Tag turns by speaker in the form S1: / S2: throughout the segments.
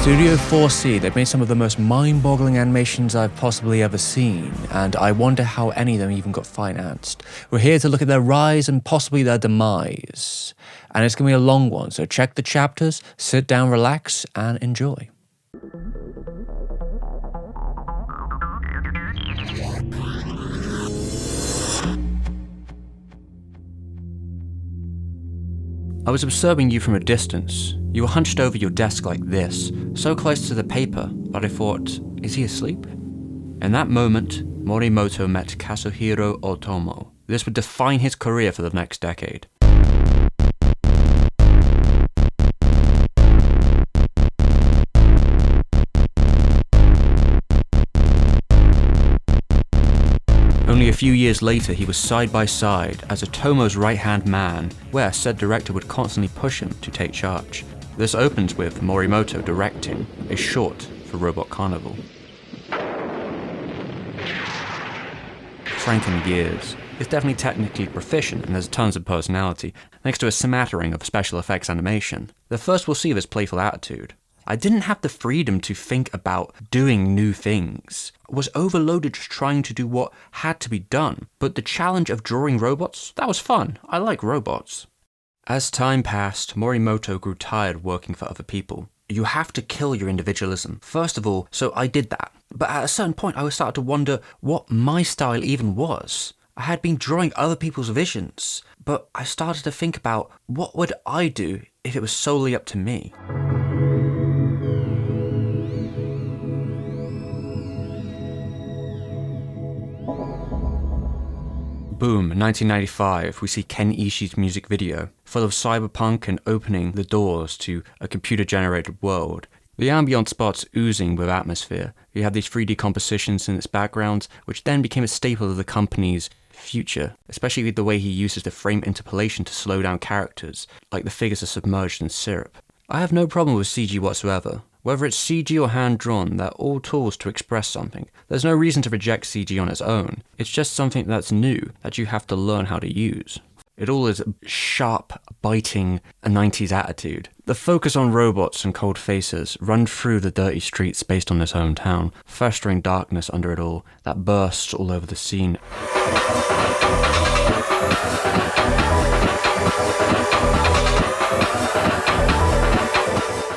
S1: Studio 4C, they've made some of the most mind-boggling animations I've possibly ever seen, and I wonder how any of them even got financed. We're here to look at their rise and possibly their demise. And it's going to be a long one, so check the chapters, sit down, relax, and enjoy. I was observing you from a distance. You were hunched over your desk like this, so close to the paper, but I thought, is he asleep? In that moment, Morimoto met Katsuhiro Otomo. This would define his career for the next decade. Only a few years later, he was side by side as Otomo's right-hand man, where said director would constantly push him to take charge. This opens with Morimoto directing a short for Robot Carnival. Frank in gears. He's definitely technically proficient and has tons of personality, thanks to a smattering of special effects animation. The first we'll see of his playful attitude. I didn't have the freedom to think about doing new things. I was overloaded just trying to do what had to be done. But the challenge of drawing robots, that was fun. I like robots. As time passed, Morimoto grew tired working for other people. You have to kill your individualism, first of all, so I did that. But at a certain point, I started to wonder what my style even was. I had been drawing other people's visions, but I started to think about what would I do if it was solely up to me. Boom, 1995, we see Ken Ishii's music video, full of cyberpunk and opening the doors to a computer-generated world. The ambient spots oozing with atmosphere. You have these 3D compositions in its background, which then became a staple of the company's future, especially with the way he uses the frame interpolation to slow down characters, like the figures are submerged in syrup. I have no problem with CG whatsoever. Whether it's CG or hand-drawn, they're all tools to express something. There's no reason to reject CG on its own. It's just something that's new, that you have to learn how to use. It all is sharp, biting, a 90s attitude. The focus on robots and cold faces run through the dirty streets based on this hometown, festering darkness under it all, that bursts all over the scene.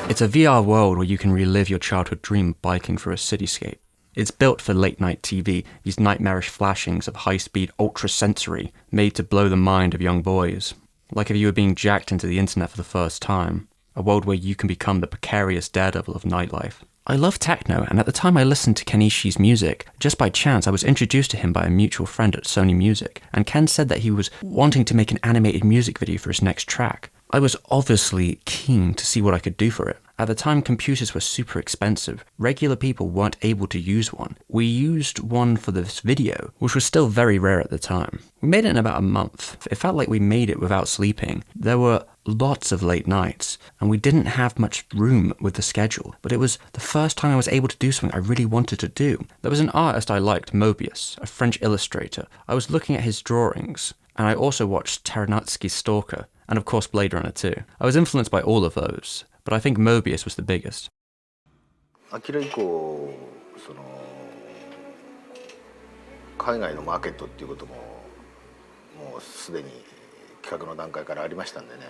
S1: It's a VR world where you can relive your childhood dream of biking through a cityscape. It's built for late-night TV, these nightmarish flashings of high-speed ultra-sensory, made to blow the mind of young boys. Like if you were being jacked into the internet for the first time. A world where you can become the precarious daredevil of nightlife. I love techno, and at the time I listened to Ken Ishii's music, just by chance I was introduced to him by a mutual friend at Sony Music, and Ken said that he was wanting to make an animated music video for his next track. I was obviously keen to see what I could do for it. At the time, computers were super expensive. Regular people weren't able to use one. We used one for this video, which was still very rare at the time. We made it in about a month. It felt like we made it without sleeping. There were lots of late nights, and we didn't have much room with the schedule, but it was the first time I was able to do something I really wanted to do. There was an artist I liked, Mobius, a French illustrator. I was looking at his drawings, and I also watched Taranatsky's Stalker, and of course Blade Runner 2. I was influenced by all of those, but I think Mobius was the biggest.
S2: アキラ以降、その海外のマーケットっていうことももうすでに企画の段階からありましたんでね。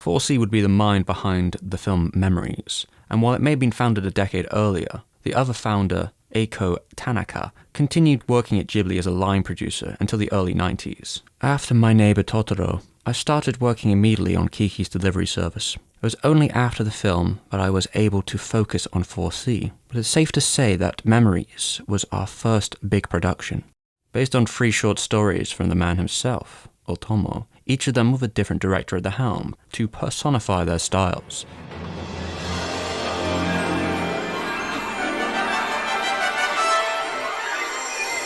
S1: 4C would be the mind behind the film Memories, and while it may have been founded a decade earlier, the other founder, Eiko Tanaka, continued working at Ghibli as a line producer until the early 90s. After My Neighbor Totoro, I started working immediately on Kiki's delivery service. It was only after the film that I was able to focus on 4C, but it's safe to say that Memories was our first big production. Based on 3 short stories from the man himself, Otomo, each of them with a different director at the helm to personify their styles.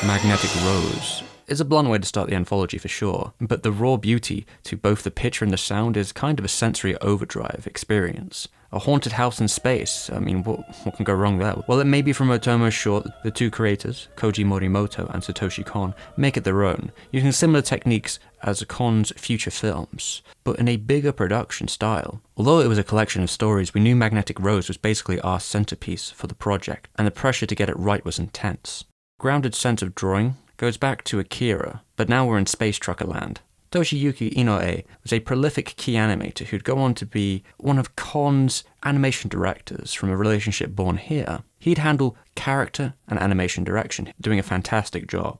S1: Magnetic Rose It's a blunt way to start the anthology for sure, but the raw beauty to both the picture and the sound is kind of a sensory overdrive experience. A haunted house in space, I mean, what can go wrong there? Well, it may be from Otomo's short, the two creators, Koji Morimoto and Satoshi Kon, make it their own, using similar techniques as Kon's future films, but in a bigger production style. Although it was a collection of stories, we knew Magnetic Rose was basically our centerpiece for the project, and the pressure to get it right was intense. Grounded sense of drawing goes back to Akira, but now we're in Space Trucker land. Toshiyuki Inoue was a prolific key animator who'd go on to be one of Kon's animation directors from a relationship born here. He'd handle character and animation direction, doing a fantastic job.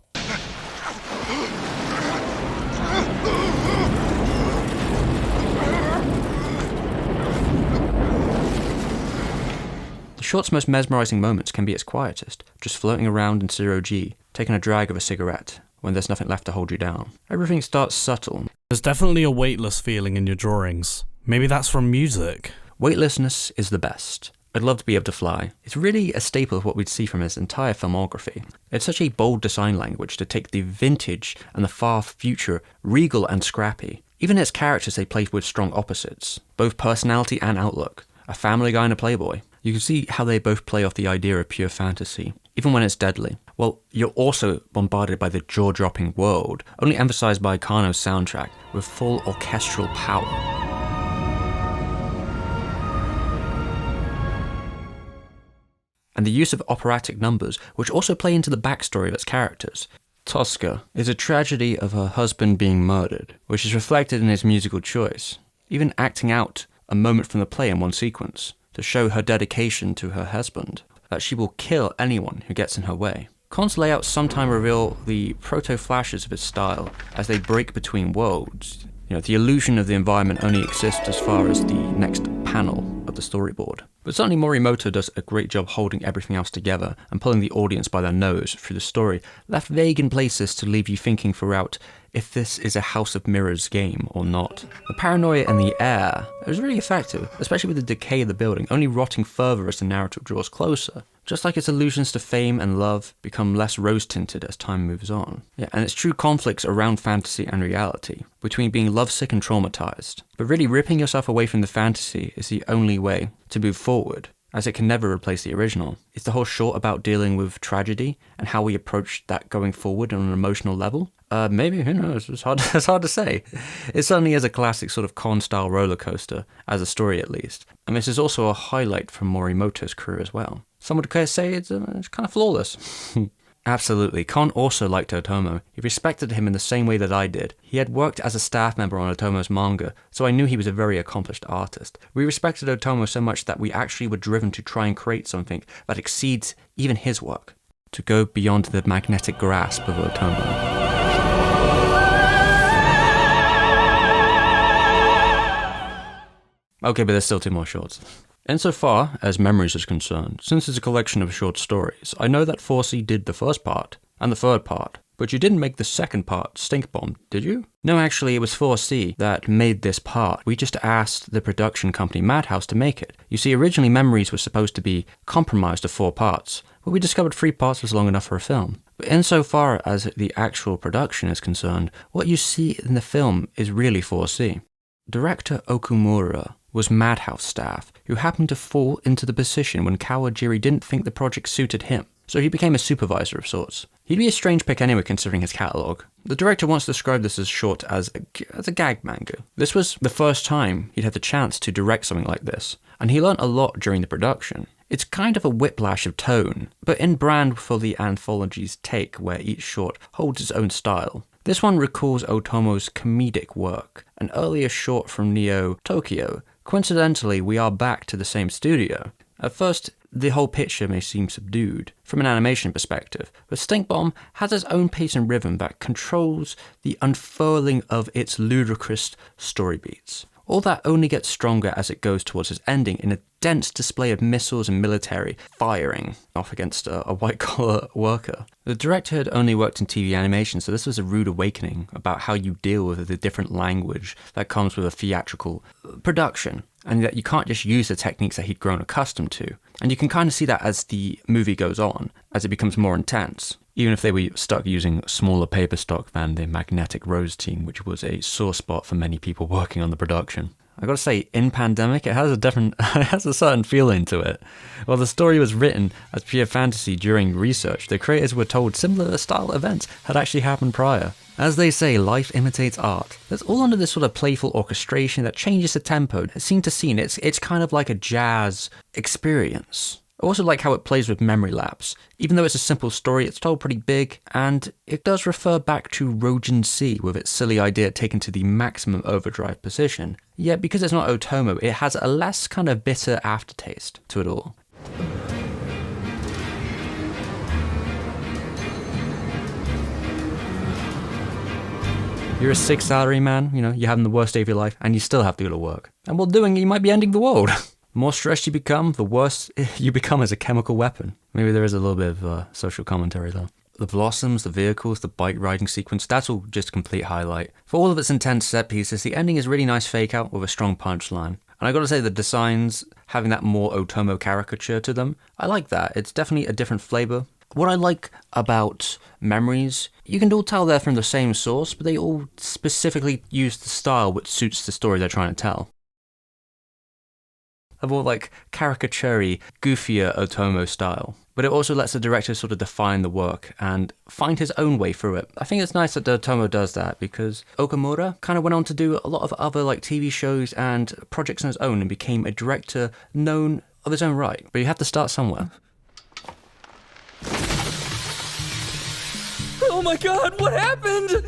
S1: The short's most mesmerizing moments can be its quietest, just floating around in zero-G, taking a drag of a cigarette, when there's nothing left to hold you down. Everything starts subtle.
S3: There's definitely a weightless feeling in your drawings. Maybe that's from music.
S1: Weightlessness is the best. I'd love to be able to fly. It's really a staple of what we'd see from his entire filmography. It's such a bold design language to take the vintage and the far future, regal and scrappy. Even its characters, they play with strong opposites, both personality and outlook. A family guy and a playboy. You can see how they both play off the idea of pure fantasy, even when it's deadly. Well, you're also bombarded by the jaw-dropping world, only emphasized by Kano's soundtrack, with full orchestral power. And the use of operatic numbers, which also play into the backstory of its characters. Tosca is a tragedy of her husband being murdered, which is reflected in his musical choice, even acting out a moment from the play in one sequence, to show her dedication to her husband, that she will kill anyone who gets in her way. Kon's layouts sometimes reveal the proto-flashes of his style as they break between worlds. The illusion of the environment only exists as far as the next panel of the storyboard. But certainly Morimoto does a great job holding everything else together and pulling the audience by their nose through the story, left vague in places to leave you thinking throughout if this is a House of Mirrors game or not. The paranoia and the air, it was really effective, especially with the decay of the building, only rotting further as the narrative draws closer. Just like its allusions to fame and love become less rose-tinted as time moves on. And its true conflicts around fantasy and reality, between being lovesick and traumatized. But really ripping yourself away from the fantasy is the only way to move forward, as it can never replace the original. Is the whole short about dealing with tragedy and how we approach that going forward on an emotional level? Maybe, who knows, it's hard to say. It certainly is a classic sort of Kon-style roller coaster, as a story at least. And this is also a highlight from Morimoto's career as well. Some would say it's kind of flawless. Absolutely. Kon also liked Otomo. He respected him in the same way that I did. He had worked as a staff member on Otomo's manga, so I knew he was a very accomplished artist. We respected Otomo so much that we actually were driven to try and create something that exceeds even his work, to go beyond the magnetic grasp of Otomo. Okay, but there's still two more shorts. Insofar as Memories is concerned, since it's a collection of short stories, I know that 4C did the first part, and the third part, but you didn't make the second part, Stink Bomb, did you? No, actually, it was 4C that made this part. We just asked the production company Madhouse to make it. You see, originally Memories was supposed to be compromised of 4 parts, but we discovered 3 parts was long enough for a film. But insofar as the actual production is concerned, what you see in the film is really 4C. Director Okumura was Madhouse staff, who happened to fall into the position when Kawajiri didn't think the project suited him, so he became a supervisor of sorts. He'd be a strange pick anyway considering his catalogue. The director once described this as short as a gag manga. This was the first time he'd had the chance to direct something like this, and he learnt a lot during the production. It's kind of a whiplash of tone, but in brand for the anthology's take where each short holds its own style. This one recalls Otomo's comedic work, an earlier short from Neo Tokyo. Coincidentally, we are back to the same studio. At first, the whole picture may seem subdued from an animation perspective, but Stink Bomb has its own pace and rhythm that controls the unfurling of its ludicrous story beats. All that only gets stronger as it goes towards its ending in a dense display of missiles and military firing off against a white-collar worker. The director had only worked in TV animation, so this was a rude awakening about how you deal with the different language that comes with a theatrical production, and that you can't just use the techniques that he'd grown accustomed to. And you can kind of see that as the movie goes on, as it becomes more intense. even if they were stuck using smaller paper stock than the magnetic rose team, which was a sore spot for many people working on the production. I gotta say, in Pandemic, it has a certain feeling to it. While the story was written as pure fantasy during research, the creators were told similar style events had actually happened prior. As they say, life imitates art. It's all under this sort of playful orchestration that changes the tempo. Scene to scene, it's kind of like a jazz experience. I also like how it plays with memory lapse. Even though it's a simple story, it's told pretty big, and it does refer back to Rojin C with its silly idea taken to the maximum overdrive position. Yet because it's not Otomo, it has a less kind of bitter aftertaste to it all. You're a 6 salary man, you're having the worst day of your life, and you still have to go to work. And while doing it, you might be ending the world. The more stressed you become, the worse you become as a chemical weapon. Maybe there is a little bit of social commentary there. The blossoms, the vehicles, the bike riding sequence, that's all just a complete highlight. For all of its intense set pieces, the ending is really nice fake out with a strong punchline. And I gotta say, the designs, having that more Otomo caricature to them, I like that. It's definitely a different flavor. What I like about Memories, you can all tell they're from the same source, but they all specifically use the style which suits the story they're trying to tell. A more like caricature-y, goofier Otomo style. But it also lets the director sort of define the work and find his own way through it. I think it's nice that Otomo does that because Okamura kind of went on to do a lot of other like TV shows and projects on his own and became a director known of his own right. But you have to start somewhere.
S4: Oh my god, what happened?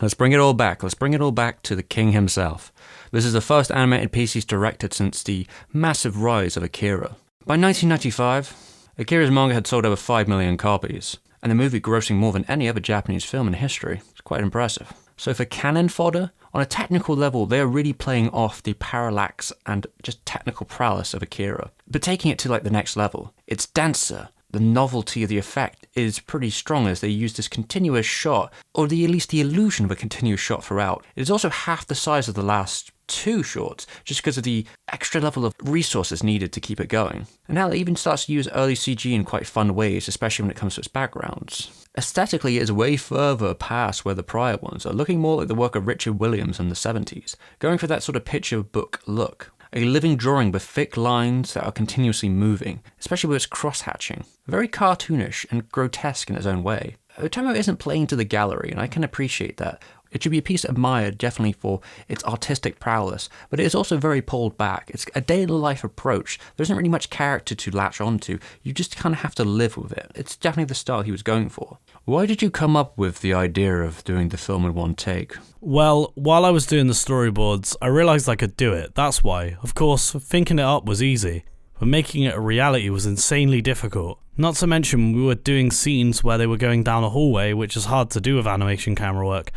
S1: Let's bring it all back. Let's bring it all back to the king himself. This is the first animated piece he's directed since the massive rise of Akira. By 1995, Akira's manga had sold over 5 million copies, and the movie grossing more than any other Japanese film in history. It's quite impressive. So for canon fodder, on a technical level, they're really playing off the parallax and just technical prowess of Akira, but taking it to like the next level. It's denser. The novelty of the effect is pretty strong as they use this continuous shot, or at least the illusion of a continuous shot throughout. It is also half the size of the last 2 shorts, just because of the extra level of resources needed to keep it going. And now it even starts to use early CG in quite fun ways, especially when it comes to its backgrounds. Aesthetically, it is way further past where the prior ones are, looking more like the work of Richard Williams in the 70s, going for that sort of picture book look. A living drawing with thick lines that are continuously moving, especially with its cross-hatching. Very cartoonish and grotesque in its own way. Otomo isn't playing to the gallery, and I can appreciate that. It should be a piece admired definitely for its artistic prowess, but it is also very pulled back. It's a daily life approach. There isn't really much character to latch onto. You just kind of have to live with it. It's definitely the style he was going for. Why did you come up with the idea of doing the film in one take?
S3: Well, while I was doing the storyboards, I realised I could do it, that's why. Of course, thinking it up was easy, but making it a reality was insanely difficult. Not to mention, we were doing scenes where they were going down a hallway, which is hard to do with animation camera work.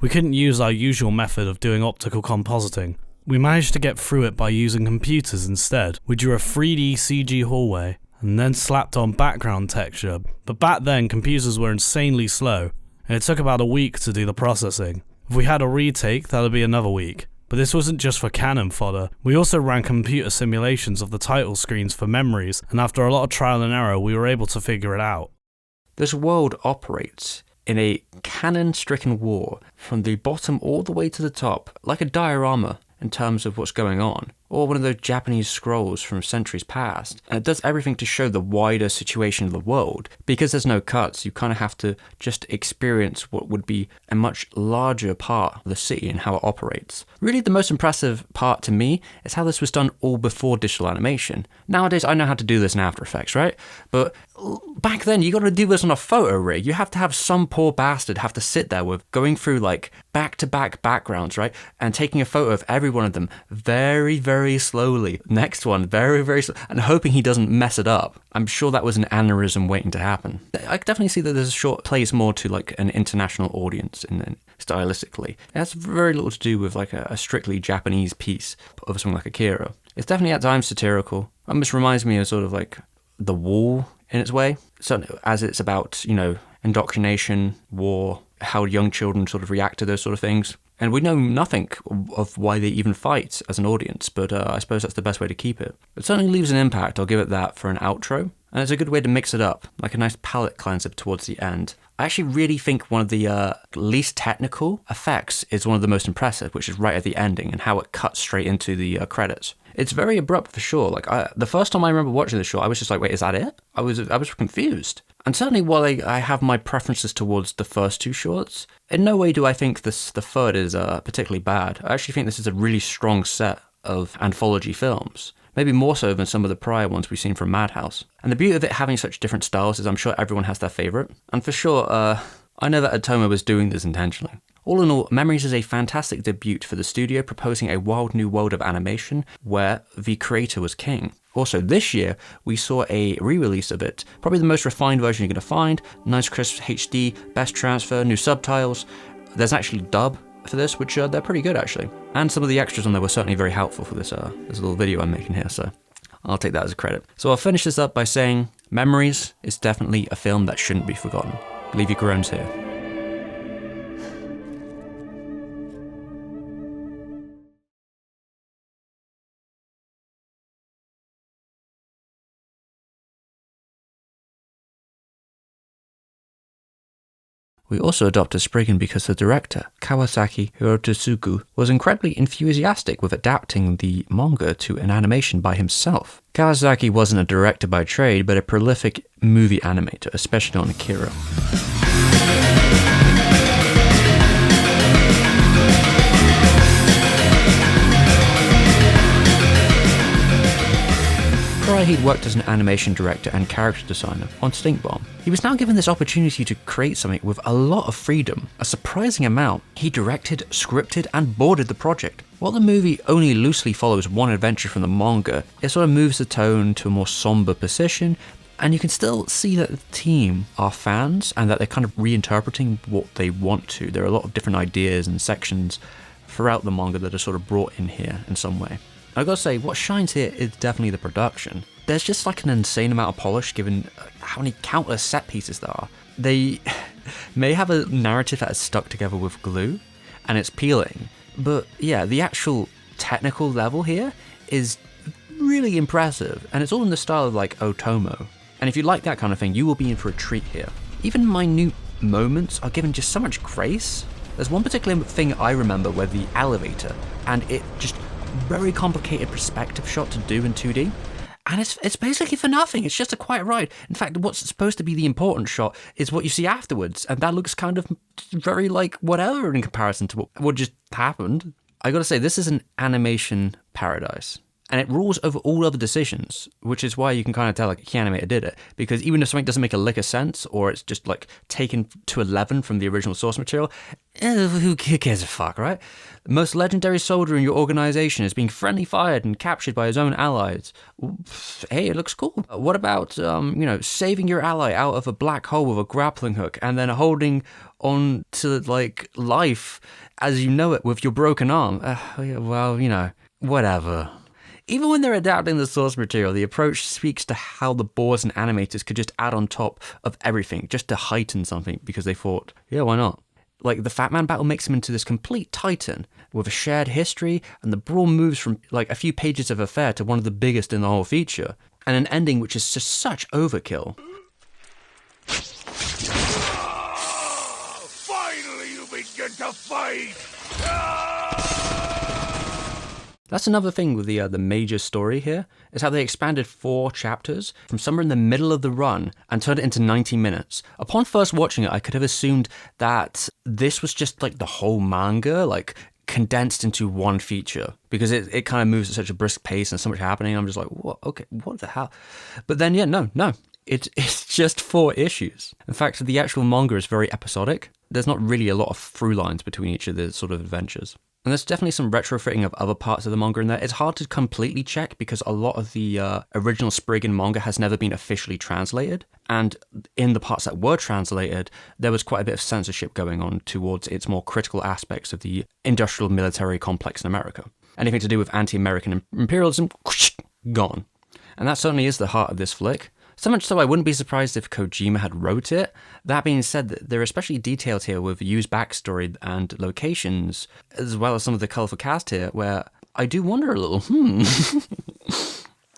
S3: We couldn't use our usual method of doing optical compositing. We managed to get through it by using computers instead. We drew a 3D CG hallway, and then slapped on background texture, but back then computers were insanely slow, and it took about a week to do the processing. If we had a retake, that would be another week. But this wasn't just for canon fodder, we also ran computer simulations of the title screens for Memories, and after a lot of trial and error we were able to figure it out.
S1: This world operates in a canon-stricken war, from the bottom all the way to the top, like a diorama in terms of what's going on, or one of those Japanese scrolls from centuries past. And it does everything to show the wider situation of the world. Because there's no cuts, you kind of have to just experience what would be a much larger part of the city and how it operates. Really, the most impressive part to me is how this was done all before digital animation. Nowadays, I know how to do this in After Effects, right? But back then, you got to do this on a photo rig. You have to have some poor bastard have to sit there with going through like back-to-back backgrounds, right? And taking a photo of every one of them very, very slowly. Next one, very, very slow, and hoping he doesn't mess it up. I'm sure that was an aneurysm waiting to happen. I definitely see that this short plays more to like an international audience in stylistically. It has very little to do with like a strictly Japanese piece of something like Akira. It's definitely at times satirical. It almost reminds me of sort of like The Wall in its way. So as it's about, indoctrination, war, how young children sort of react to those sort of things. And we know nothing of why they even fight as an audience, but I suppose that's the best way to keep it. It certainly leaves an impact, I'll give it that, for an outro. And it's a good way to mix it up, like a nice palate cleanser towards the end. I actually really think one of the least technical effects is one of the most impressive, which is right at the ending and how it cuts straight into the credits. It's very abrupt for sure. Like the first time I remember watching the short, I was just like, wait, is that it? I was confused. And certainly while I have my preferences towards the first two shorts, in no way do I think the third is particularly bad. I actually think this is a really strong set of anthology films. Maybe more so than some of the prior ones we've seen from Madhouse. And the beauty of it having such different styles is I'm sure everyone has their favourite. And for sure, I know that Otomo was doing this intentionally. All in all, Memories is a fantastic debut for the studio, proposing a wild new world of animation where the creator was king. Also, this year, we saw a re-release of it, probably the most refined version you're going to find, nice crisp HD, best transfer, new subtitles. There's actually dub for this, which they're pretty good actually. And some of the extras on there were certainly very helpful for this little video I'm making here, so I'll take that as a credit. So I'll finish this up by saying, Memories is definitely a film that shouldn't be forgotten. Leave your groans here. We also adopted Spriggan because the director, Katsuhiro Otomo, was incredibly enthusiastic with adapting the manga to an animation by himself. Katsuhiro wasn't a director by trade, but a prolific movie animator, especially on Akira. Prior, he'd worked as an animation director and character designer on Stink Bomb. He was now given this opportunity to create something with a lot of freedom, a surprising amount. He directed, scripted, and boarded the project. While the movie only loosely follows one adventure from the manga, it sort of moves the tone to a more somber position, and you can still see that the team are fans and that they're kind of reinterpreting what they want to. There are a lot of different ideas and sections throughout the manga that are sort of brought in here in some way. I gotta say, what shines here is definitely the production. There's just like an insane amount of polish given how many countless set pieces there are. They may have a narrative that is stuck together with glue, and it's peeling, but yeah, the actual technical level here is really impressive, and it's all in the style of like Otomo. And if you like that kind of thing, you will be in for a treat here. Even minute moments are given just so much grace. There's one particular thing I remember where the elevator, and it just very complicated perspective shot to do in 2D, and it's basically for nothing. It's just a quiet ride. In fact, what's supposed to be the important shot is what you see afterwards, and that looks kind of very like whatever in comparison to what just happened. I gotta say, this is an animation paradise, and it rules over all other decisions, which is why you can kind of tell like Key Animator did it, because even if something doesn't make a lick of sense, or it's just like taken to 11 from the original source material, who cares a fuck, right? The most legendary soldier in your organization is being friendly fired and captured by his own allies. Hey, it looks cool. What about, saving your ally out of a black hole with a grappling hook and then holding on to, like, life as you know it with your broken arm? Whatever. Even when they're adapting the source material, the approach speaks to how the boards and animators could just add on top of everything, just to heighten something, because they thought, yeah, why not? Like, the Fat Man battle makes him into this complete titan with a shared history, and the brawl moves from, like, a few pages of affair to one of the biggest in the whole feature, and an ending which is just such overkill.
S5: Finally you begin to fight!
S1: That's another thing with the major story here, is how they expanded 4 chapters from somewhere in the middle of the run and turned it into 90 minutes. Upon first watching it, I could have assumed that this was just like the whole manga, like condensed into one feature, because it kind of moves at such a brisk pace and so much happening. I'm just like, what? Okay, what the hell? But then, yeah, no. It's just 4 issues. In fact, the actual manga is very episodic. There's not really a lot of through lines between each of the sort of adventures. And there's definitely some retrofitting of other parts of the manga in there. It's hard to completely check because a lot of the original Spriggan manga has never been officially translated. And in the parts that were translated, there was quite a bit of censorship going on towards its more critical aspects of the industrial military complex in America. Anything to do with anti-American imperialism, gone. And that certainly is the heart of this flick. So much so I wouldn't be surprised if Kojima had wrote it. That being said, there are especially details here with used backstory and locations, as well as some of the colourful cast here, where I do wonder a little,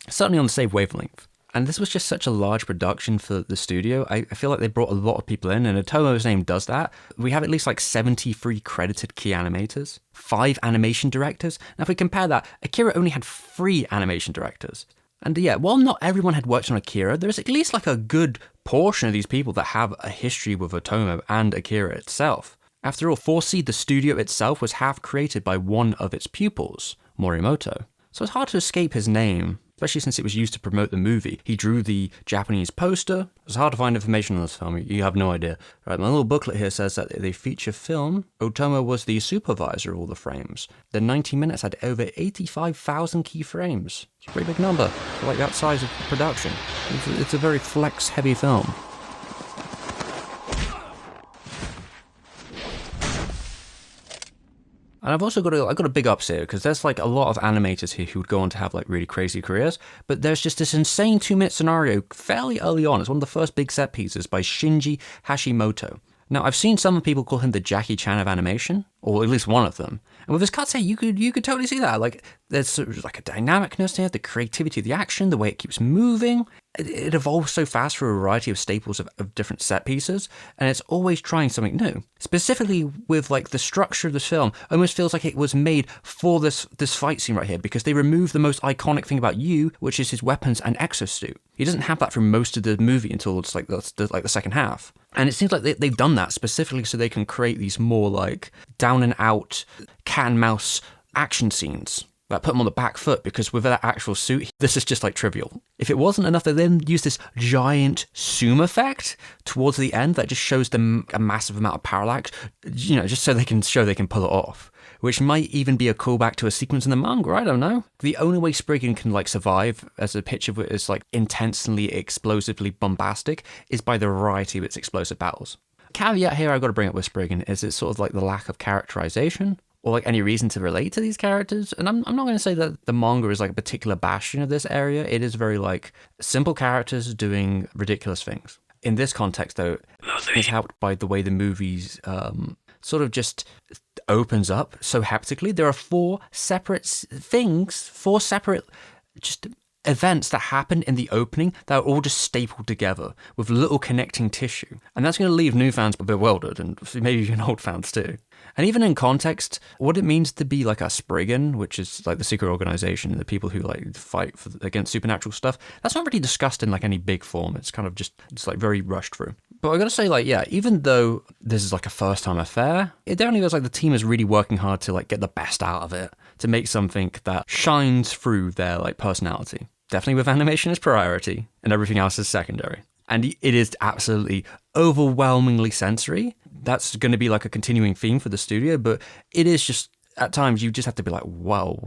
S1: Certainly on the same wavelength. And this was just such a large production for the studio. I feel like they brought a lot of people in, and Otomo's name does that. We have at least like 73 credited key animators, 5 animation directors. Now, if we compare that, Akira only had 3 animation directors. And yeah, while not everyone had worked on Akira, there's at least like a good portion of these people that have a history with Otomo and Akira itself. After all, 4C, the studio itself, was half created by one of its pupils, Morimoto. So it's hard to escape his name, especially since it was used to promote the movie. He drew the Japanese poster. It's hard to find information on this film. You have no idea. Right, my little booklet here says that the feature film, Otomo was the supervisor of all the frames. The 90 minutes had over 85,000 keyframes. It's a pretty big number for like that size of production. It's a very flex-heavy film. And I've got a big ups here, because there's like a lot of animators here who would go on to have like really crazy careers, but there's just this insane 2-minute scenario fairly early on. It's one of the first big set pieces by Shinji Hashimoto. Now, I've seen some people call him the Jackie Chan of animation, or at least one of them. And with his cuts here, you could totally see that. Like, there's sort of like a dynamicness here, the creativity of the action, the way it keeps moving. It evolves so fast through a variety of staples of different set pieces, and it's always trying something new. Specifically with like the structure of this film, almost feels like it was made for this fight scene right here, because they removed the most iconic thing about Yu, which is his weapons and exosuit. He doesn't have that through most of the movie until it's like the second half. And it seems like they've done that specifically so they can create these more like down and out cat and mouse action scenes that put them on the back foot, because with that actual suit, this is just like trivial. If it wasn't enough, they then use this giant zoom effect towards the end that just shows them a massive amount of parallax, just so they can show they can pull it off. Which might even be a callback to a sequence in the manga, I don't know. The only way Spriggan can like survive as a picture of it is like intensely, explosively bombastic is by the variety of its explosive battles. Caveat here I've got to bring up with Spriggan is it's sort of like the lack of characterization, or like any reason to relate to these characters. And I'm not going to say that the manga is like a particular bastion of this area. It is very like simple characters doing ridiculous things. In this context though, it's helped by the way the movie's sort of just opens up so haptically. There are 4 separate just events that happen in the opening that are all just stapled together with little connecting tissue. And that's going to leave new fans bewildered, and maybe even old fans too. And even in context, what it means to be like a Spriggan, which is like the secret organization, the people who like fight against supernatural stuff, that's not really discussed in like any big form. It's kind of just like very rushed through. But I gotta say, like, yeah, even though this is like a first-time affair, it definitely feels like the team is really working hard to like get the best out of it, to make something that shines through their like personality. Definitely with animation as priority, and everything else is secondary. And it is absolutely overwhelmingly sensory. That's going to be like a continuing theme for the studio, but it is just, at times, you just have to be like, whoa.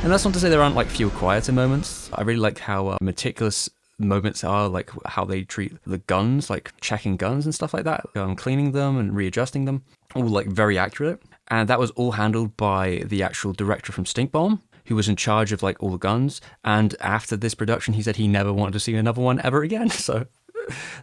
S1: And that's not to say there aren't like few quieter moments. I really like how meticulous moments are, like how they treat the guns, like checking guns and stuff like that, cleaning them and readjusting them, all like very accurate. And that was all handled by the actual director from Stink Bomb, who was in charge of like all the guns. And after this production, he said he never wanted to see another one ever again. So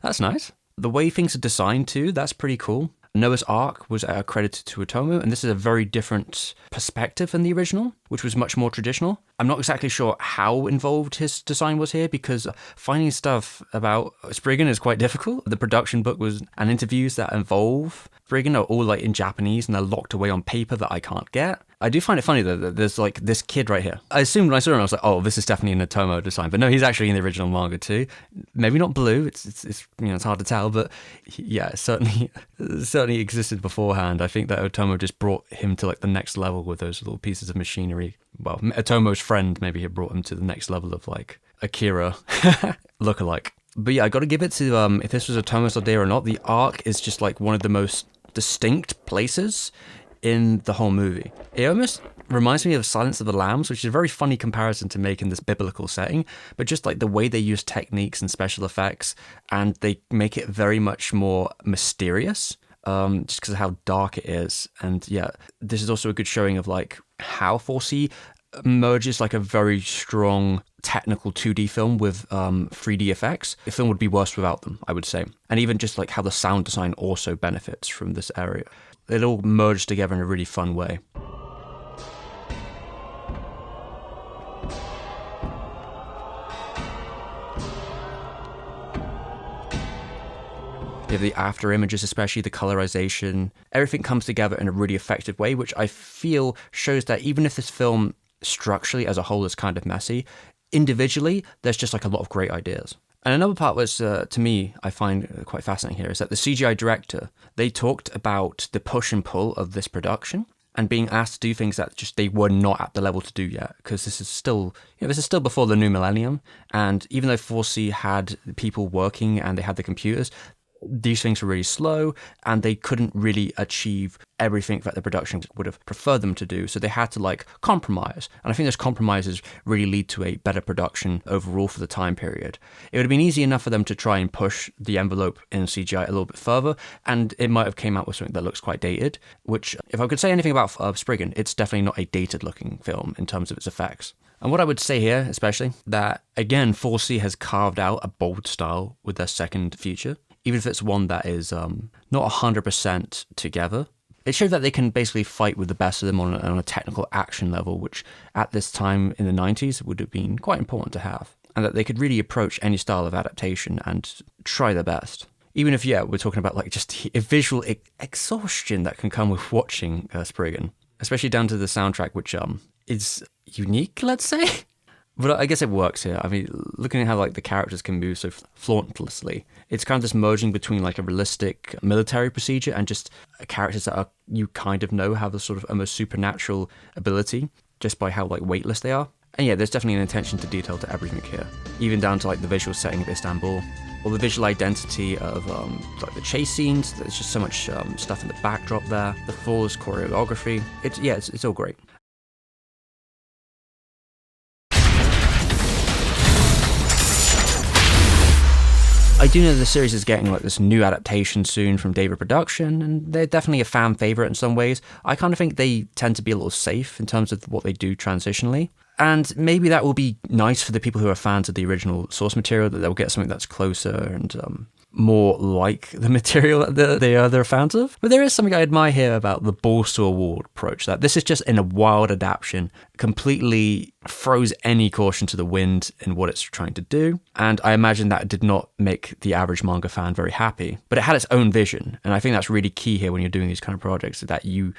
S1: that's nice. The way things are designed too, that's pretty cool. Noah's Ark was credited to Otomo, and this is a very different perspective than the original, which was much more traditional. I'm not exactly sure how involved his design was here, because finding stuff about Spriggan is quite difficult. The production book and interviews that involve Spriggan are all like in Japanese, and they're locked away on paper that I can't get. I do find it funny though that there's like this kid right here. I assumed when I saw him, I was like, oh, this is definitely an Otomo design, but no, he's actually in the original manga too. Maybe not blue. It's it's hard to tell, but yeah, it certainly existed beforehand. I think that Otomo just brought him to like the next level with those little pieces of machinery. Well, Otomo's friend maybe had brought him to the next level of like Akira lookalike. But yeah, I got to give it to if this was Otomo's idea or not, the arc is just like one of the most distinct places in the whole movie. It almost reminds me of Silence of the Lambs, which is a very funny comparison to make in this biblical setting, but just like the way they use techniques and special effects, and they make it very much more mysterious, just because of how dark it is. And yeah, this is also a good showing of like how 4C merges like a very strong technical 2D film with 3D effects. The film would be worse without them, I would say. And even just like how the sound design also benefits from this area. It all merged together in a really fun way. You have the after images, especially the colorization. Everything comes together in a really effective way, which I feel shows that even if this film structurally as a whole is kind of messy, individually, there's just like a lot of great ideas. And another part was, to me, I find quite fascinating here, is that the CGI director, they talked about the push and pull of this production and being asked to do things that just they were not at the level to do yet, because this is still before the new millennium. And even though 4C had people working and they had the computers, these things were really slow and they couldn't really achieve everything that the production would have preferred them to do. So they had to like compromise. And I think those compromises really lead to a better production overall for the time period. It would have been easy enough for them to try and push the envelope in CGI a little bit further, and it might have came out with something that looks quite dated, which if I could say anything about Spriggan, it's definitely not a dated looking film in terms of its effects. And what I would say here, especially, that again, 4C has carved out a bold style with their second feature. Even if it's one that is not 100% together. It showed that they can basically fight with the best of them on a technical action level, which at this time in the 90s would have been quite important to have. And that they could really approach any style of adaptation and try their best. Even if, we're talking about like just a visual exhaustion that can come with watching Spriggan. Especially down to the soundtrack, which is unique, let's say. But I guess it works here. I mean, looking at how like the characters can move so flauntlessly, it's kind of this merging between like a realistic military procedure and just characters that you kind of know have a sort of almost supernatural ability just by how like weightless they are. And there's definitely an attention to detail to everything here, even down to like the visual setting of Istanbul or the visual identity of like the chase scenes. There's just so much stuff in the backdrop there. The falls, choreography. It's all great. I do know the series is getting like this new adaptation soon from David Production, and they're definitely a fan favorite in some ways. I kind of think they tend to be a little safe in terms of what they do transitionally. And maybe that will be nice for the people who are fans of the original source material, that they'll get something that's closer and more like the material that they're fans of. But there is something I admire here about the balls to a wall approach, that this is just in a wild adaptation, completely throws any caution to the wind in what it's trying to do. And I imagine that did not make the average manga fan very happy, but it had its own vision. And I think that's really key here when you're doing these kind of projects, that you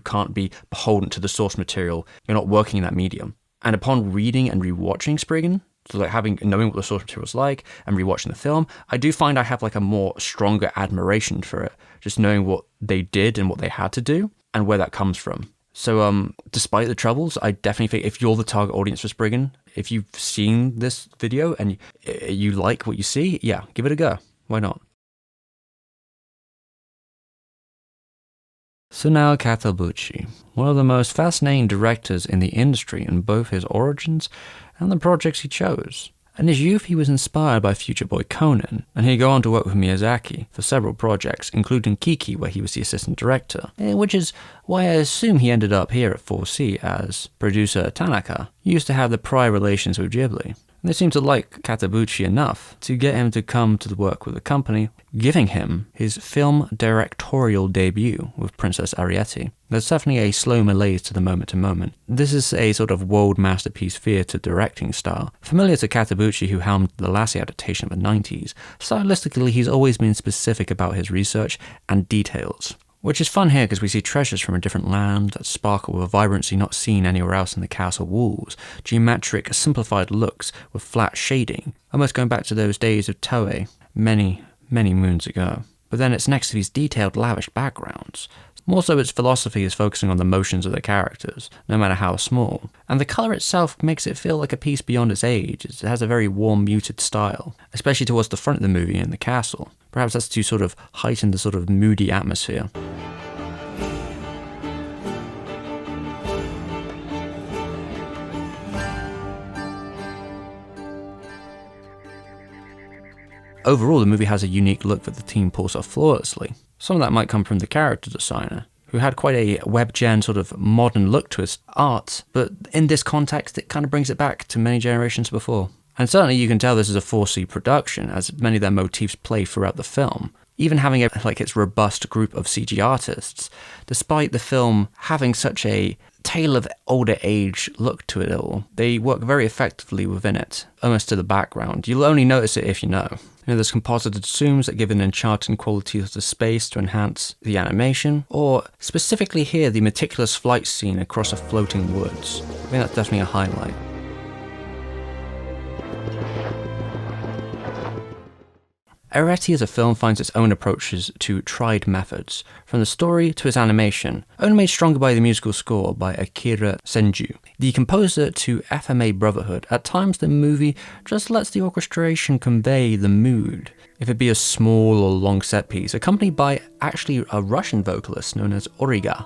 S1: can't be beholden to the source material. You're not working in that medium. And upon reading and rewatching Spriggan, so like knowing what the source material was like and rewatching the film, I do find I have like a more stronger admiration for it, just knowing what they did and what they had to do and where that comes from. So despite the troubles, I definitely think if you're the target audience for Spriggan, if you've seen this video and you like what you see, give it a go. Why not? Sunao Katabuchi, one of the most fascinating directors in the industry in both his origins and the projects he chose. In his youth, he was inspired by Future Boy Conan, and he'd go on to work with Miyazaki for several projects, including Kiki, where he was the assistant director, which is why I assume he ended up here at 4C, as producer Tanaka used to have the prior relations with Ghibli. They seemed to like Katabuchi enough to get him to come to work with the company, giving him his film directorial debut with Princess Arete. There's definitely a slow malaise to the moment to moment. This is a sort of world masterpiece theatre directing style, familiar to Katabuchi, who helmed the Lassie adaptation of the 90s. Stylistically, he's always been specific about his research and details. Which is fun here because we see treasures from a different land that sparkle with a vibrancy not seen anywhere else in the castle walls, geometric, simplified looks with flat shading, almost going back to those days of Toei many, many moons ago. But then it's next to these detailed, lavish backgrounds. More so, its philosophy is focusing on the motions of the characters, no matter how small. And the colour itself makes it feel like a piece beyond its age. It has a very warm, muted style, especially towards the front of the movie in the castle. Perhaps that's to sort of heighten the sort of moody atmosphere. Overall, the movie has a unique look that the team pulls off flawlessly. Some of that might come from the character designer, who had quite a web-gen sort of modern look to his art, but in this context it kind of brings it back to many generations before. And certainly you can tell this is a 4C production, as many of their motifs play throughout the film. Even having its robust group of CG artists, despite the film having such a tale of older age look to it all, they work very effectively within it, almost to the background. You'll only notice it if you know. There's composited zooms that give an enchanting quality to the space to enhance the animation, or specifically here, the meticulous flight scene across a floating woods. I think that's definitely a highlight. Arete as a film finds its own approaches to tried methods, from the story to its animation, only made stronger by the musical score by Akira Senju. The composer to FMA Brotherhood, at times the movie just lets the orchestration convey the mood, if it be a small or long set piece, accompanied by actually a Russian vocalist known as Origa.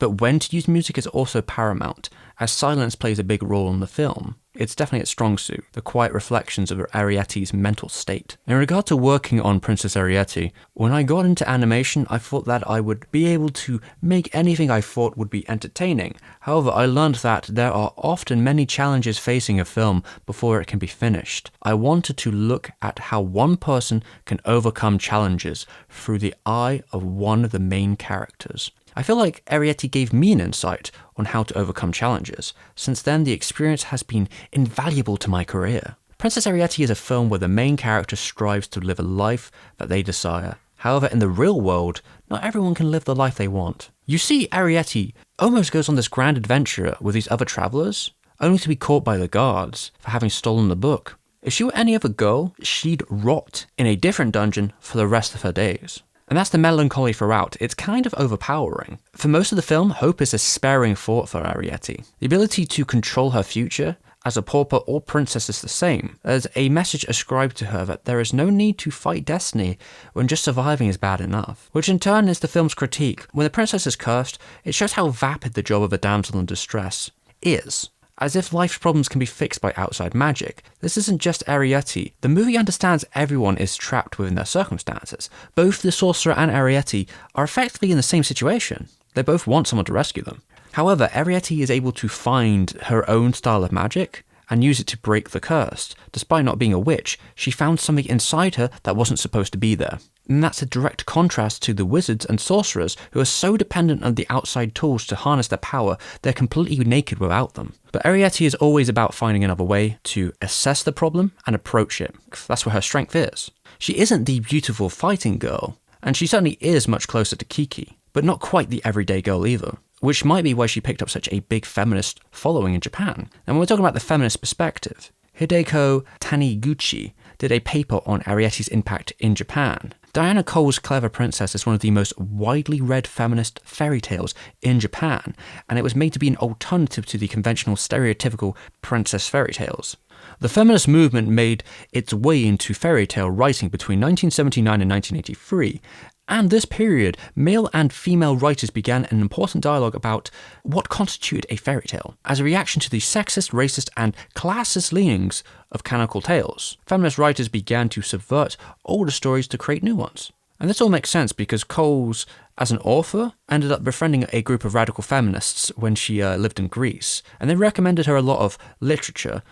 S1: But when to use music is also paramount, as silence plays a big role in the film. It's definitely its strong suit, the quiet reflections of Arete's mental state. In regard to working on Princess Arete, when I got into animation, I thought that I would be able to make anything I thought would be entertaining. However, I learned that there are often many challenges facing a film before it can be finished. I wanted to look at how one person can overcome challenges through the eye of one of the main characters. I feel like Arete gave me an insight on how to overcome challenges. Since then, the experience has been invaluable to my career. Princess Arete is a film where the main character strives to live a life that they desire. However, in the real world, not everyone can live the life they want. You see, Arete almost goes on this grand adventure with these other travelers, only to be caught by the guards for having stolen the book. If she were any other girl, she'd rot in a different dungeon for the rest of her days. And that's the melancholy throughout. It's kind of overpowering. For most of the film, hope is a sparing thought for Arete. The ability to control her future as a pauper or princess is the same. There's a message ascribed to her that there is no need to fight destiny when just surviving is bad enough. Which in turn is the film's critique. When the princess is cursed, it shows how vapid the job of a damsel in distress is. As if life's problems can be fixed by outside magic. This isn't just Arete. The movie understands everyone is trapped within their circumstances. Both the sorcerer and Arete are effectively in the same situation. They both want someone to rescue them. However, Arete is able to find her own style of magic and use it to break the curse. Despite not being a witch, she found something inside her that wasn't supposed to be there. And that's a direct contrast to the wizards and sorcerers who are so dependent on the outside tools to harness their power, they're completely naked without them. But Arete is always about finding another way to assess the problem and approach it. That's where her strength is. She isn't the beautiful fighting girl, and she certainly is much closer to Kiki, but not quite the everyday girl either. Which might be why she picked up such a big feminist following in Japan. And when we're talking about the feminist perspective, Hideko Taniguchi did a paper on Arete's impact in Japan. Diana Cole's Clever Princess is one of the most widely read feminist fairy tales in Japan, and it was made to be an alternative to the conventional stereotypical princess fairy tales. The feminist movement made its way into fairy tale writing between 1979 and 1983, and this period, male and female writers began an important dialogue about what constituted a fairy tale. As a reaction to the sexist, racist, and classist leanings of canonical tales, feminist writers began to subvert older stories to create new ones. And this all makes sense because Coles, as an author, ended up befriending a group of radical feminists when she lived in Greece, and they recommended her a lot of literature.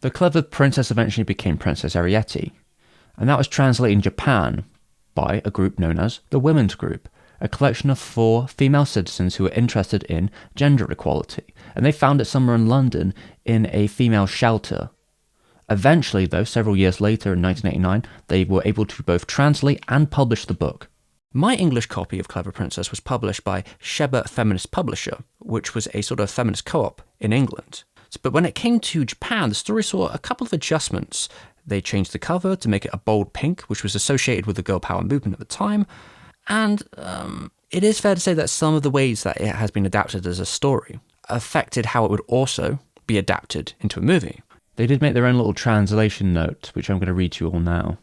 S1: The Clever Princess eventually became Princess Arete, and that was translated in Japan by a group known as the Women's Group, a collection of 4 female citizens who were interested in gender equality, and they found it somewhere in London in a female shelter. Eventually, though, several years later in 1989, they were able to both translate and publish the book. My English copy of Clever Princess was published by Sheba Feminist Publisher, which was a sort of feminist co-op in England. But when it came to Japan, the story saw a couple of adjustments. They changed the cover to make it a bold pink, which was associated with the girl power movement at the time, and it is fair to say that some of the ways that it has been adapted as a story affected how it would also be adapted into a movie. They did make their own little translation note, which I'm going to read to you all now.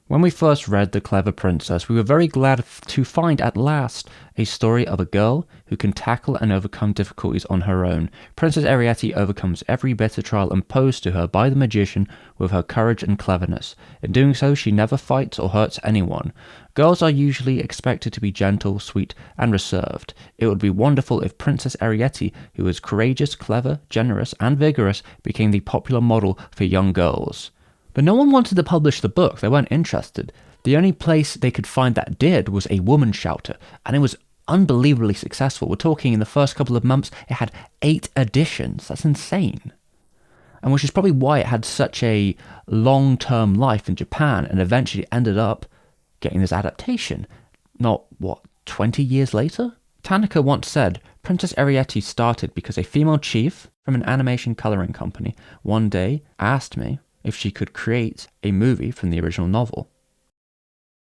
S1: When we first read The Clever Princess, we were very glad to find at last a story of a girl who can tackle and overcome difficulties on her own. Princess Arete overcomes every bitter trial imposed to her by the magician with her courage and cleverness. In doing so, she never fights or hurts anyone. Girls are usually expected to be gentle, sweet, and reserved. It would be wonderful if Princess Arete, who is courageous, clever, generous, and vigorous, became the popular model for young girls. But no one wanted to publish the book. They weren't interested. The only place they could find that did was a woman's shelter, and it was unbelievably successful. We're talking in the first couple of months, it had 8 editions. That's insane. And which is probably why it had such a long-term life in Japan and eventually ended up getting this adaptation. Not, 20 years later? Tanaka once said, Princess Arete started because a female chief from an animation coloring company one day asked me if she could create a movie from the original novel.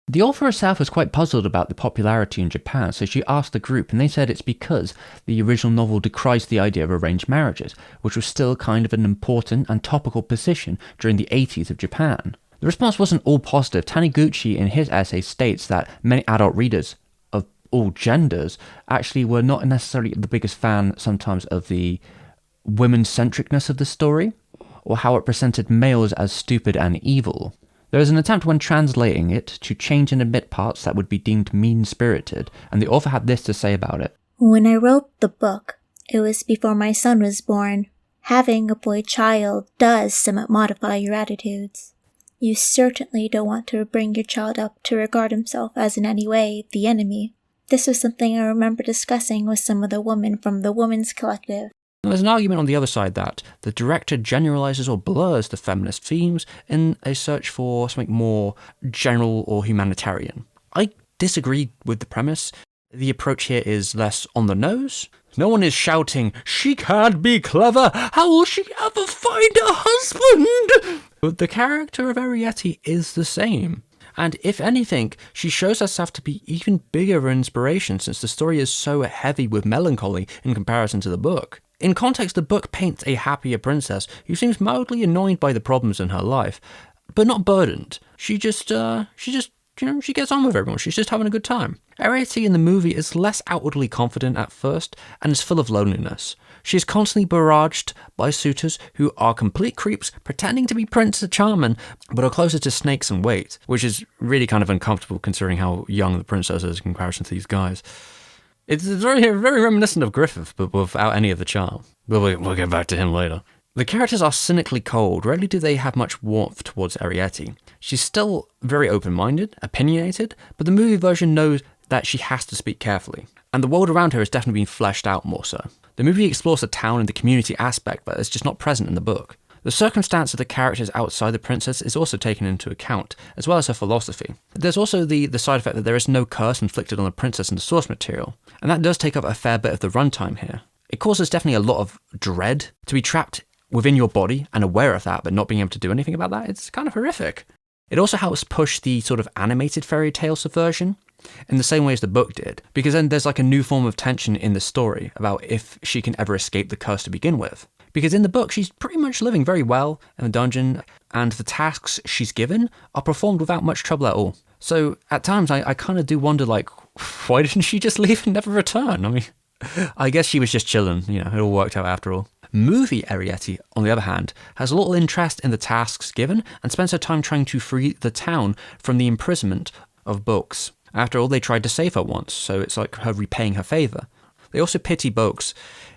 S1: The author herself was quite puzzled about the popularity in Japan, so she asked the group, and they said it's because the original novel decries the idea of arranged marriages, which was still kind of an important and topical position during the 80s of Japan. The response wasn't all positive. Taniguchi in his essay states that many adult readers of all genders actually were not necessarily the biggest fan sometimes of the women-centricness of the story, or how it presented males as stupid and evil. There is an attempt when translating it to change and omit parts that would be deemed mean-spirited, and the author had this to say about it.
S6: When I wrote the book, it was before my son was born. Having a boy child does somewhat modify your attitudes. You certainly don't want to bring your child up to regard himself as in any way the enemy. This was something I remember discussing with some of the women from the Women's Collective.
S1: There's an argument on the other side that the director generalizes or blurs the feminist themes in a search for something more general or humanitarian. I disagree with the premise. The approach here is less on the nose. No one is shouting, "She can't be clever! How will she ever find a husband?" But the character of Arete is the same. And if anything, she shows herself to be even bigger of an inspiration since the story is so heavy with melancholy in comparison to the book. In context, the book paints a happier princess who seems mildly annoyed by the problems in her life, but not burdened. She gets on with everyone. She's just having a good time. Arete in the movie is less outwardly confident at first and is full of loneliness. She is constantly barraged by suitors who are complete creeps pretending to be Prince Charming, but are closer to snakes in weight, which is really kind of uncomfortable considering how young the princess is in comparison to these guys. It's very, very reminiscent of Griffith, but without any of the charm. We'll get back to him later. The characters are cynically cold. Rarely do they have much warmth towards Arete. She's still very open-minded, opinionated, but the movie version knows that she has to speak carefully. And the world around her has definitely been fleshed out more so. The movie explores the town and the community aspect, but it's just not present in the book. The circumstance of the characters outside the princess is also taken into account, as well as her philosophy. There's also the side effect that there is no curse inflicted on the princess in the source material, and that does take up a fair bit of the runtime here. It causes definitely a lot of dread to be trapped within your body and aware of that, but not being able to do anything about that. It's kind of horrific. It also helps push the sort of animated fairy tale subversion in the same way as the book did, because then there's like a new form of tension in the story about if she can ever escape the curse to begin with. Because in the book, she's pretty much living very well in the dungeon, and the tasks she's given are performed without much trouble at all. So at times, I kind of do wonder, like, why didn't she just leave and never return? I mean, I guess she was just chilling, it all worked out after all. Movie Arete, on the other hand, has a little interest in the tasks given and spends her time trying to free the town from the imprisonment of Bulks. After all, they tried to save her once, so it's like her repaying her favour. They also pity Bulks.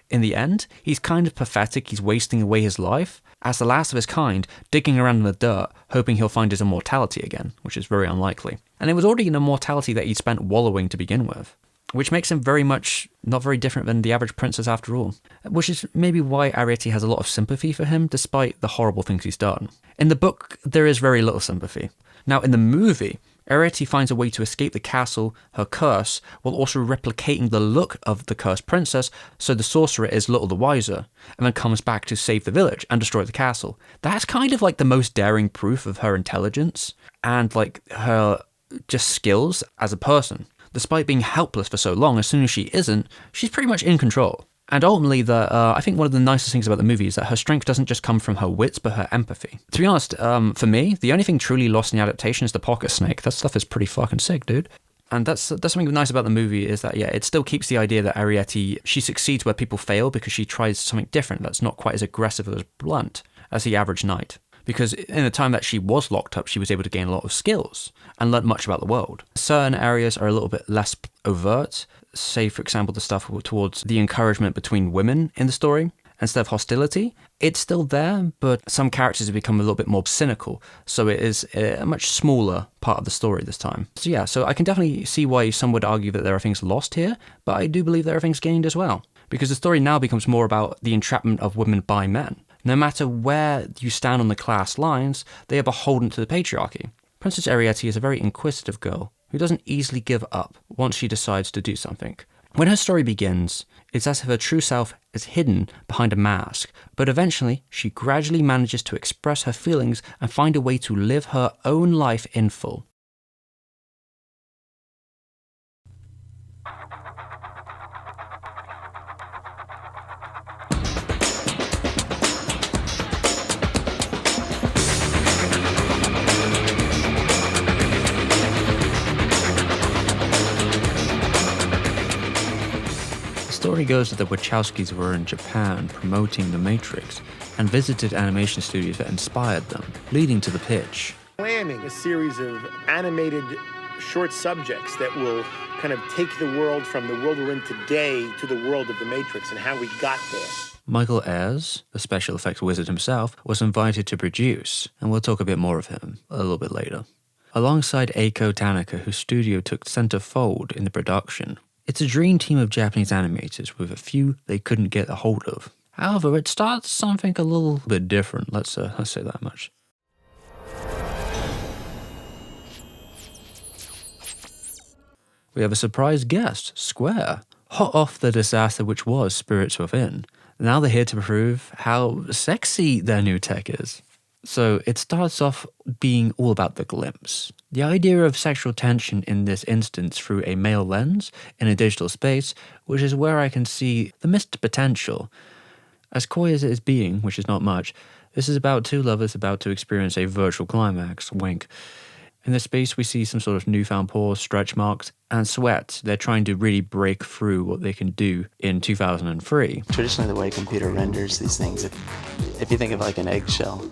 S1: In the end, he's kind of pathetic. He's wasting away his life as the last of his kind, digging around in the dirt, hoping he'll find his immortality again, which is very unlikely. And it was already an immortality that he spent wallowing to begin with, which makes him very much not very different than the average princess after all, which is maybe why Arete has a lot of sympathy for him, despite the horrible things he's done. In the book, there is very little sympathy. Now, in the movie, Arete finds a way to escape the castle, her curse, while also replicating the look of the cursed princess, so the sorcerer is little the wiser, and then comes back to save the village and destroy the castle. That's kind of like the most daring proof of her intelligence, and like her just skills as a person. Despite being helpless for so long, as soon as she isn't, she's pretty much in control. And ultimately, I think one of the nicest things about the movie is that her strength doesn't just come from her wits, but her empathy. To be honest, for me, the only thing truly lost in the adaptation is the pocket snake. That stuff is pretty fucking sick, dude. And that's something nice about the movie is that, it still keeps the idea that Arete, she succeeds where people fail because she tries something different that's not quite as aggressive or as blunt as the average knight. Because in the time that she was locked up, she was able to gain a lot of skills and learn much about the world. Certain areas are a little bit less overt. Say, for example, the stuff towards the encouragement between women in the story. Instead of hostility, it's still there, but some characters have become a little bit more cynical, so it is a much smaller part of the story this time. So yeah, so I can definitely see why some would argue that there are things lost here, but I do believe there are things gained as well. Because the story now becomes more about the entrapment of women by men. No matter where you stand on the class lines, they are beholden to the patriarchy. Princess Arete is a very inquisitive girl who doesn't easily give up once she decides to do something. When her story begins, it's as if her true self is hidden behind a mask, but eventually she gradually manages to express her feelings and find a way to live her own life in full. The story goes that the Wachowskis were in Japan promoting The Matrix and visited animation studios that inspired them, leading to the pitch.
S7: Planning a series of animated short subjects that will kind of take the world from the world we're in today to the world of The Matrix and how we got there.
S1: Michael Ayers, the special effects wizard himself, was invited to produce, and we'll talk a bit more of him a little bit later. Alongside Eiko Tanaka, whose studio took centerfold in the production. It's a dream team of Japanese animators with a few they couldn't get a hold of. However, it starts something a little bit different, let's say that much. We have a surprise guest, Square, hot off the disaster which was Spirits Within. Now they're here to prove how sexy their new tech is. So it starts off being all about the glimpse. The idea of sexual tension in this instance through a male lens in a digital space, which is where I can see the missed potential. As coy as it is being, which is not much, this is about two lovers about to experience a virtual climax, wink. In this space we see some sort of newfound pause, stretch marks, and sweat. They're trying to really break through what they can do in 2003.
S8: Traditionally the way a computer renders these things, if you think of like an eggshell,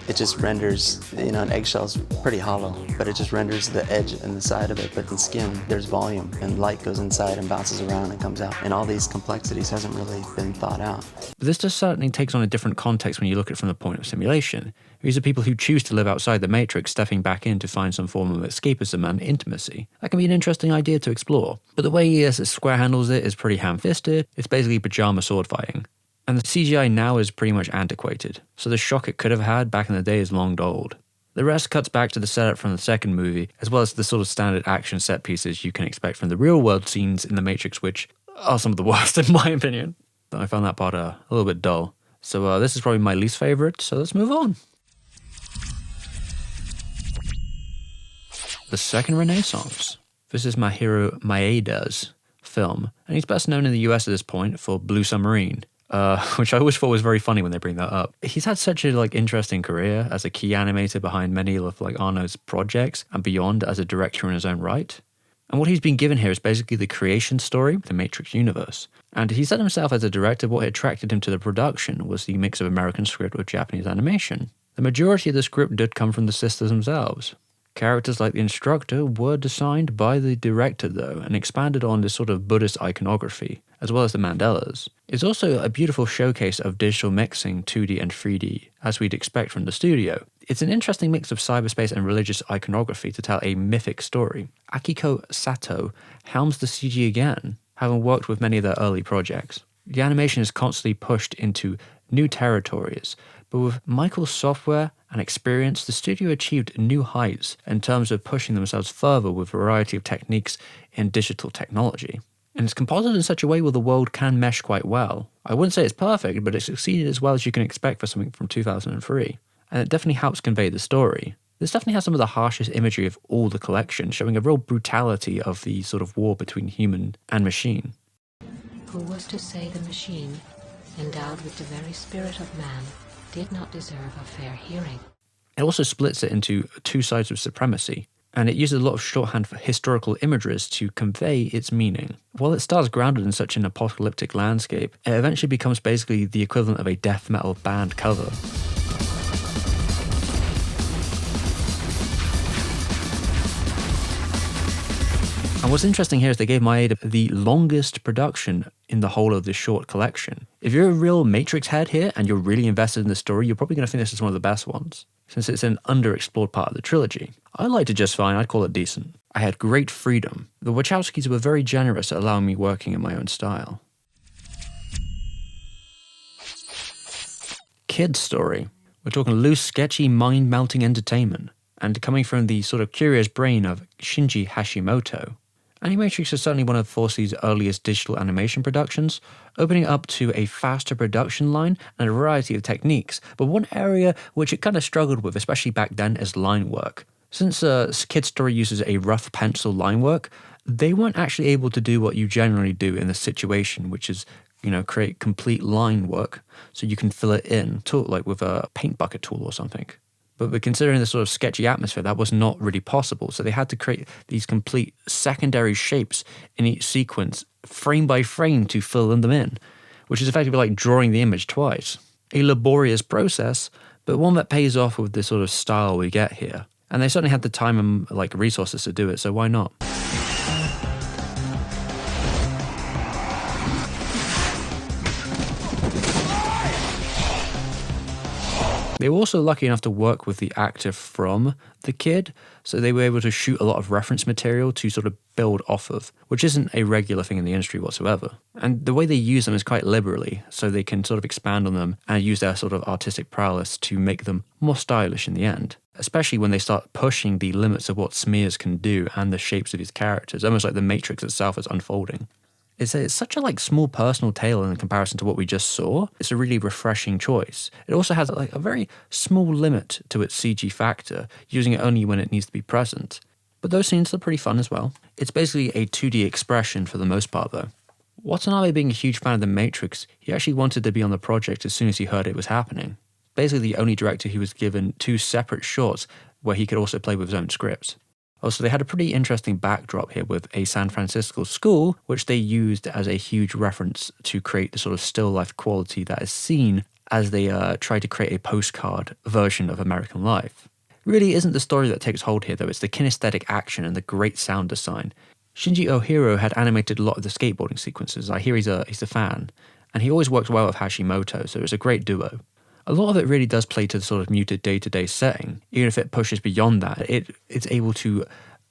S8: it just renders, an eggshell's pretty hollow, but it just renders the edge and the side of it. But in skin, there's volume, and light goes inside and bounces around and comes out. And all these complexities hasn't really been thought out.
S1: But this just certainly takes on a different context when you look at it from the point of simulation. These are people who choose to live outside the Matrix, stepping back in to find some form of escapism and intimacy. That can be an interesting idea to explore. But the way Square handles it is pretty ham-fisted. It's basically pajama sword fighting. And the CGI now is pretty much antiquated, so the shock it could have had back in the day is long old. The rest cuts back to the setup from the second movie, as well as the sort of standard action set pieces you can expect from the real-world scenes in The Matrix, which are some of the worst in my opinion. I found that part a little bit dull. So this is probably my least favourite, so let's move on. The Second Renaissance. This is Mahiro Maeda's film, and he's best known in the US at this point for Blue Submarine. Which I always thought was very funny when they bring that up. He's had such a interesting career as a key animator behind many of Arno's projects and beyond as a director in his own right. And what he's been given here is basically the creation story of the Matrix universe. And he said himself as a director what attracted him to the production was the mix of American script with Japanese animation. The majority of the script did come from the sisters themselves. Characters like the instructor were designed by the director though, and expanded on this sort of Buddhist iconography, as well as the Mandalas. It's also a beautiful showcase of digital mixing 2D and 3D, as we'd expect from the studio. It's an interesting mix of cyberspace and religious iconography to tell a mythic story. Akiko Sato helms the CG again, having worked with many of their early projects. The animation is constantly pushed into new territories, but with Michael's software and experience, the studio achieved new heights in terms of pushing themselves further with a variety of techniques in digital technology. And it's composited in such a way where the world can mesh quite well. I wouldn't say it's perfect, but it succeeded as well as you can expect for something from 2003. And it definitely helps convey the story. This definitely has some of the harshest imagery of all the collection, showing a real brutality of the sort of war between human and machine.
S9: Who was to say the machine, endowed with the very spirit of man, did not deserve a fair hearing?
S1: It also splits it into two sides of supremacy, and it uses a lot of shorthand for historical imageries to convey its meaning. While it starts grounded in such an apocalyptic landscape, it eventually becomes basically the equivalent of a death metal band cover. And what's interesting here is they gave Maeda the longest production in the whole of this short collection. If you're a real Matrix head here and you're really invested in the story, you're probably going to think this is one of the best ones, since it's an underexplored part of the trilogy. I liked it just fine, I'd call it decent. I had great freedom. The Wachowskis were very generous at allowing me working in my own style. Kid story. We're talking loose, sketchy, mind-melting entertainment. And coming from the sort of curious brain of Shinji Hashimoto, Animatrix is certainly one of 4C's earliest digital animation productions, opening up to a faster production line and a variety of techniques, but one area which it kind of struggled with, especially back then, is line work. Since Kid Story uses a rough pencil line work, they weren't actually able to do what you generally do in this situation, which is, create complete line work so you can fill it in, like with a paint bucket tool or something. But considering the sort of sketchy atmosphere, that was not really possible. So they had to create these complete secondary shapes in each sequence, frame by frame, to fill them in, which is effectively like drawing the image twice. A laborious process, but one that pays off with the sort of style we get here. And they certainly had the time and resources to do it, so why not? They were also lucky enough to work with the actor from The Kid, so they were able to shoot a lot of reference material to sort of build off of, which isn't a regular thing in the industry whatsoever. And the way they use them is quite liberally, so they can sort of expand on them and use their sort of artistic prowess to make them more stylish in the end, especially when they start pushing the limits of what smears can do and the shapes of these characters, almost like the Matrix itself is unfolding. It's such a small personal tale in comparison to what we just saw. It's a really refreshing choice. It also has a very small limit to its CG factor, using it only when it needs to be present. But those scenes are pretty fun as well. It's basically a 2D expression for the most part though. Watanabe, being a huge fan of The Matrix, he actually wanted to be on the project as soon as he heard it was happening. Basically the only director who was given 2 separate shorts where he could also play with his own scripts. Also, they had a pretty interesting backdrop here with a San Francisco school, which they used as a huge reference to create the sort of still life quality that is seen as they try to create a postcard version of American life. Really isn't the story that takes hold here though, it's the kinesthetic action and the great sound design. Shinji Ohiro had animated a lot of the skateboarding sequences. I hear he's a fan, and he always worked well with Hashimoto, so it's a great duo. A lot of it really does play to the sort of muted day-to-day setting. Even if it pushes beyond that, it's able to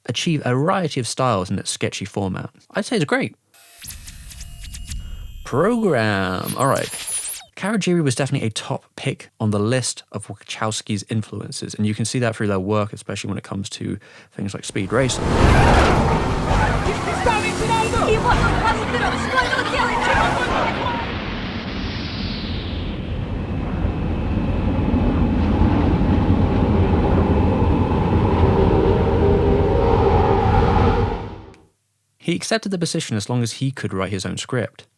S1: achieve a variety of styles in its sketchy format. I'd say it's great. Program. All right. Kawajiri was definitely a top pick on the list of Wachowski's influences, and you can see that through their work, especially when it comes to things like speed racing. He accepted the position as long as he could write his own script.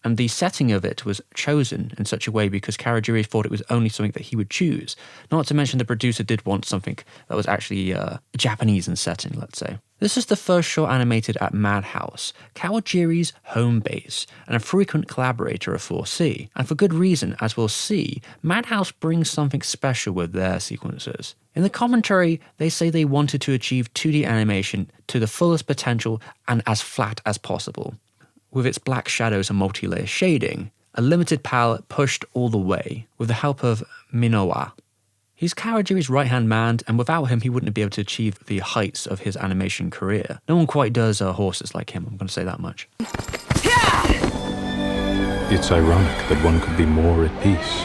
S1: And the setting of it was chosen in such a way because Kawajiri thought it was only something that he would choose. Not to mention the producer did want something that was actually Japanese in setting, let's say. This is the first short animated at Madhouse, Kawajiri's home base, and a frequent collaborator of 4C. And for good reason, as we'll see, Madhouse brings something special with their sequences. In the commentary, they say they wanted to achieve 2D animation to the fullest potential and as flat as possible. With its black shadows and multi-layer shading, a limited palette pushed all the way, with the help of Minowa. He's Kawajiri's right-hand man, and without him he wouldn't be able to achieve the heights of his animation career. No one quite does horses like him, I'm going to say that much.
S10: It's ironic that one could be more at peace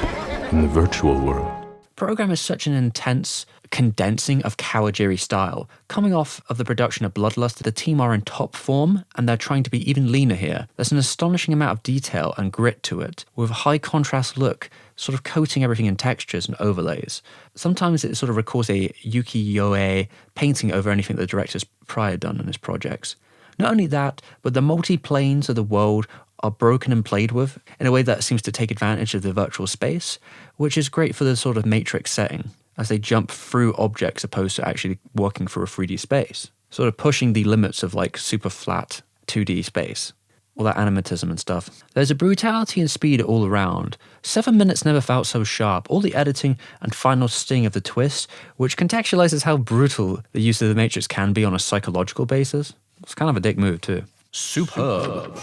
S10: in the virtual world.
S1: Program is such an intense condensing of Kawajiri style. Coming off of the production of Bloodlust, the team are in top form, and they're trying to be even leaner here. There's an astonishing amount of detail and grit to it, with a high contrast look, sort of coating everything in textures and overlays. Sometimes it sort of recalls a ukiyo-e painting over anything the director's prior done in his projects. Not only that, but the multi-planes of the world are broken and played with in a way that seems to take advantage of the virtual space, which is great for the sort of Matrix setting, as they jump through objects opposed to actually working through a 3D space, sort of pushing the limits of like super flat 2D space. All that animatism and stuff. There's a brutality and speed all around. 7 minutes never felt so sharp. All the editing and final sting of the twist, which contextualizes how brutal the use of the Matrix can be on a psychological basis. It's kind of a dick move too. Superb.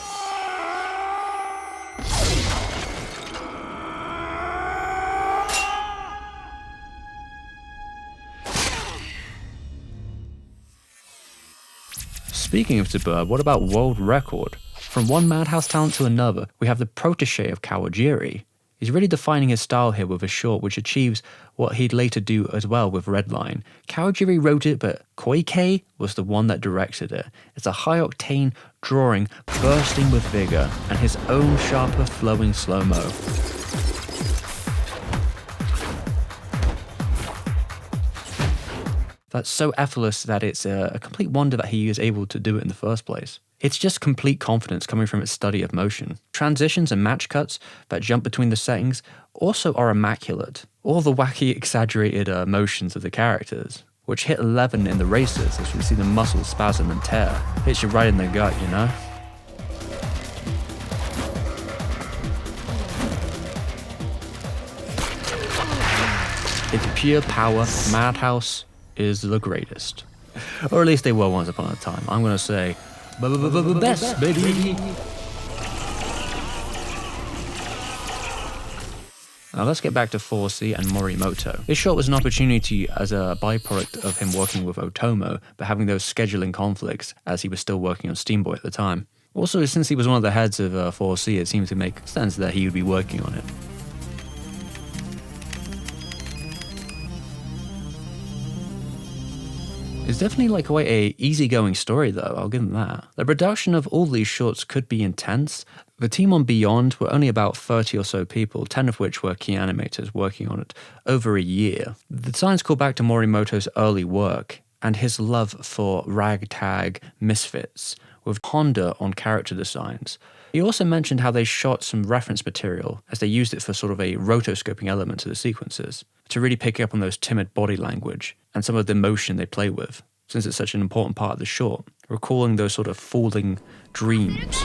S1: Speaking of superb, what about world record? From one Madhouse talent to another, we have the protege of Kawajiri. He's really defining his style here with a short which achieves what he'd later do as well with Redline. Kawajiri wrote it, but Koike was the one that directed it. It's a high-octane drawing bursting with vigor and his own sharper flowing slow-mo. That's so effortless that it's a complete wonder that he is able to do it in the first place. It's just complete confidence coming from its study of motion. Transitions and match cuts that jump between the settings also are immaculate. All the wacky, exaggerated motions of the characters, which hit 11 in the races as we see the muscles spasm and tear. Hits you right in the gut, you know? It's pure power. Madhouse is the greatest. Or at least they were once upon a time. I'm gonna say, best, baby! Now let's get back to 4C and Morimoto. This short was an opportunity as a byproduct of him working with Otomo, but having those scheduling conflicts as he was still working on Steam Boy at the time. Also, since he was one of the heads of 4C, it seemed to make sense that he would be working on it. It's definitely like quite a easygoing story though, I'll give them that. The production of all these shorts could be intense. The team on Beyond were only about 30 or so people, 10 of which were key animators working on it over a year. The designs call back to Morimoto's early work and his love for ragtag misfits, with Honda on character designs. He also mentioned how they shot some reference material as they used it for sort of a rotoscoping element to the sequences, to really pick up on those timid body language and some of the emotion they play with, since it's such an important part of the short, recalling those sort of falling dreams.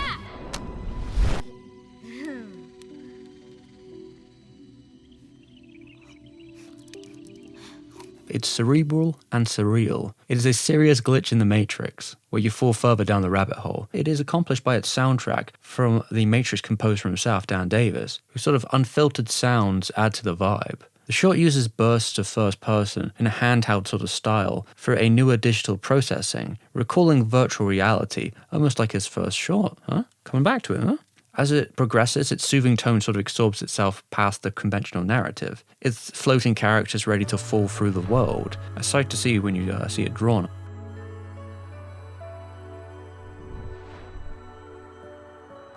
S1: It's cerebral and surreal. It is a serious glitch in the Matrix, where you fall further down the rabbit hole. It is accomplished by its soundtrack from the Matrix composer himself, Dan Davis, whose sort of unfiltered sounds add to the vibe. The short uses bursts of first person in a handheld sort of style for a newer digital processing, recalling virtual reality, almost like his first short, huh? Coming back to it, huh? As it progresses, its soothing tone sort of absorbs itself past the conventional narrative. Its floating characters ready to fall through the world, a sight to see when you see it drawn.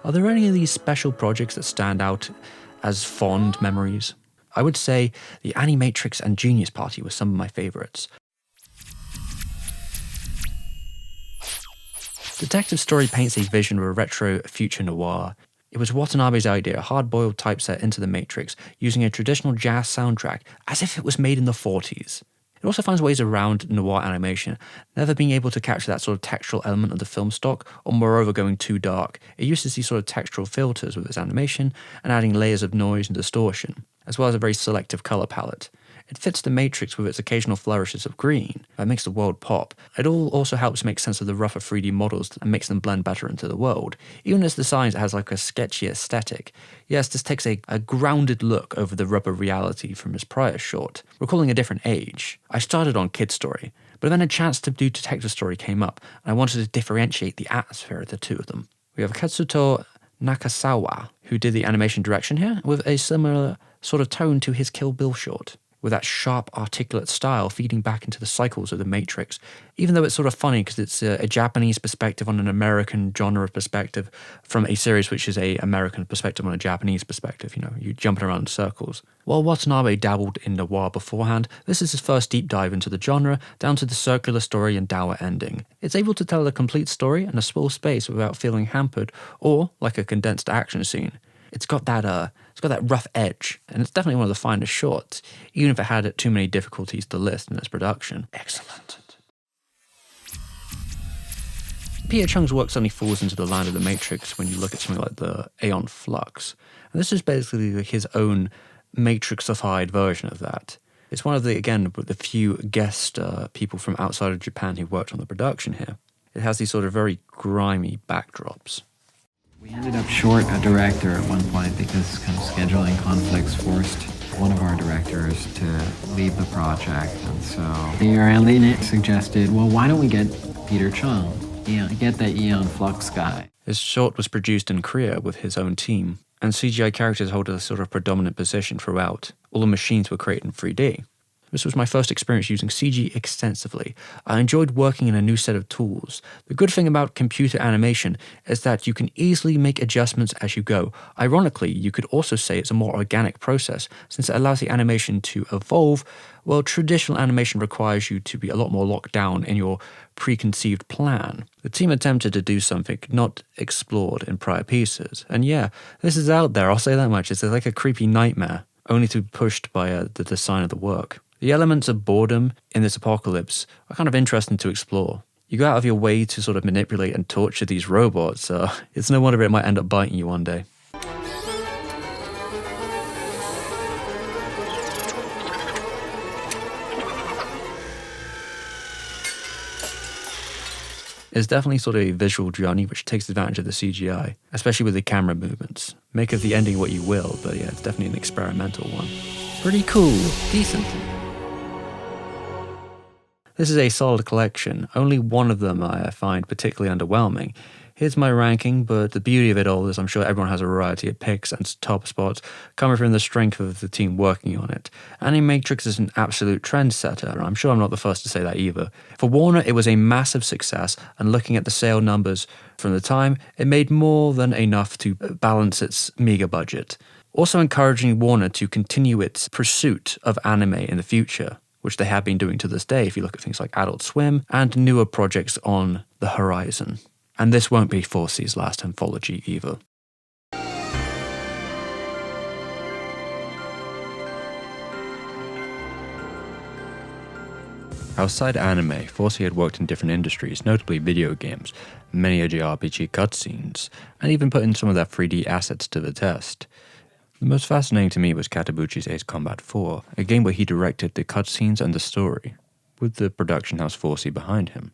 S1: Are there any of these special projects that stand out as fond memories? I would say the Animatrix and Genius Party were some of my favourites. Detective Story paints a vision of a retro future noir. It was Watanabe's idea, a hard-boiled typeset into the Matrix, using a traditional jazz soundtrack as if it was made in the 40s. It also finds ways around noir animation, never being able to capture that sort of textural element of the film stock, or moreover going too dark. It uses these sort of textural filters with its animation, and adding layers of noise and distortion, as well as a very selective colour palette. It fits the Matrix with its occasional flourishes of green, that makes the world pop. It all also helps make sense of the rougher 3D models and makes them blend better into the world. Even as the design has like a sketchy aesthetic. Yes, this takes a grounded look over the rubber reality from his prior short, recalling a different age. I started on Kid Story, but then a chance to do Detective Story came up, and I wanted to differentiate the atmosphere of the two of them. We have Katsuhiro Nakasawa, who did the animation direction here, with a similar sort of tone to his Kill Bill short, with that sharp, articulate style feeding back into the cycles of the Matrix, even though it's sort of funny because it's a Japanese perspective on an American genre perspective from a series which is a American perspective on a Japanese perspective, you know, you jumping around in circles. While Watanabe dabbled in noir beforehand, this is his first deep dive into the genre, down to the circular story and dour ending. It's able to tell a complete story in a small space without feeling hampered, or like a condensed action scene. It's got that rough edge, and it's definitely one of the finest shorts, even if it had too many difficulties to list in its production. Excellent. Peter Chung's work suddenly falls into the land of the Matrix when you look at something like the Aeon Flux. And this is basically his own Matrixified version of that. It's one of the few guest people from outside of Japan who worked on the production here. It has these sort of very grimy backdrops.
S11: We ended up short a director at one point because kind of scheduling conflicts forced one of our directors to leave the project. And so Randy suggested, well, why don't we get Peter Chung get that Eon Flux guy.
S1: His short was produced in Korea with his own team, and CGI characters hold a sort of predominant position throughout. All the machines were created in 3D. This was my first experience using CG extensively. I enjoyed working in a new set of tools. The good thing about computer animation is that you can easily make adjustments as you go. Ironically, you could also say it's a more organic process, since it allows the animation to evolve, while traditional animation requires you to be a lot more locked down in your preconceived plan. The team attempted to do something not explored in prior pieces. And yeah, this is out there, I'll say that much. It's like a creepy nightmare, only to be pushed by the design of the work. The elements of boredom in this apocalypse are kind of interesting to explore. You go out of your way to sort of manipulate and torture these robots, so it's no wonder it might end up biting you one day. It's definitely sort of a visual journey which takes advantage of the CGI, especially with the camera movements. Make of the ending what you will, but yeah, it's definitely an experimental one. Pretty cool, decent. This is a solid collection. Only one of them I find particularly underwhelming. Here's my ranking, but the beauty of it all is I'm sure everyone has a variety of picks and top spots coming from the strength of the team working on it. Animatrix is an absolute trendsetter, and I'm sure I'm not the first to say that either. For Warner, it was a massive success, and looking at the sale numbers from the time, it made more than enough to balance its meager budget. Also encouraging Warner to continue its pursuit of anime in the future, which they have been doing to this day if you look at things like Adult Swim and newer projects on the horizon. And this won't be 4C's last anthology either. Outside anime, 4C had worked in different industries, notably video games, many JRPG cutscenes, and even put in some of their 3D assets to the test. The most fascinating to me was Katabuchi's Ace Combat 4, a game where he directed the cutscenes and the story, with the production house 4C behind him.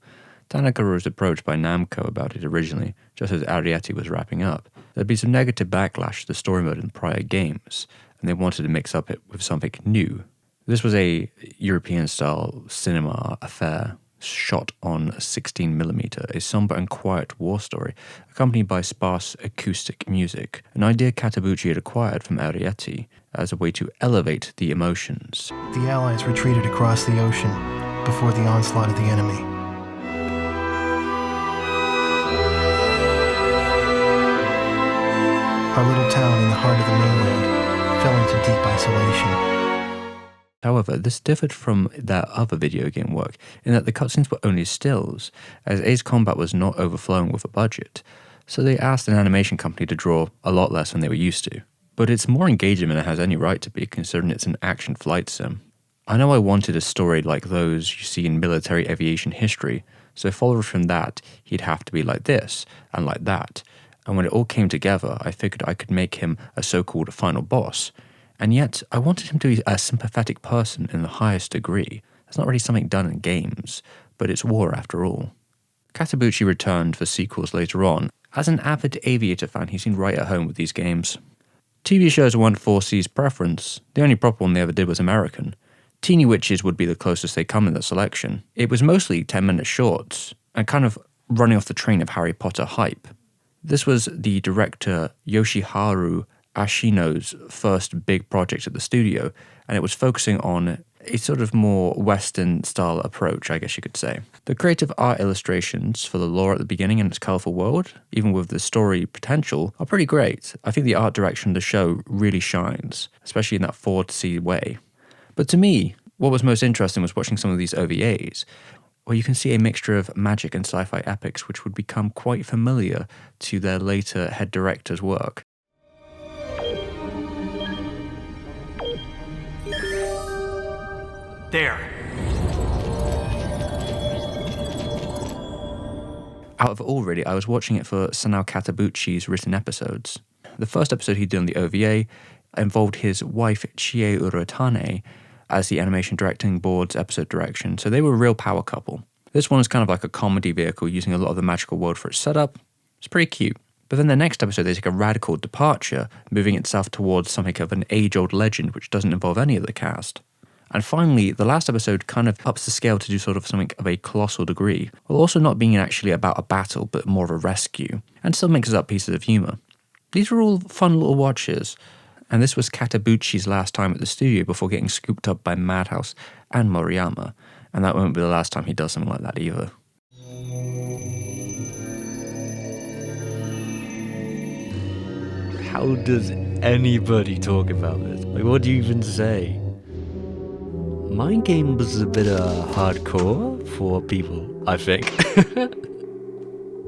S1: Tanaka was approached by Namco about it originally, just as Arete was wrapping up. There'd been some negative backlash to the story mode in prior games, and they wanted to mix up it with something new. This was a European-style cinema affair, shot on 16mm, a somber and quiet war story, accompanied by sparse acoustic music, an idea Katabuchi had acquired from Arete as a way to elevate the emotions.
S12: The Allies retreated across the ocean before the onslaught of the enemy. Our little town in the heart of the mainland fell into deep isolation.
S1: However, this differed from their other video game work in that the cutscenes were only stills, as Ace Combat was not overflowing with a budget, so they asked an animation company to draw a lot less than they were used to. But it's more engaging than it has any right to be, considering it's an action flight sim. I know I wanted a story like those you see in military aviation history, so following from that, he'd have to be like this, and like that. And when it all came together, I figured I could make him a so-called final boss. And yet, I wanted him to be a sympathetic person in the highest degree. That's not really something done in games, but it's war after all. Katabuchi returned for sequels later on. As an avid Aviator fan, he seemed right at home with these games. TV shows weren't 4C's preference. The only proper one they ever did was American. Teeny Witches would be the closest they come in the selection. It was mostly 10-minute shorts, and kind of running off the train of Harry Potter hype. This was the director Yoshiharu Ashino's first big project at the studio, and it was focusing on a sort of more Western-style approach, I guess you could say. The creative art illustrations for the lore at the beginning and its colourful world, even with the story potential, are pretty great. I think the art direction of the show really shines, especially in that 4C way. But to me, what was most interesting was watching some of these OVAs, where you can see a mixture of magic and sci-fi epics which would become quite familiar to their later head director's work.
S5: There.
S1: Out of all, really, I was watching it for Sanao Katabuchi's written episodes. The first episode he did on the OVA involved his wife Chie Urotane as the animation directing board's episode direction, so they were a real power couple. This one is kind of like a comedy vehicle using a lot of the magical world for its setup. It's pretty cute. But then the next episode they take a radical departure, moving itself towards something of an age-old legend which doesn't involve any of the cast. And finally, the last episode kind of ups the scale to do sort of something of a colossal degree, while also not being actually about a battle, but more of a rescue, and still mixes up pieces of humour. These were all fun little watches, and this was Katabuchi's last time at the studio before getting scooped up by Madhouse and Moriyama, and that won't be the last time he does something like that either. How does anybody talk about this? Like, what do you even say? Mind Game was a bit hardcore for people, I think.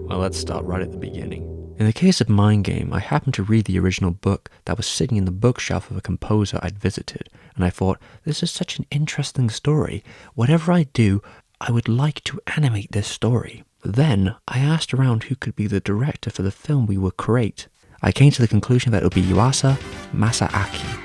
S1: Well, let's start right at the beginning. In the case of Mind Game, I happened to read the original book that was sitting in the bookshelf of a composer I'd visited, and I thought, this is such an interesting story. Whatever I do, I would like to animate this story. Then, I asked around who could be the director for the film we would create. I came to the conclusion that it would be Yuasa Masaaki.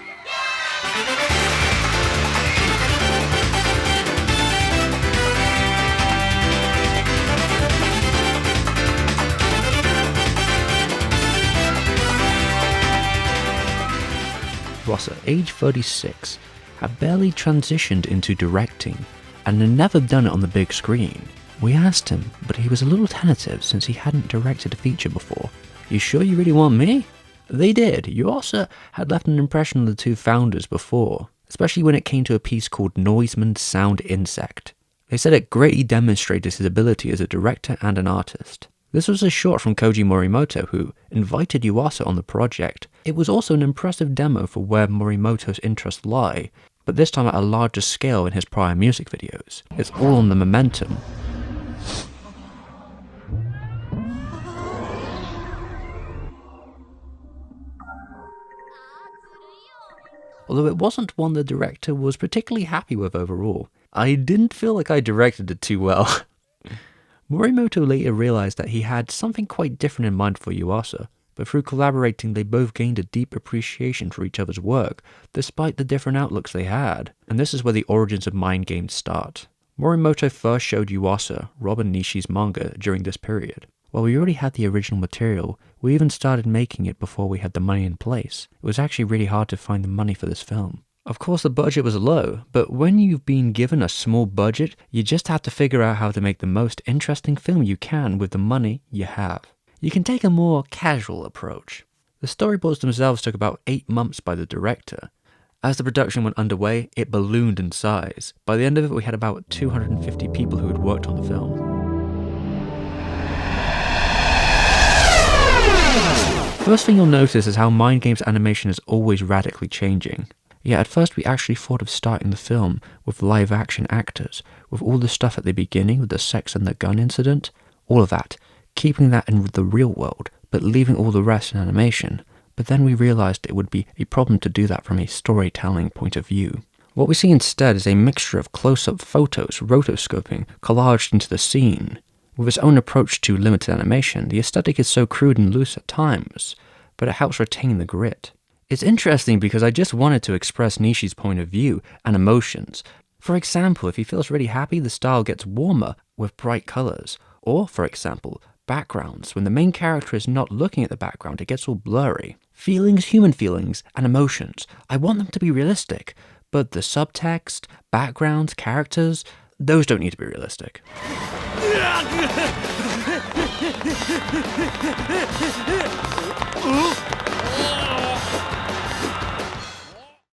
S1: Yuasa, age 36, had barely transitioned into directing and had never done it on the big screen. We asked him, but he was a little tentative since he hadn't directed a feature before. You sure you really want me? They did. Yuasa had left an impression on the two founders before, especially when it came to a piece called Noiseman Sound Insect. They said it greatly demonstrated his ability as a director and an artist. This was a short from Koji Morimoto, who invited Yuasa on the project. It was also an impressive demo for where Morimoto's interests lie, but this time at a larger scale in his prior music videos. It's all on the momentum. Although it wasn't one the director was particularly happy with overall. I didn't feel like I directed it too well. Morimoto later realized that he had something quite different in mind for Yuasa, but through collaborating they both gained a deep appreciation for each other's work, despite the different outlooks they had. And this is where the origins of Mind Games start. Morimoto first showed Yuasa Robin Nishi's manga during this period. While we already had the original material, we even started making it before we had the money in place. It was actually really hard to find the money for this film. Of course the budget was low, but when you've been given a small budget, you just have to figure out how to make the most interesting film you can with the money you have. You can take a more casual approach. The storyboards themselves took about 8 months by the director. As the production went underway, it ballooned in size. By the end of it, we had about 250 people who had worked on the film. First thing you'll notice is how Mind Games animation is always radically changing. Yeah, at first we actually thought of starting the film with live action actors, with all the stuff at the beginning with the sex and the gun incident, all of that, keeping that in the real world, but leaving all the rest in animation. But then we realized it would be a problem to do that from a storytelling point of view. What we see instead is a mixture of close-up photos, rotoscoping, collaged into the scene. With its own approach to limited animation, the aesthetic is so crude and loose at times, but it helps retain the grit. It's interesting because I just wanted to express Nishi's point of view and emotions. For example, if he feels really happy, the style gets warmer with bright colours. Or, for example, backgrounds. When the main character is not looking at the background, it gets all blurry. Feelings, human feelings, and emotions. I want them to be realistic, but the subtext, backgrounds, characters, those don't need to be realistic.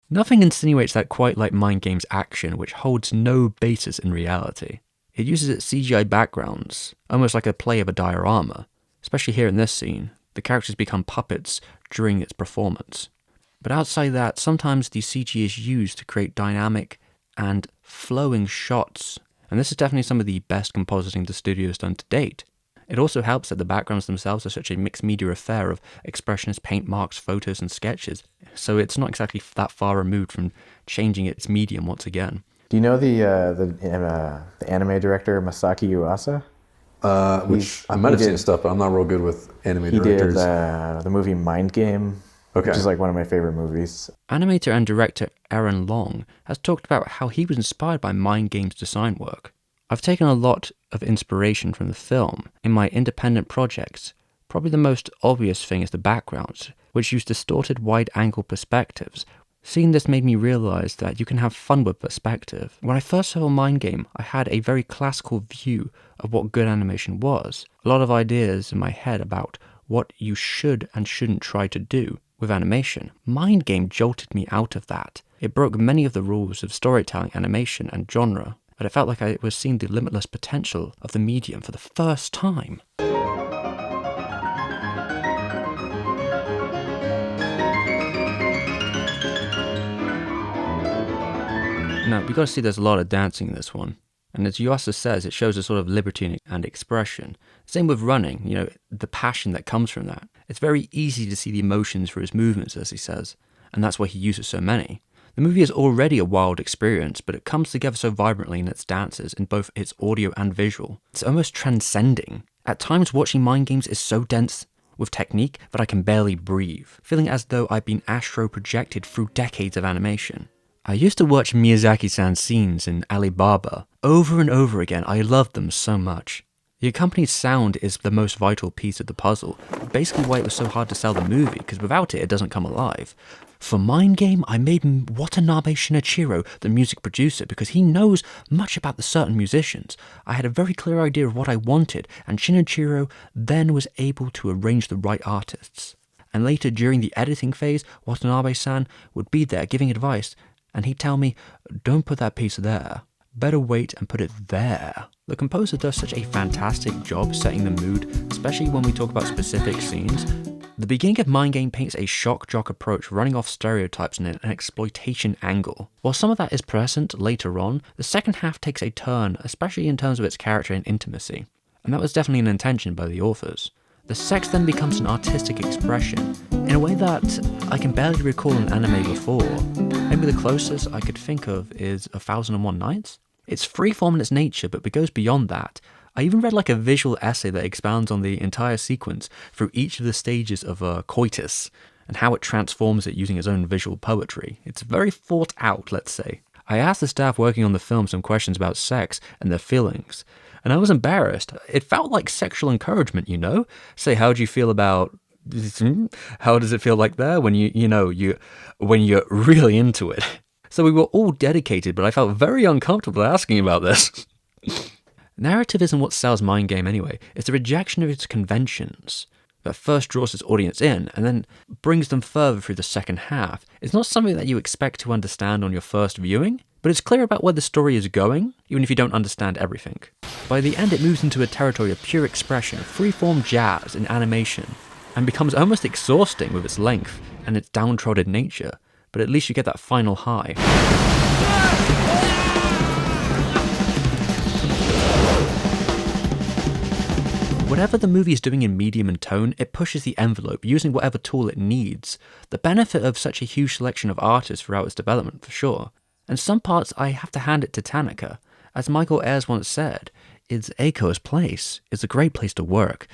S1: Nothing insinuates that quite like Mind Games action, which holds no basis in reality. It uses its CGI backgrounds, almost like a play of a diorama. Especially here in this scene, the characters become puppets during its performance. But outside that, sometimes the CG is used to create dynamic and flowing shots, and this is definitely some of the best compositing the studio has done to date. It also helps that the backgrounds themselves are such a mixed media affair of expressionist paint marks, photos and sketches, so it's not exactly that far removed from changing its medium once again.
S13: Do you know the anime director Masaki Yuasa?
S14: Which I might have seen stuff, but I'm not real good with anime directors.
S13: He did the movie Mind Game, which is like one of my favorite movies.
S1: Animator and director Aaron Long has talked about how he was inspired by Mind Game's design work. I've taken a lot of inspiration from the film in my independent projects. Probably the most obvious thing is the backgrounds, which use distorted wide-angle perspectives, Seeing this made me realise that you can have fun with perspective. When I first saw Mind Game, I had a very classical view of what good animation was. A lot of ideas in my head about what you should and shouldn't try to do with animation. Mind Game jolted me out of that. It broke many of the rules of storytelling, animation, and genre, but it felt like I was seeing the limitless potential of the medium for the first time. Now, we gotta see there's a lot of dancing in this one. And as Yuasa says, it shows a sort of liberty and expression. Same with running, the passion that comes from that. It's very easy to see the emotions through his movements, as he says, and that's why he uses so many. The movie is already a wild experience, but it comes together so vibrantly in its dances, in both its audio and visual. It's almost transcending. At times, watching Mind Games is so dense with technique that I can barely breathe, feeling as though I've been astro-projected through decades of animation. I used to watch Miyazaki-san's scenes in Alibaba over and over again. I loved them so much. The accompanied sound is the most vital piece of the puzzle, basically why it was so hard to sell the movie, because without it, it doesn't come alive. For Mind Game, I made Watanabe Shinichiro the music producer because he knows much about the certain musicians. I had a very clear idea of what I wanted, and Shinichiro then was able to arrange the right artists. And later, during the editing phase, Watanabe-san would be there giving advice, and he'd tell me, don't put that piece there. Better wait and put it there. The composer does such a fantastic job setting the mood, especially when we talk about specific scenes. The beginning of Mind Game paints a shock-jock approach, running off stereotypes and an exploitation angle. While some of that is present later on, the second half takes a turn, especially in terms of its character and intimacy. And that was definitely an intention by the authors. The sex then becomes an artistic expression, in a way that I can barely recall an anime before. Maybe the closest I could think of is 1001 Nights? It's freeform in its nature, but it goes beyond that. I even read like a visual essay that expounds on the entire sequence through each of the stages of coitus, and how it transforms it using its own visual poetry. It's very thought out, let's say. I asked the staff working on the film some questions about sex and their feelings, and I was embarrassed. It felt like sexual encouragement, Say, how do you feel about... How does it feel like there when when you're really into it? So we were all dedicated, but I felt very uncomfortable asking about this. Narrative isn't what sells Mind Game anyway. It's the rejection of its conventions that first draws its audience in and then brings them further through the second half. It's not something that you expect to understand on your first viewing, but it's clear about where the story is going, even if you don't understand everything. By the end, it moves into a territory of pure expression, freeform jazz and animation, and becomes almost exhausting with its length and its downtrodden nature, but at least you get that final high. Whatever the movie is doing in medium and tone, it pushes the envelope using whatever tool it needs. The benefit of such a huge selection of artists throughout its development, for sure. And some parts I have to hand it to Tanaka. As Michael Ayres once said, it's Eiko's place. It's a great place to work.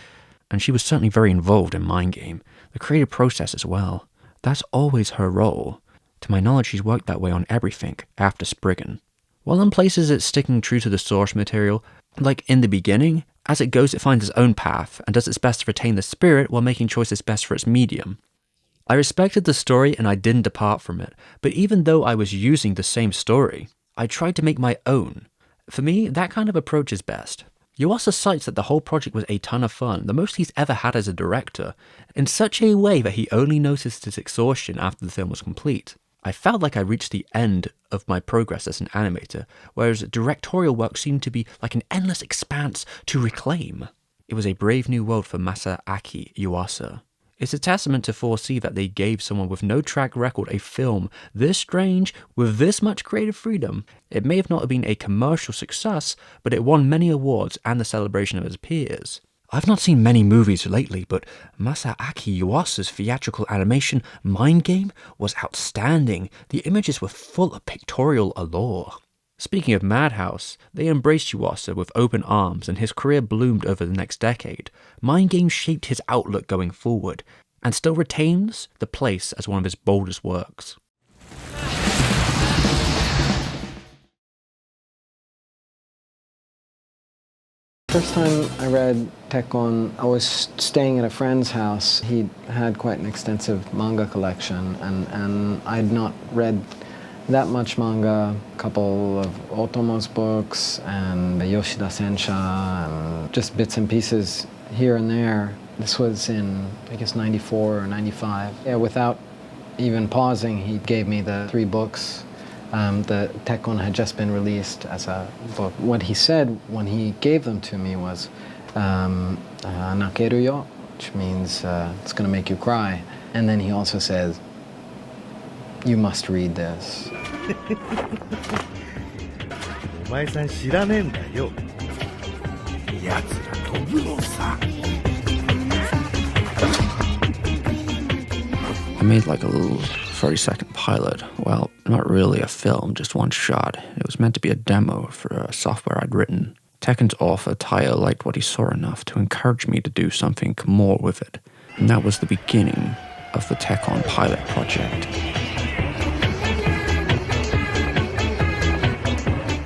S1: And she was certainly very involved in Mind Game, the creative process as well. That's always her role. To my knowledge, she's worked that way on everything after Spriggan. While in places it's sticking true to the source material, like in the beginning, as it goes it finds its own path and does its best to retain the spirit while making choices best for its medium. I respected the story and I didn't depart from it, but even though I was using the same story, I tried to make my own. For me, that kind of approach is best. Yuasa cites that the whole project was a ton of fun, the most he's ever had as a director, in such a way that he only noticed his exhaustion after the film was complete. I felt like I reached the end of my progress as an animator, whereas directorial work seemed to be like an endless expanse to reclaim. It was a brave new world for Masaaki Yuasa. It's a testament to foresee that they gave someone with no track record a film this strange with this much creative freedom. It may have not been a commercial success, but it won many awards and the celebration of its peers. I've not seen many movies lately, but Masaaki Yuasa's theatrical animation Mind Game was outstanding. The images were full of pictorial allure. Speaking of Madhouse, they embraced Yuasa with open arms and his career bloomed over the next decade. Mind Game shaped his outlook going forward, and still retains the place as one of his boldest works.
S11: First time I read Tekkon, I was staying at a friend's house. He had quite an extensive manga collection, and I'd not read that much manga. A couple of Otomo's books and Yoshida Sensha, and just bits and pieces here and there. This was in, I guess, 94 or 95. Yeah, without even pausing, he gave me the 3 books. The Tekkon had just been released as a book. What he said when he gave them to me was, nakeru yo, which means it's going to make you cry. And then he also says, you must read this.
S1: I made like a little 30-second pilot. Well, not really a film, just one shot. It was meant to be a demo for a software I'd written. Tekkon's author, Taiyo, liked what he saw enough to encourage me to do something more with it. And that was the beginning of the Tekkon pilot project.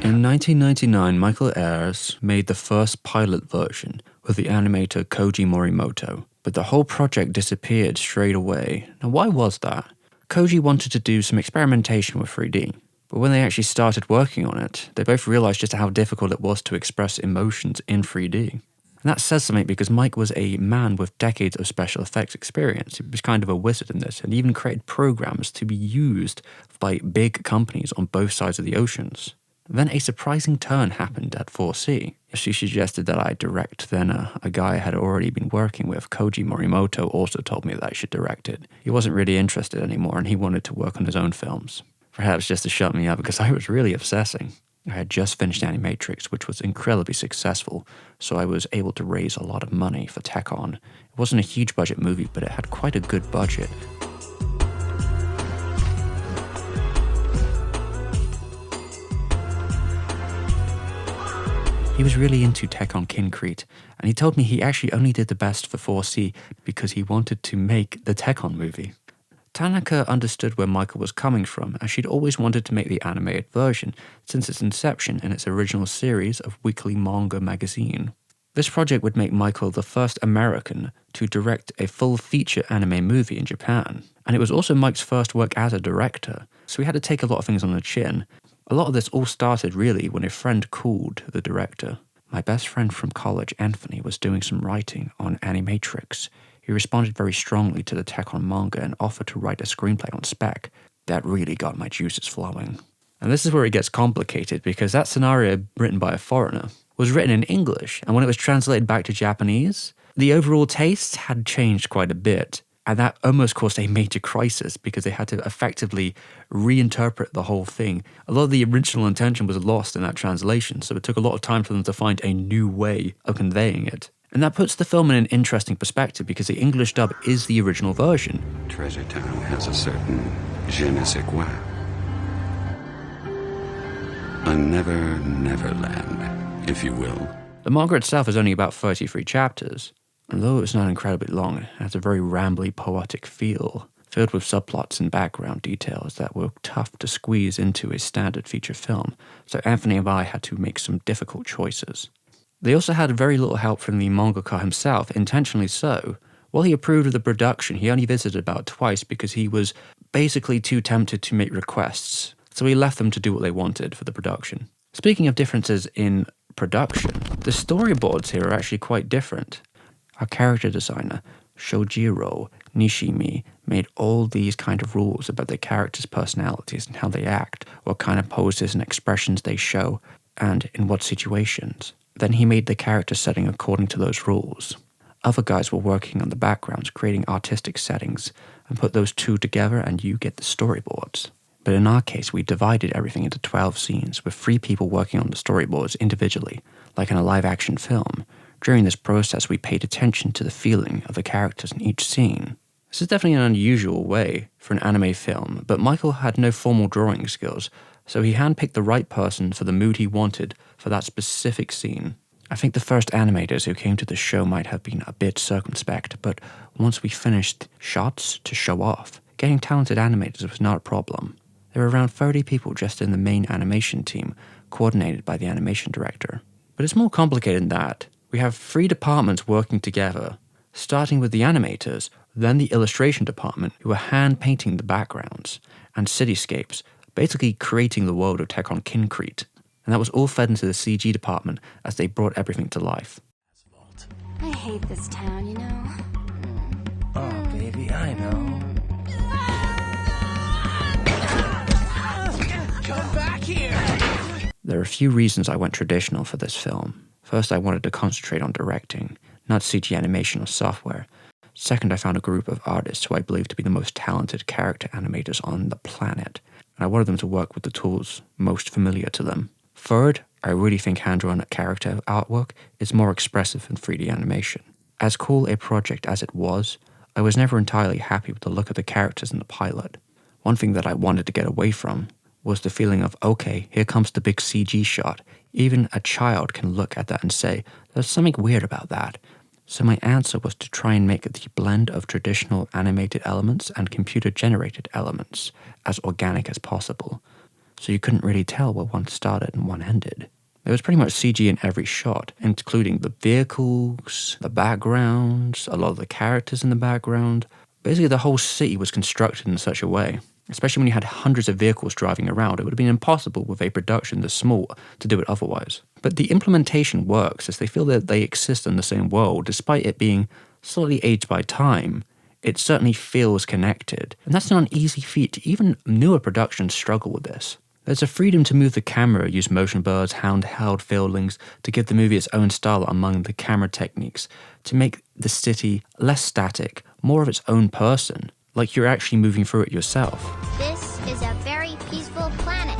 S1: In 1999, Michael Ayres made the first pilot version with the animator Koji Morimoto, but the whole project disappeared straight away. Now, why was that? Koji wanted to do some experimentation with 3D, but when they actually started working on it, they both realized just how difficult it was to express emotions in 3D. And that says something because Mike was a man with decades of special effects experience. He was kind of a wizard in this, and even created programs to be used by big companies on both sides of the oceans. Then a surprising turn happened at 4C. She suggested that I direct, then a guy I had already been working with, Koji Morimoto, also told me that I should direct it. He wasn't really interested anymore and he wanted to work on his own films. Perhaps just to shut me up because I was really obsessing. I had just finished Animatrix, which was incredibly successful, so I was able to raise a lot of money for Tekkon. It wasn't a huge budget movie, but it had quite a good budget. He was really into Tekkonkinkreet, and he told me he actually only did the best for 4C because he wanted to make the Tekkon movie. Tanaka understood where Michael was coming from, as she'd always wanted to make the animated version since its inception in its original series of weekly manga magazine. This project would make Michael the first American to direct a full feature anime movie in Japan, and it was also Mike's first work as a director, so he had to take a lot of things on the chin. A lot of this all started really when a friend called the director. My best friend from college, Anthony, was doing some writing on Animatrix. He responded very strongly to the Tekkon manga and offered to write a screenplay on spec. That really got my juices flowing. And this is where it gets complicated because that scenario written by a foreigner was written in English, and when it was translated back to Japanese, the overall taste had changed quite a bit. And that almost caused a major crisis because they had to effectively reinterpret the whole thing. A lot of the original intention was lost in that translation, so it took a lot of time for them to find a new way of conveying it. And that puts the film in an interesting perspective because the English dub is the original version.
S15: Treasure Town has a certain je ne sais quoi. A never land, if you will.
S1: The manga itself is only about 33 chapters. And though it's not incredibly long, it has a very rambly, poetic feel, filled with subplots and background details that were tough to squeeze into a standard feature film, so Anthony and I had to make some difficult choices. They also had very little help from the mangaka himself, intentionally so. While he approved of the production, he only visited about twice because he was basically too tempted to make requests, so he left them to do what they wanted for the production. Speaking of differences in production, the storyboards here are actually quite different. Our character designer, Shojiro Nishimi, made all these kind of rules about the characters' personalities and how they act, what kind of poses and expressions they show, and in what situations. Then he made the character setting according to those rules. Other guys were working on the backgrounds, creating artistic settings, and put those two together and you get the storyboards. But in our case, we divided everything into 12 scenes, with 3 people working on the storyboards individually, like in a live-action film. During this process, we paid attention to the feeling of the characters in each scene. This is definitely an unusual way for an anime film, but Michael had no formal drawing skills, so he handpicked the right person for the mood he wanted for that specific scene. I think the first animators who came to the show might have been a bit circumspect, but once we finished shots to show off, getting talented animators was not a problem. There were around 30 people just in the main animation team, coordinated by the animation director. But it's more complicated than that. We have 3 departments working together, starting with the animators, then the illustration department, who were hand-painting the backgrounds and cityscapes, basically creating the world of Tekkonkinkreet. And that was all fed into the CG department as they brought everything to life.
S16: I hate this town, you know.
S17: Oh, baby, I know. Come back here!
S1: There are a few reasons I went traditional for this film. First, I wanted to concentrate on directing, not CG animation or software. Second, I found a group of artists who I believe to be the most talented character animators on the planet, and I wanted them to work with the tools most familiar to them. Third, I really think hand-drawn character artwork is more expressive than 3D animation. As cool a project as it was, I was never entirely happy with the look of the characters in the pilot. One thing that I wanted to get away from was the feeling of, okay, here comes the big CG shot. Even a child can look at that and say, there's something weird about that. So my answer was to try and make the blend of traditional animated elements and computer-generated elements as organic as possible, so you couldn't really tell where one started and one ended. There was pretty much CG in every shot, including the vehicles, the backgrounds, a lot of the characters in the background. Basically, the whole city was constructed in such a way, especially when you had hundreds of vehicles driving around. It would have been impossible with a production this small to do it otherwise. But the implementation works as they feel that they exist in the same world, despite it being slightly aged by time. It certainly feels connected, and that's not an easy feat. Even newer productions struggle with this. There's a freedom to move the camera, use motion blurs, handheld fieldings to give the movie its own style among the camera techniques, to make the city less static, more of its own person, like you're actually moving through it yourself.
S16: This is a very peaceful planet.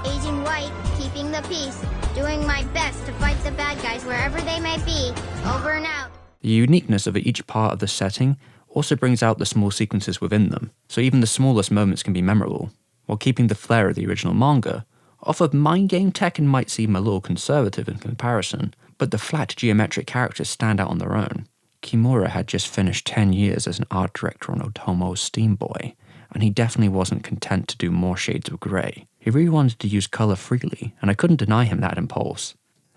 S16: Aging white, keeping the peace, doing my best to fight the bad guys wherever they may be. Over and out.
S1: The uniqueness of each part of the setting also brings out the small sequences within them, so even the smallest moments can be memorable, while keeping the flair of the original manga. Off of Mind Game, Tekken might seem a little conservative in comparison, but the flat geometric characters stand out on their own. Kimura had just finished 10 years as an art director on Otomo's Steam Boy, and he definitely wasn't content to do more shades of grey. He really wanted to use colour freely, and I couldn't deny him that impulse.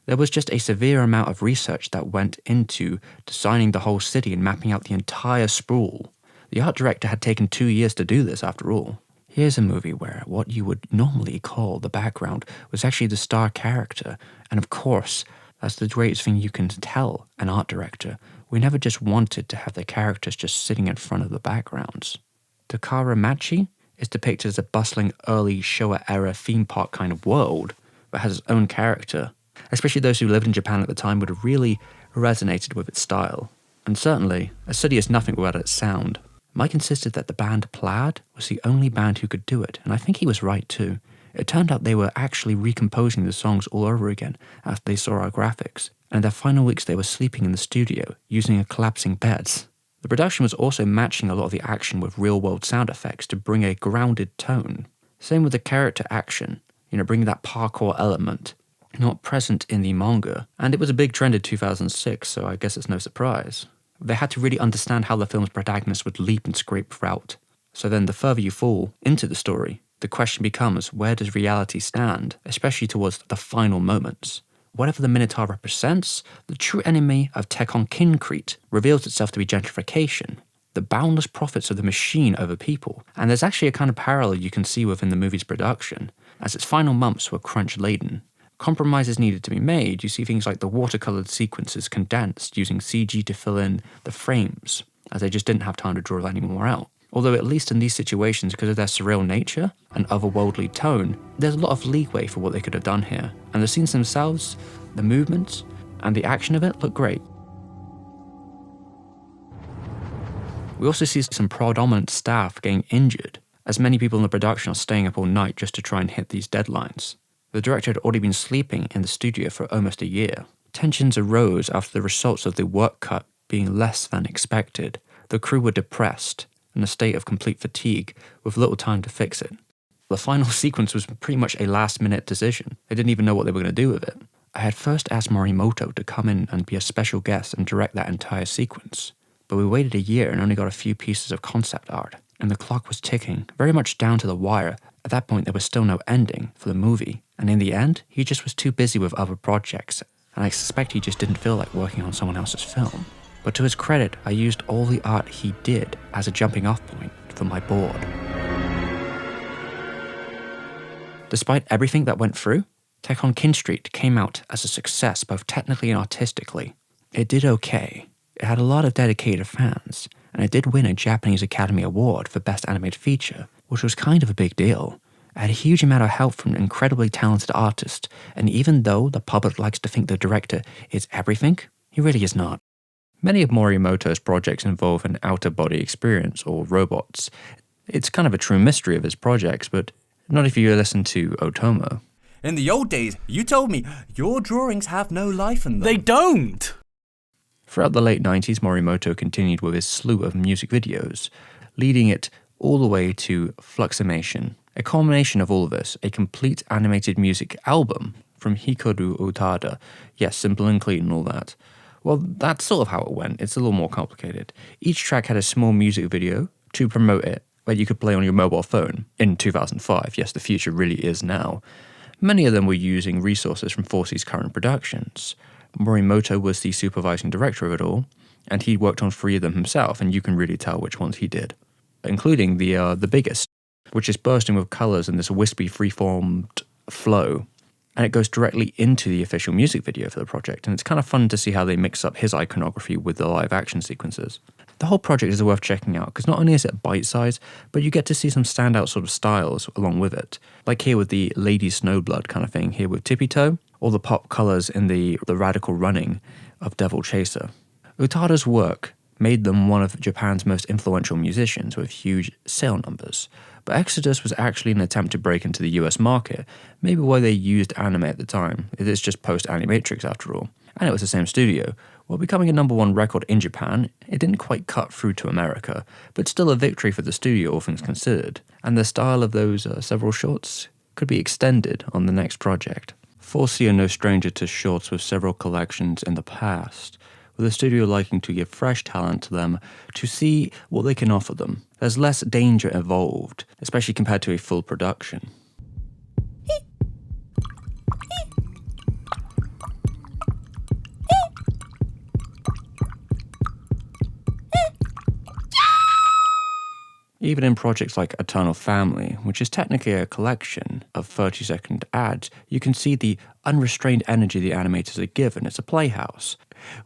S1: There was just a severe amount of research that went into designing the whole city and mapping out the entire sprawl. The art director had taken 2 years to do this after all. Here's a movie where what you would normally call the background was actually the star character, and of course, that's the greatest thing you can tell an art director. We never just wanted to have the characters just sitting in front of the backgrounds. Takara Machi is depicted as a bustling early Showa-era theme park kind of world, but has its own character. Especially those who lived in Japan at the time would have really resonated with its style. And certainly, a city is nothing without its sound. Mike insisted that the band Plaid was the only band who could do it, and I think he was right too. It turned out they were actually recomposing the songs all over again after they saw our graphics, and in their final weeks they were sleeping in the studio, using a collapsing beds. The production was also matching a lot of the action with real-world sound effects to bring a grounded tone. Same with the character action, bringing that parkour element, not present in the manga, and it was a big trend in 2006, so I guess it's no surprise. They had to really understand how the film's protagonist would leap and scrape throughout. So then the further you fall into the story, the question becomes, where does reality stand, especially towards the final moments? Whatever the Minotaur represents, the true enemy of Tekkonkinkreet reveals itself to be gentrification, the boundless profits of the machine over people, and there's actually a kind of parallel you can see within the movie's production, as its final months were crunch-laden. Compromises needed to be made. You see things like the watercolored sequences condensed using CG to fill in the frames, as they just didn't have time to draw any more out. Although at least in these situations, because of their surreal nature and otherworldly tone, there's a lot of leeway for what they could have done here. And the scenes themselves, the movements, and the action of it look great. We also see some predominant staff getting injured, as many people in the production are staying up all night just to try and hit these deadlines. The director had already been sleeping in the studio for almost a year. Tensions arose after the results of the work cut being less than expected. The crew were depressed, in a state of complete fatigue, with little time to fix it. The final sequence was pretty much a last-minute decision. They didn't even know what they were going to do with it. I had first asked Morimoto to come in and be a special guest and direct that entire sequence, but we waited a year and only got a few pieces of concept art, and the clock was ticking, very much down to the wire. At that point, there was still no ending for the movie, and in the end, he just was too busy with other projects, and I suspect he just didn't feel like working on someone else's film. But to his credit, I used all the art he did as a jumping off point for my board. Despite everything that went through, Tekkonkinkreet came out as a success both technically and artistically. It did okay. It had a lot of dedicated fans, and it did win a Japanese Academy Award for Best Animated Feature, which was kind of a big deal. It had a huge amount of help from an incredibly talented artist, and even though the public likes to think the director is everything, he really is not. Many of Morimoto's projects involve an out-of-body experience, or robots. It's kind of a true mystery of his projects, but not if you listen to Otomo.
S18: In the old days, you told me your drawings have no life in them.
S3: They don't!
S1: Throughout the late 90s, Morimoto continued with his slew of music videos, leading it all the way to Fluximation. A culmination of all of this, a complete animated music album from Hikaru Utada. Yes, simple and clean and all that. Well, that's sort of how it went. It's a little more complicated. Each track had a small music video to promote it, where you could play on your mobile phone in 2005. Yes, the future really is now. Many of them were using resources from 4C's current productions. Morimoto was the supervising director of it all, and he worked on 3 of them himself, and you can really tell which ones he did, including the biggest, which is bursting with colours in this wispy, free-formed flow. And it goes directly into the official music video for the project, and it's kind of fun to see how they mix up his iconography with the live action sequences. The whole project is worth checking out, because not only is it bite-sized, but you get to see some standout sort of styles along with it. Like here with the Lady Snowblood kind of thing, here with Tippy Toe, or the pop colours in the radical running of Devil Chaser. Utada's work made them one of Japan's most influential musicians with huge sale numbers. But Exodus was actually an attempt to break into the US market, maybe why they used anime at the time. It is just post-Animatrix after all. And it was the same studio. While becoming a #1 record in Japan, it didn't quite cut through to America, but still a victory for the studio, all things considered. And the style of those several shorts could be extended on the next project. 4C are no stranger to shorts with several collections in the past, with the studio liking to give fresh talent to them to see what they can offer them. There's less danger involved, especially compared to a full production. Even in projects like Eternal Family, which is technically a collection of 30-second ads, you can see the unrestrained energy the animators are given. It's a playhouse,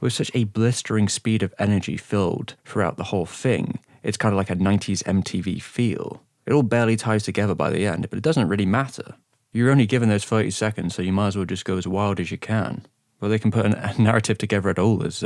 S1: with such a blistering speed of energy filled throughout the whole thing. It's kind of like a 90s MTV feel. It all barely ties together by the end, but it doesn't really matter. You're only given those 30 seconds, so you might as well just go as wild as you can. Well, they can put a narrative together at all is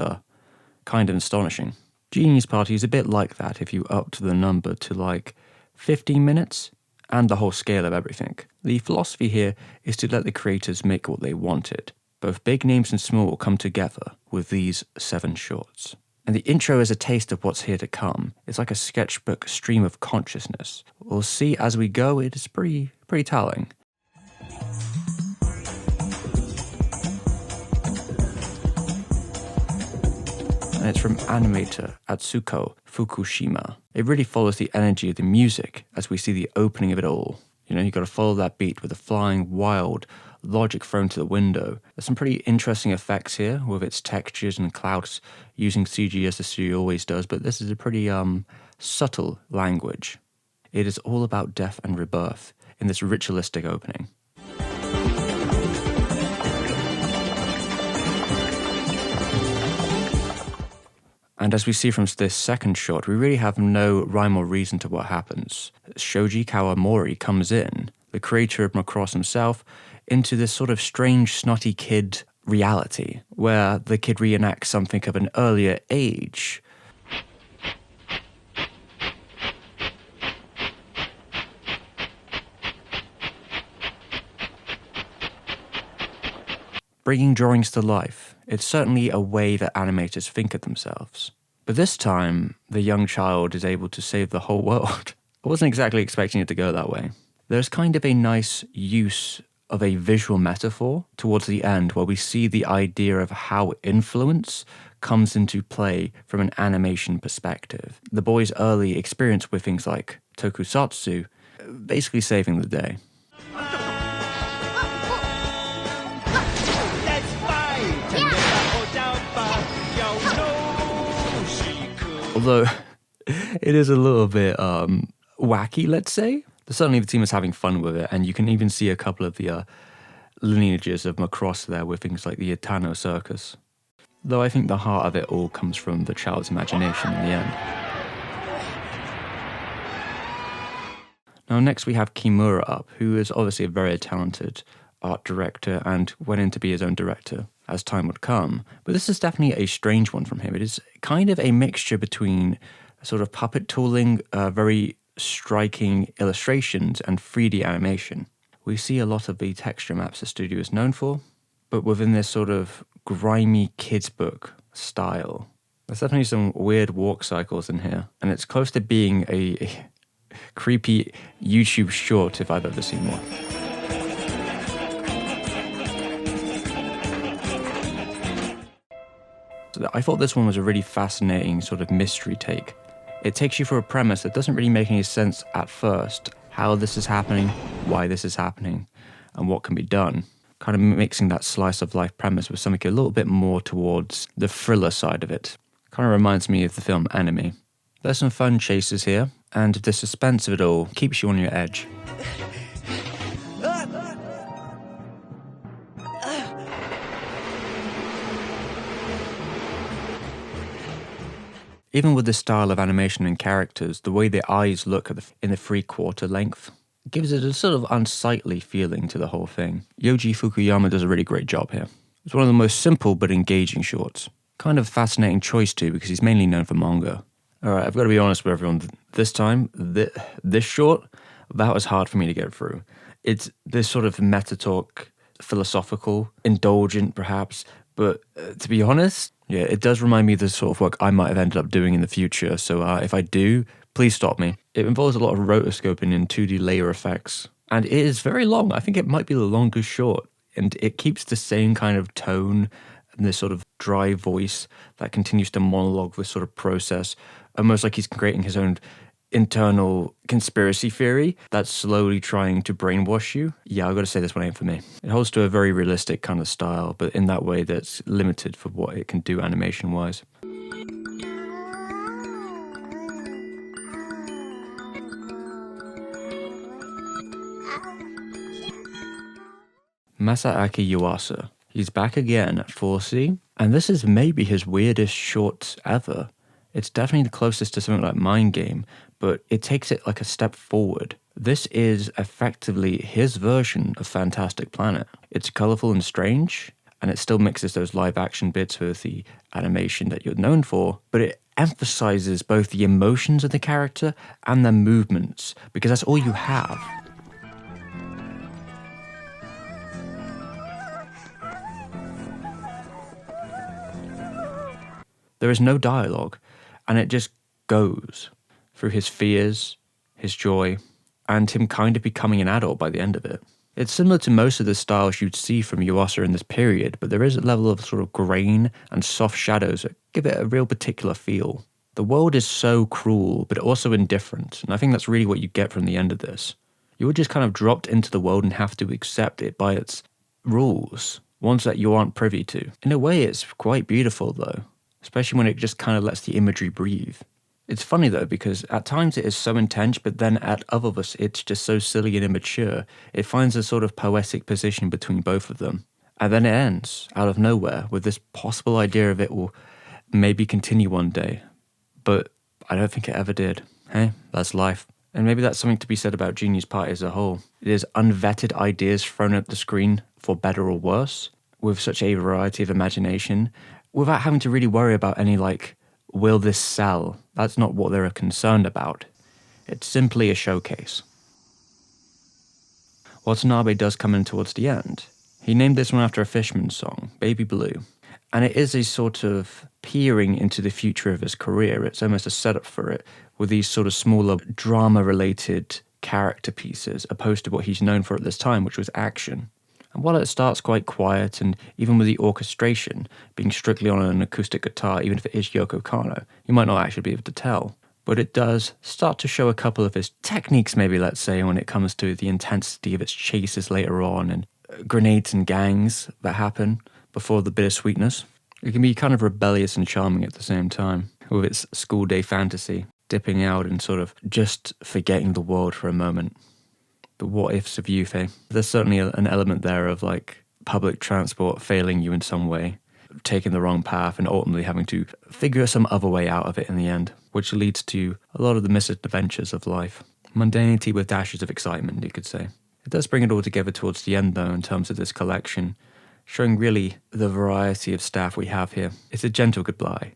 S1: kind of astonishing. Genius Party is a bit like that if you up the number to like 15 minutes and the whole scale of everything. The philosophy here is to let the creators make what they wanted. Both big names and small come together with these 7 shorts. And the intro is a taste of what's here to come. It's like a sketchbook stream of consciousness. We'll see as we go, it is pretty telling. And it's from animator Atsuko Fukushima. It really follows the energy of the music as we see the opening of it all. You know, you got to follow that beat with a flying, wild logic thrown to the window. There's some pretty interesting effects here with its textures and clouds using CG as the studio always does, but this is a pretty subtle language. It is all about death and rebirth in this ritualistic opening. And as we see from this second shot, we really have no rhyme or reason to what happens. Shoji Kawamori comes in, the creator of Macross himself, into this sort of strange, snotty kid reality, where the kid reenacts something of an earlier age. Bringing drawings to life. It's certainly a way that animators think of themselves. But this time, the young child is able to save the whole world. I wasn't exactly expecting it to go that way. There's kind of a nice use of a visual metaphor towards the end where we see the idea of how influence comes into play from an animation perspective. The boy's early experience with things like tokusatsu basically saving the day.
S17: Let's fight!
S1: Although it is a little bit wacky, let's say. Certainly the team is having fun with it, and you can even see a couple of the lineages of Macross there with things like the Itano circus. Though I think the heart of it all comes from the child's imagination in the end. Now next we have Kimura up, who is obviously a very talented art director and went in to be his own director as time would come. But this is definitely a strange one from him. It is kind of a mixture between sort of puppet tooling, very striking illustrations, and 3D animation. We see a lot of the texture maps the studio is known for, but within this sort of grimy kids book style. There's definitely some weird walk cycles in here, and it's close to being a creepy YouTube short if I've ever seen one. So I thought this one was a really fascinating sort of mystery take. It takes you for a premise that doesn't really make any sense at first, how this is happening, why this is happening, and what can be done. Kind of mixing that slice of life premise with something a little bit more towards the thriller side of it. Kind of reminds me of the film Enemy. There's some fun chases here, and the suspense of it all keeps you on your edge. Even with this style of animation and characters, the way the eyes look in the 3/4 length gives it a sort of unsightly feeling to the whole thing. Yoji Fukuyama does a really great job here. It's one of the most simple but engaging shorts. Kind of fascinating choice too, because he's mainly known for manga. Alright, I've got to be honest with everyone. This time, this short, that was hard for me to get through. It's this sort of meta-talk, philosophical, indulgent perhaps, but to be honest, yeah, it does remind me of the sort of work I might have ended up doing in the future, so if I do, please stop me. It involves a lot of rotoscoping and 2D layer effects, and it is very long. I think it might be the longest short, and it keeps the same kind of tone and this sort of dry voice that continues to monologue this sort of process, almost like he's creating his own internal conspiracy theory that's slowly trying to brainwash you. Yeah, I've got to say this one ain't for me. It holds to a very realistic kind of style, but in that way that's limited for what it can do animation-wise. Masaaki Yuasa. He's back again at 4C, and this is maybe his weirdest short ever. It's definitely the closest to something like Mind Game, but it takes it like a step forward. This is effectively his version of Fantastic Planet. It's colourful and strange, and it still mixes those live action bits with the animation that you're known for, but it emphasizes both the emotions of the character and their movements, because that's all you have. There is no dialogue, and it just goes through his fears, his joy, and him kind of becoming an adult by the end of it. It's similar to most of the styles you'd see from Yuasa in this period, but there is a level of sort of grain and soft shadows that give it a real particular feel. The world is so cruel, but also indifferent, and I think that's really what you get from the end of this. You're just kind of dropped into the world and have to accept it by its rules, ones that you aren't privy to. In a way, it's quite beautiful though, especially when it just kind of lets the imagery breathe. It's funny though, because at times it is so intense, but then at others it's just so silly and immature. It finds a sort of poetic position between both of them. And then it ends, out of nowhere, with this possible idea of it will maybe continue one day. But I don't think it ever did. Hey, that's life. And maybe that's something to be said about Genius Party as a whole. It is unvetted ideas thrown at the screen, for better or worse, with such a variety of imagination, without having to really worry about any will this sell? That's not what they're concerned about. It's simply a showcase. Watanabe does come in towards the end. He named this one after a Fishman song, Baby Blue. And it is a sort of peering into the future of his career. It's almost a setup for it, with these sort of smaller drama-related character pieces, opposed to what he's known for at this time, which was action. And while it starts quite quiet, and even with the orchestration being strictly on an acoustic guitar, even if it is Yoko Kanno, you might not actually be able to tell. But it does start to show a couple of his techniques, maybe let's say, when it comes to the intensity of its chases later on, and grenades and gangs that happen before the bittersweetness. It can be kind of rebellious and charming at the same time. with its school day fantasy, dipping out and sort of just forgetting the world for a moment. The what ifs of youth, eh? There's certainly an element there of like public transport failing you in some way, taking the wrong path and ultimately having to figure some other way out of it in the end, which leads to a lot of the misadventures of life. Mundanity with dashes of excitement, you could say. It does bring it all together towards the end, though, in terms of this collection, showing really the variety of staff we have here. It's a gentle goodbye,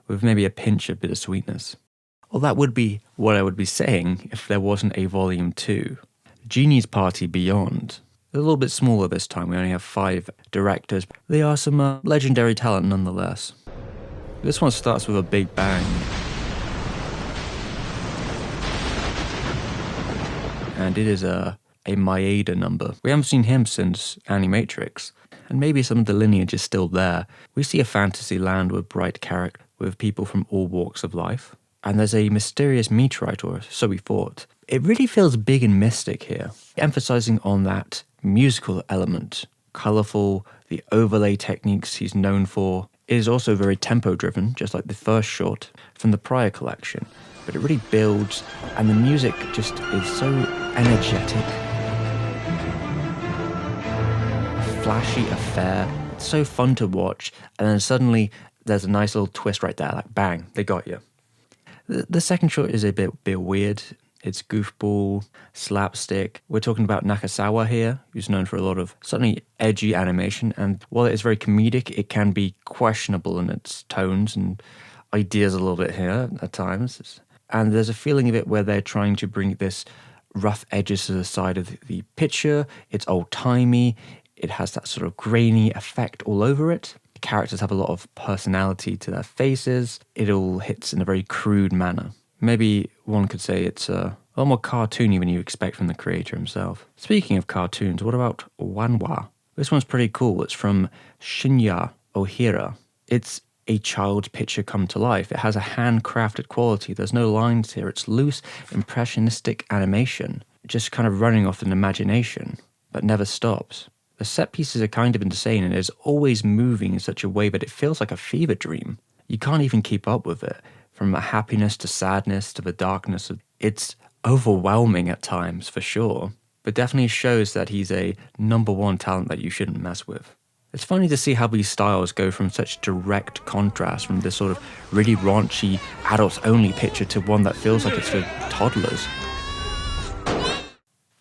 S1: with maybe a pinch of bittersweetness. Well, that would be what I would be saying if there wasn't a Volume 2. Genie's Party Beyond. A little bit smaller this time, we only have 5 directors. They are some legendary talent nonetheless. This one starts with a big bang. And it is a Maeda number. We haven't seen him since Animatrix, and maybe some of the lineage is still there. We see a fantasy land with bright character, with people from all walks of life. And there's a mysterious meteorite, or so we thought. It really feels big and mystic here, emphasizing on that musical element. Colourful, the overlay techniques he's known for. It is also very tempo-driven, just like the first short from the prior collection. But it really builds, and the music just is so energetic. A flashy affair. It's so fun to watch, and then suddenly there's a nice little twist right there, like bang, they got you. The second short is a bit weird. It's goofball, slapstick. We're talking about Nakasawa here, who's known for a lot of certainly edgy animation, and while it is very comedic, it can be questionable in its tones and ideas a little bit here at times. And there's a feeling of it where they're trying to bring this rough edges to the side of the picture. It's old-timey. It has that sort of grainy effect all over it. The characters have a lot of personality to their faces. It all hits in a very crude manner. Maybe one could say it's a lot more cartoony than you expect from the creator himself. Speaking of cartoons, what about Wanwa? This one's pretty cool. It's from Shinya Ohira. It's a child's picture come to life. It has a handcrafted quality. There's no lines here. It's loose, impressionistic animation, just kind of running off an imagination, but never stops. The set pieces are kind of insane, and it's always moving in such a way that it feels like a fever dream. You can't even keep up with it. From a happiness to sadness to the darkness, it's overwhelming at times, for sure, but definitely shows that he's a #1 talent that you shouldn't mess with. It's funny to see how these styles go from such direct contrast, from this sort of really raunchy, adults-only picture to one that feels like it's for toddlers.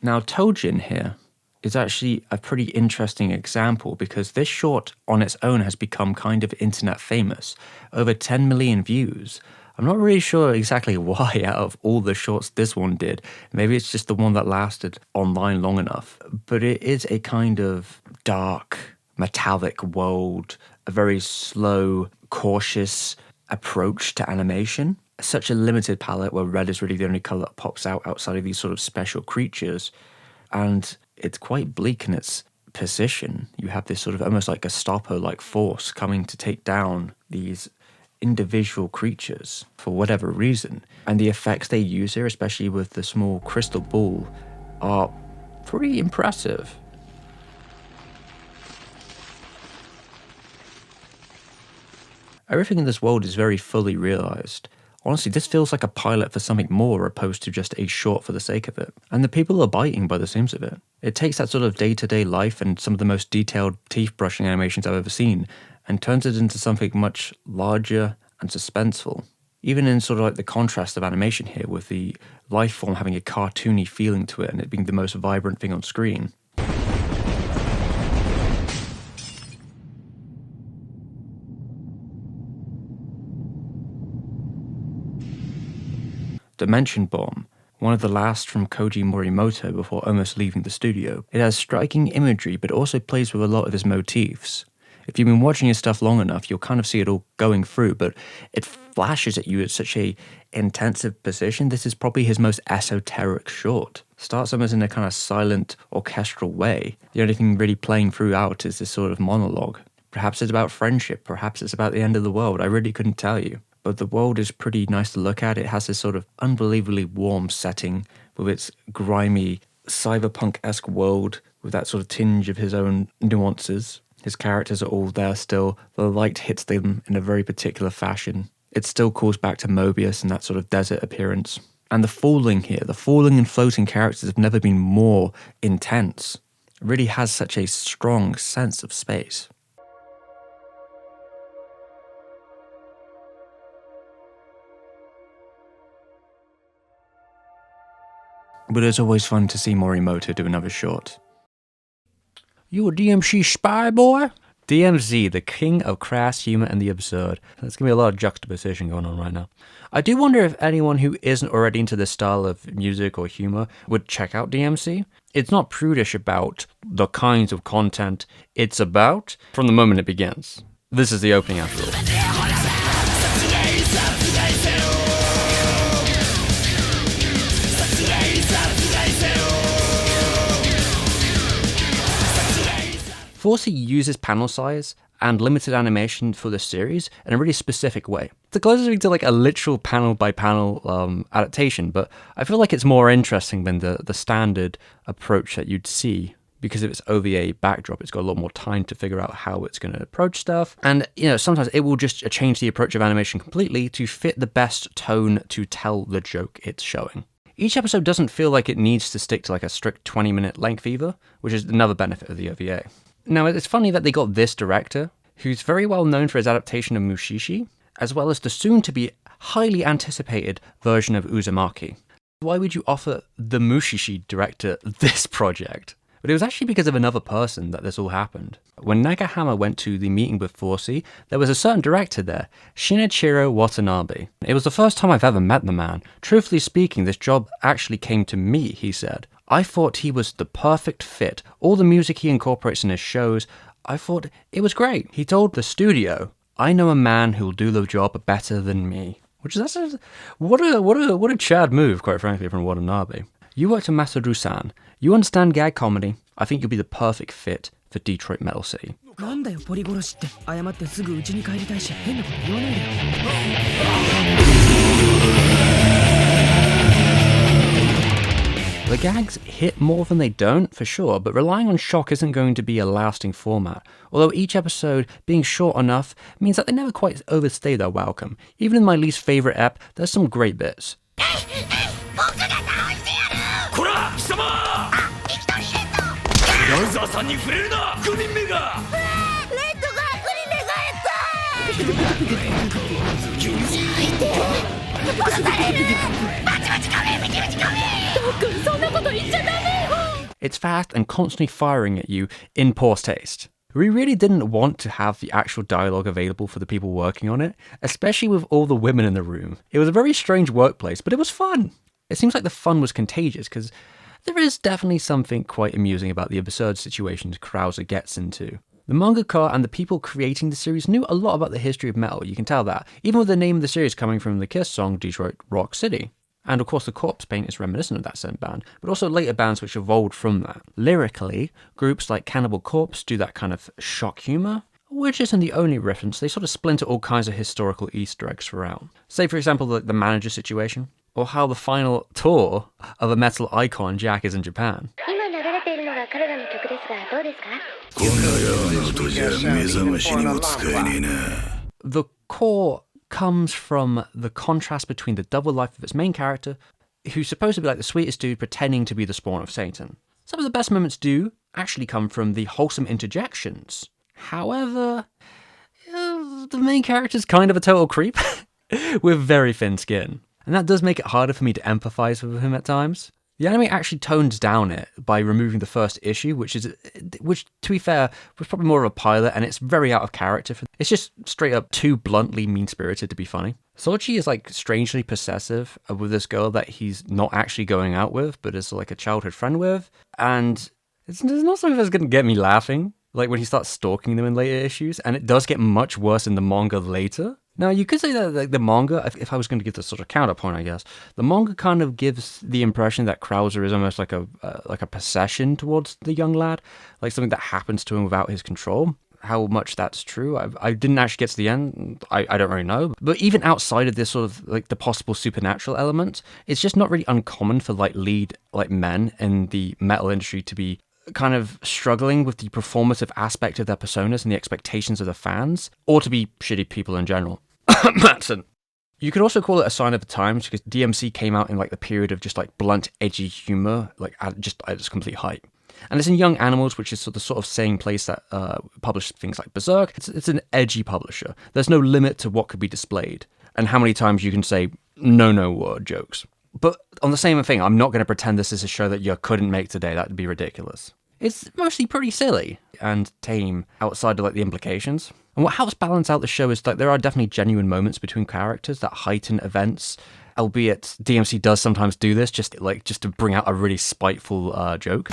S1: Now, Tojin here is actually a pretty interesting example, because this short on its own has become kind of internet famous. Over 10 million views. I'm not really sure exactly why out of all the shorts this one did. Maybe it's just the one that lasted online long enough. But it is a kind of dark, metallic world, a very slow, cautious approach to animation. Such a limited palette where red is really the only colour that pops out outside of these sort of special creatures. And it's quite bleak in its position. You have this sort of almost like a Gestapo-like force coming to take down these individual creatures for whatever reason. And the effects they use here, especially with the small crystal ball, are pretty impressive. Everything in this world is very fully realized. Honestly, this feels like a pilot for something more opposed to just a short for the sake of it. And the people are biting by the seams of it. It takes that sort of day-to-day life and some of the most detailed teeth-brushing animations I've ever seen and turns it into something much larger and suspenseful. Even in sort of like the contrast of animation here, with the life form having a cartoony feeling to it and it being the most vibrant thing on screen. Dimension Bomb, one of the last from Koji Morimoto before almost leaving the studio. It has striking imagery, but also plays with a lot of his motifs. If you've been watching his stuff long enough, you'll kind of see it all going through, but it flashes at you at such a intensive position. This is probably his most esoteric short. Starts almost in a kind of silent, orchestral way. The only thing really playing throughout is this sort of monologue. Perhaps it's about friendship, perhaps it's about the end of the world, I really couldn't tell you. But the world is pretty nice to look at. It has this sort of unbelievably warm setting with its grimy, cyberpunk-esque world with that sort of tinge of his own nuances. His characters are all there still. The light hits them in a very particular fashion. It still calls back to Mobius and that sort of desert appearance. And the falling here, the falling and floating characters have never been more intense. It really has such a strong sense of space. But it's always fun to see Morimoto do another short. You a DMC spy, boy? DMZ, the king of crass humor and the absurd. There's going to be a lot of juxtaposition going on right now. I do wonder if anyone who isn't already into this style of music or humor would check out DMC. It's not prudish about the kinds of content it's about from the moment it begins. This is the opening after all. Forsey uses panel size and limited animation for this series in a really specific way. It's closer to like a literal panel by panel adaptation, but I feel like it's more interesting than the standard approach that you'd see because of its OVA backdrop. It's got a lot more time to figure out how it's going to approach stuff. And, you know, sometimes it will just change the approach of animation completely to fit the best tone to tell the joke it's showing. Each episode doesn't feel like it needs to stick to like a strict 20-minute length either, which is another benefit of the OVA. Now, it's funny that they got this director, who's very well known for his adaptation of Mushishi, as well as the soon-to-be highly anticipated version of Uzumaki. Why would you offer the Mushishi director this project? But it was actually because of another person that this all happened. When Nagahama went to the meeting with Forsey, there was a certain director there, Shinichiro Watanabe. It was the first time I've ever met the man. Truthfully speaking, this job actually came to me, he said. I thought he was the perfect fit. All the music he incorporates in his shows, I thought it was great. He told the studio, I know a man who'll do the job better than me. Which is, what a Chad move, quite frankly, from Watanabe. You worked at Masaru-san. You understand gag comedy. I think you'll be the perfect fit for Detroit Metal City. The gags hit more than they don't, for sure, but relying on shock isn't going to be a lasting format, although each episode being short enough means that they never quite overstay their welcome. Even in my least favourite ep, there's some great bits. It's fast and constantly firing at you in poor taste. We really didn't want to have the actual dialogue available for the people working on it, especially with all the women in the room. It was a very strange workplace, but it was fun. It seems like the fun was contagious, because there is definitely something quite amusing about the absurd situations Krauser gets into. The mangaka and the people creating the series knew a lot about the history of metal, you can tell that, even with the name of the series coming from the Kiss song Detroit Rock City. And of course the Corpse Paint is reminiscent of that same band, but also later bands which evolved from that. Lyrically, groups like Cannibal Corpse do that kind of shock humour, which isn't the only reference. They sort of splinter all kinds of historical Easter eggs throughout. Say for example the manager situation, or how the final tour of a metal icon Jack is in Japan. The core comes from the contrast between the double life of its main character, who's supposed to be like the sweetest dude pretending to be the spawn of Satan. Some of the best moments do actually come from the wholesome interjections. However, the main character's kind of a total creep with very thin skin. And that does make it harder for me to empathize with him at times. The anime actually tones down it by removing the first issue, which to be fair, was probably more of a pilot, and it's very out of character. It's just straight up too bluntly mean-spirited to be funny. Soichi is like strangely possessive with this girl that he's not actually going out with, but is like a childhood friend with, and it's not something that's going to get me laughing, like when he starts stalking them in later issues, and it does get much worse in the manga later. Now, you could say that like, the manga, if I was going to give this sort of counterpoint, I guess, the manga kind of gives the impression that Krauser is almost like a possession towards the young lad, like something that happens to him without his control. How much that's true, I didn't actually get to the end, I don't really know. But even outside of this sort of like the possible supernatural element, it's just not really uncommon for like lead like men in the metal industry to be kind of struggling with the performative aspect of their personas and the expectations of the fans, or to be shitty people in general. Matson. You could also call it a sign of the times, because DMC came out in like the period of just like blunt, edgy humor, like at its complete height. And it's in Young Animals, which is the sort of same place that published things like Berserk. It's an edgy publisher. There's no limit to what could be displayed and how many times you can say no word jokes. But on the same thing, I'm not going to pretend this is a show that you couldn't make today. That'd be ridiculous. It's mostly pretty silly and tame outside of like the implications. And what helps balance out the show is that there are definitely genuine moments between characters that heighten events, albeit DMC does sometimes do this just to bring out a really spiteful joke.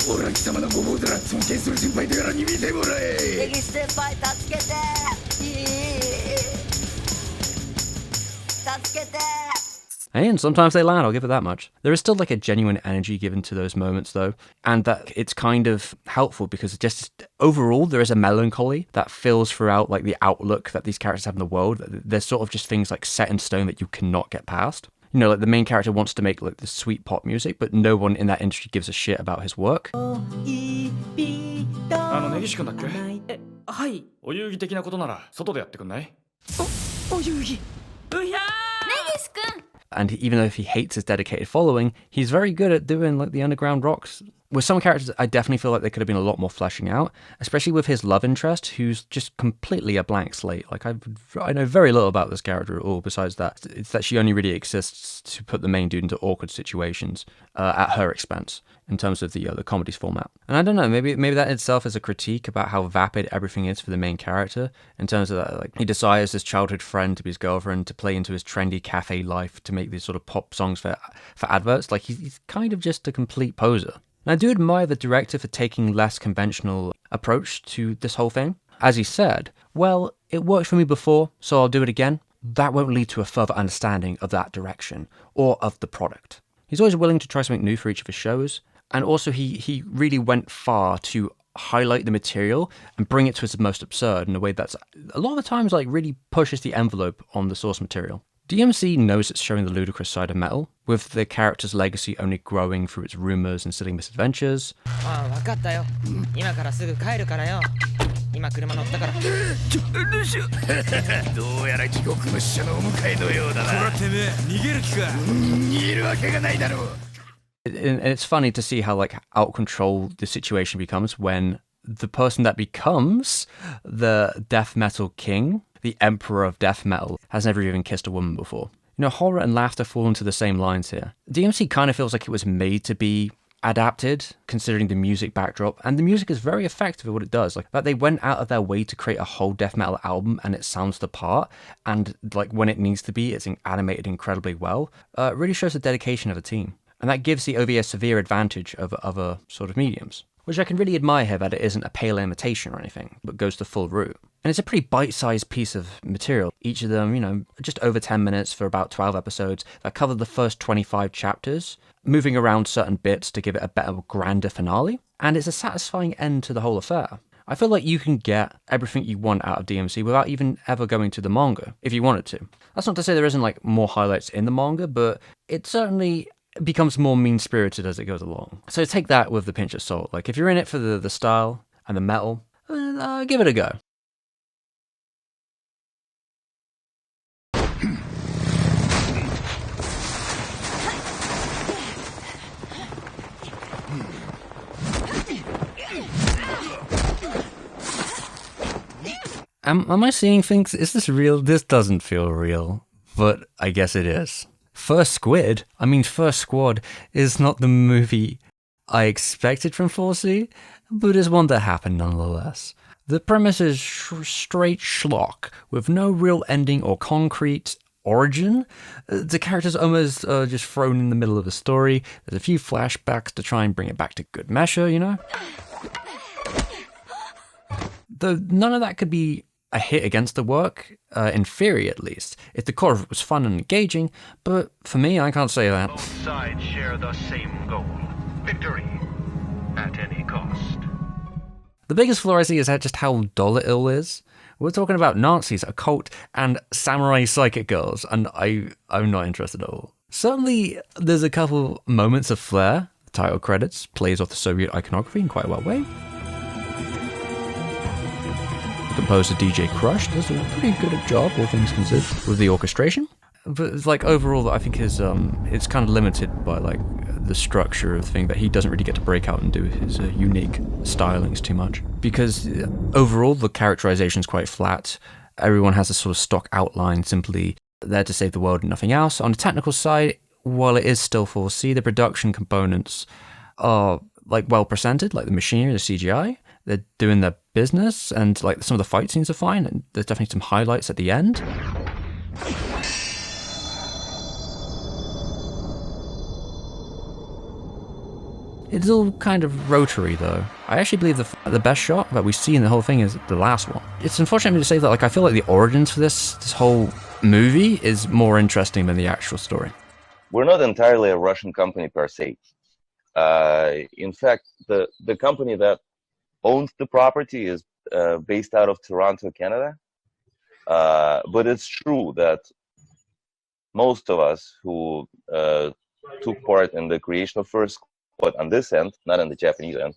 S1: And sometimes they land, I'll give it that much. There is still like a genuine energy given to those moments though, and that it's kind of helpful because just overall there is a melancholy that fills throughout like the outlook that these characters have in the world. There's sort of just things like set in stone that you cannot get past. You know, like the main character wants to make like the sweet pop music, but no one in that industry gives a shit about his work. And even though if he hates his dedicated following, he's very good at doing like the underground rocks. With some characters, I definitely feel like there could have been a lot more fleshing out, especially with his love interest, who's just completely a blank slate. Like I know very little about this character at all, besides that. It's that she only really exists to put the main dude into awkward situations at her expense in terms of the comedy's format. And I don't know, maybe that itself is a critique about how vapid everything is for the main character, in terms of that, like he desires his childhood friend to be his girlfriend, to play into his trendy cafe life, to make these sort of pop songs for adverts. Like he's kind of just a complete poser. And I do admire the director for taking less conventional approach to this whole thing. As he said, well, it worked for me before, so I'll do it again. That won't lead to a further understanding of that direction or of the product. He's always willing to try something new for each of his shows, and also he really went far to highlight the material and bring it to its most absurd in a way that's a lot of the times like really pushes the envelope on the source material. DMC knows it's showing the ludicrous side of metal, with the character's legacy only growing through its rumors and silly misadventures. And it's funny to see how like out of control the situation becomes when the person that becomes the death metal king, the emperor of death metal, has never even kissed a woman before. You know, horror and laughter fall into the same lines here. DMC kind of feels like it was made to be adapted, considering the music backdrop, and the music is very effective at what it does. Like that they went out of their way to create a whole death metal album, and it sounds the part, and like when it needs to be, it's animated incredibly well. It really shows the dedication of a team, and that gives the OVA a severe advantage over other sort of mediums, which I can really admire here, that it isn't a pale imitation or anything, but goes the full route. And it's a pretty bite-sized piece of material. Each of them, you know, just over 10 minutes for about 12 episodes that cover the first 25 chapters, moving around certain bits to give it a better, grander finale. And it's a satisfying end to the whole affair. I feel like you can get everything you want out of DMC without even ever going to the manga, if you wanted to. That's not to say there isn't like more highlights in the manga, but it certainly becomes more mean-spirited as it goes along. So take that with a pinch of salt. Like if you're in it for the style and the metal, give it a go. Am I seeing things? Is this real? This doesn't feel real, but I guess it is. First Squad is not the movie I expected from 4C, but is one that happened nonetheless. The premise is straight schlock, with no real ending or concrete origin. The characters almost just thrown in the middle of a story. There's a few flashbacks to try and bring it back to good measure, you know? Though none of that could be a hit against the work, in theory at least, if the core of it was fun and engaging, but for me, I can't say that.
S5: Both sides share the same goal: victory at any cost.
S1: The biggest flaw I see is just how dull it all is. We're talking about Nazis, a cult, and samurai psychic girls, and I'm not interested at all. Certainly, there's a couple moments of flair. The title credits plays off the Soviet iconography in quite a well way. Composer DJ Crush does a pretty good job, all things considered, with the orchestration. But it's like overall, I think his it's kind of limited by like the structure of the thing that he doesn't really get to break out and do his unique stylings too much. Because overall, the characterization is quite flat. Everyone has a sort of stock outline, simply there to save the world and nothing else. On the technical side, while it is still 4C, the production components are like well presented, like the machinery, the CGI. They're doing their business, and like some of the fight scenes are fine, and there's definitely some highlights at the end. It's all kind of rotary, though. I actually believe the best shot that we see in the whole thing is the last one. It's unfortunate to say that, like, I feel like the origins for this whole movie is more interesting than the actual story.
S19: We're not entirely a Russian company per se. In fact, the company that owns the property is based out of Toronto, Canada. But it's true that most of us who took part in the creation of First Squad on this end, not on the Japanese end,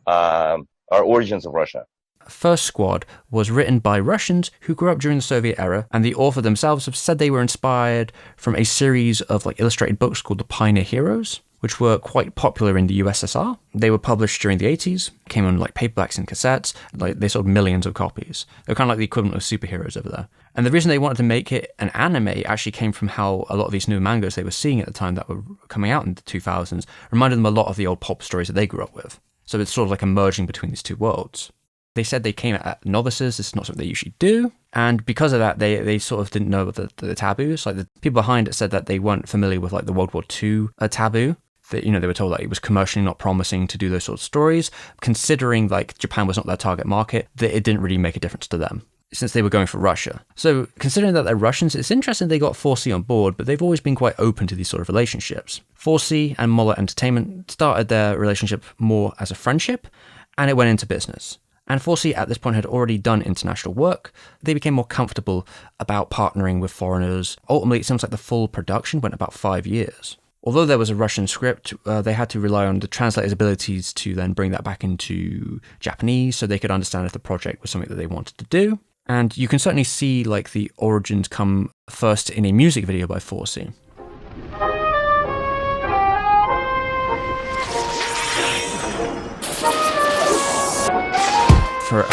S19: are origins of Russia.
S1: First Squad was written by Russians who grew up during the Soviet era, and the author themselves have said they were inspired from a series of like illustrated books called The Pioneer Heroes, which were quite popular in the USSR. They were published during the 80s, came on like paperbacks and cassettes, like they sold millions of copies. They're kind of like the equivalent of superheroes over there. And the reason they wanted to make it an anime actually came from how a lot of these new mangas they were seeing at the time that were coming out in the 2000s reminded them a lot of the old pulp stories that they grew up with. So it's sort of like a merging between these two worlds. They said they came at novices, this is not something they usually do, and because of that, they sort of didn't know the taboos. Like the people behind it said that they weren't familiar with like the World War II taboo. That, you know, they were told that it was commercially not promising to do those sorts of stories. Considering like Japan was not their target market, that it didn't really make a difference to them, since they were going for Russia. So considering that they're Russians, it's interesting they got 4C on board, but they've always been quite open to these sort of relationships. 4C and Muller Entertainment started their relationship more as a friendship, and it went into business. And 4C at this point had already done international work. They became more comfortable about partnering with foreigners. Ultimately, it seems like the full production went about 5 years. Although there was a Russian script, they had to rely on the translator's abilities to then bring that back into Japanese so they could understand if the project was something that they wanted to do. And you can certainly see like the origins come first in a music video by 4C.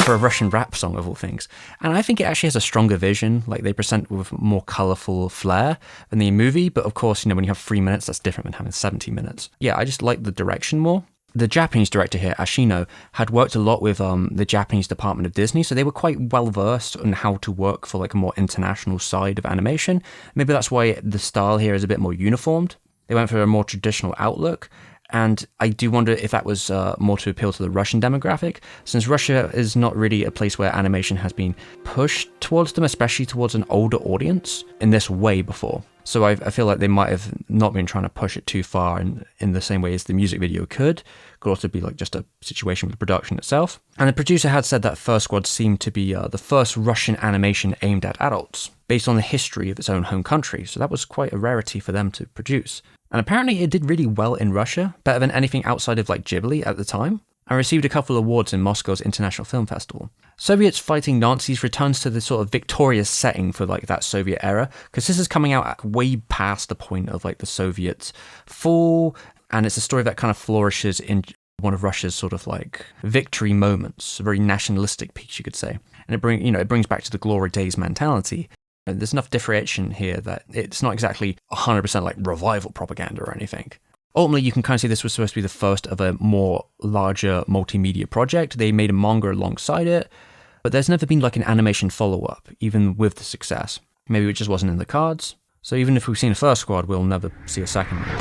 S1: For a Russian rap song of all things. And I think it actually has a stronger vision, like they present with more colourful flair than the movie, but of course, you know, when you have 3 minutes, that's different than having 70 minutes. Yeah, I just like the direction more. The Japanese director here, Ashino, had worked a lot with the Japanese department of Disney, so they were quite well versed on how to work for like a more international side of animation. Maybe that's why the style here is a bit more uniformed. They went for a more traditional outlook. And I do wonder if that was more to appeal to the Russian demographic, since Russia is not really a place where animation has been pushed towards them, especially towards an older audience, in this way before. So I feel like they might have not been trying to push it too far in the same way as the music video could also be like just a situation with the production itself. And the producer had said that First Squad seemed to be the first Russian animation aimed at adults, based on the history of its own home country, so that was quite a rarity for them to produce. And apparently it did really well in Russia, better than anything outside of like Ghibli at the time, and received a couple of awards in Moscow's International Film Festival. Soviets fighting Nazis returns to the sort of victorious setting for like that Soviet era, because this is coming out way past the point of like the Soviets' fall, and it's a story that kind of flourishes in one of Russia's sort of like victory moments, a very nationalistic piece, you could say. And it brings back to the glory days mentality. And there's enough differentiation here that it's not exactly 100% like revival propaganda or anything. Ultimately, you can kind of see this was supposed to be the first of a more larger multimedia project. They made a manga alongside it, but there's never been like an animation follow-up, even with the success. Maybe it just wasn't in the cards. So even if we've seen a First Squad, we'll never see a second one.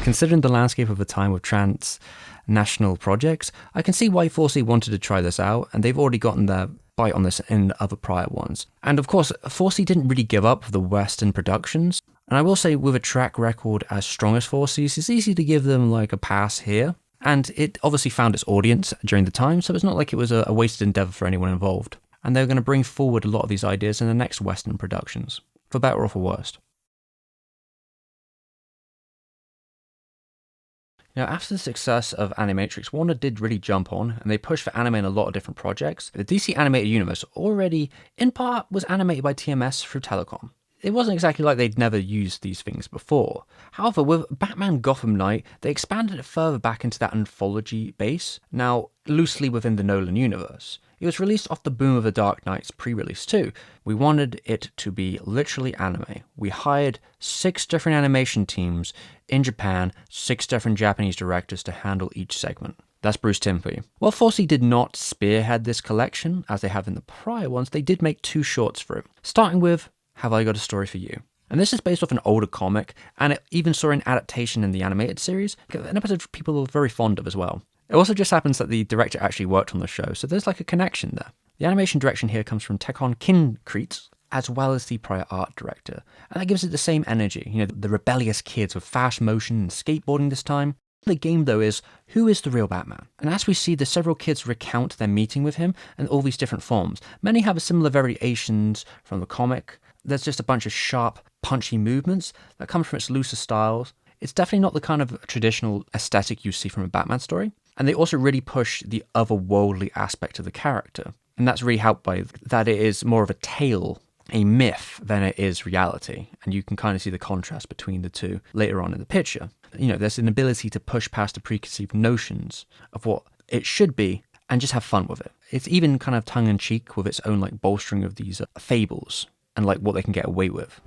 S1: Considering the landscape of the time with transnational projects, I can see why 4C wanted to try this out, and they've already gotten their bite on this in other prior ones. And of course, 4C didn't really give up the Western productions, and I will say with a track record as strong as 4C's, it's easy to give them like a pass here. And it obviously found its audience during the time, so it's not like it was a wasted endeavour for anyone involved. And they're going to bring forward a lot of these ideas in the next Western productions, for better or for worse. Now, after the success of Animatrix, Warner did really jump on, and they pushed for anime in a lot of different projects. The DC animated universe already, in part, was animated by TMS through Telecom. It wasn't exactly like they'd never used these things before. However, with Batman Gotham Knight, they expanded it further back into that anthology base, now loosely within the Nolan universe. It was released off the boom of The Dark Knight's pre-release too. We wanted it to be literally anime. We hired 6 different animation teams in Japan, 6 different Japanese directors to handle each segment. That's Bruce Timm for you. While Fosse did not spearhead this collection, as they have in the prior ones, they did make 2 shorts for it, starting with Have I Got a Story for You? And this is based off an older comic, and it even saw an adaptation in the animated series, an episode people are very fond of as well. It also just happens that the director actually worked on the show, so there's like a connection there. The animation direction here comes from Tekkonkinkreet, as well as the prior art director, and that gives it the same energy, the rebellious kids with fast motion and skateboarding this time. The game, though, is who is the real Batman? And as we see, the several kids recount their meeting with him in all these different forms. Many have similar variations from the comic. There's just a bunch of sharp, punchy movements that come from its looser styles. It's definitely not the kind of traditional aesthetic you see from a Batman story. And they also really push the otherworldly aspect of the character. And that's really helped by that it is more of a tale, a myth, than it is reality. And you can kind of see the contrast between the two later on in the picture. There's an ability to push past the preconceived notions of what it should be and just have fun with it. It's even kind of tongue-in-cheek with its own like bolstering of these fables and like what they can get away with.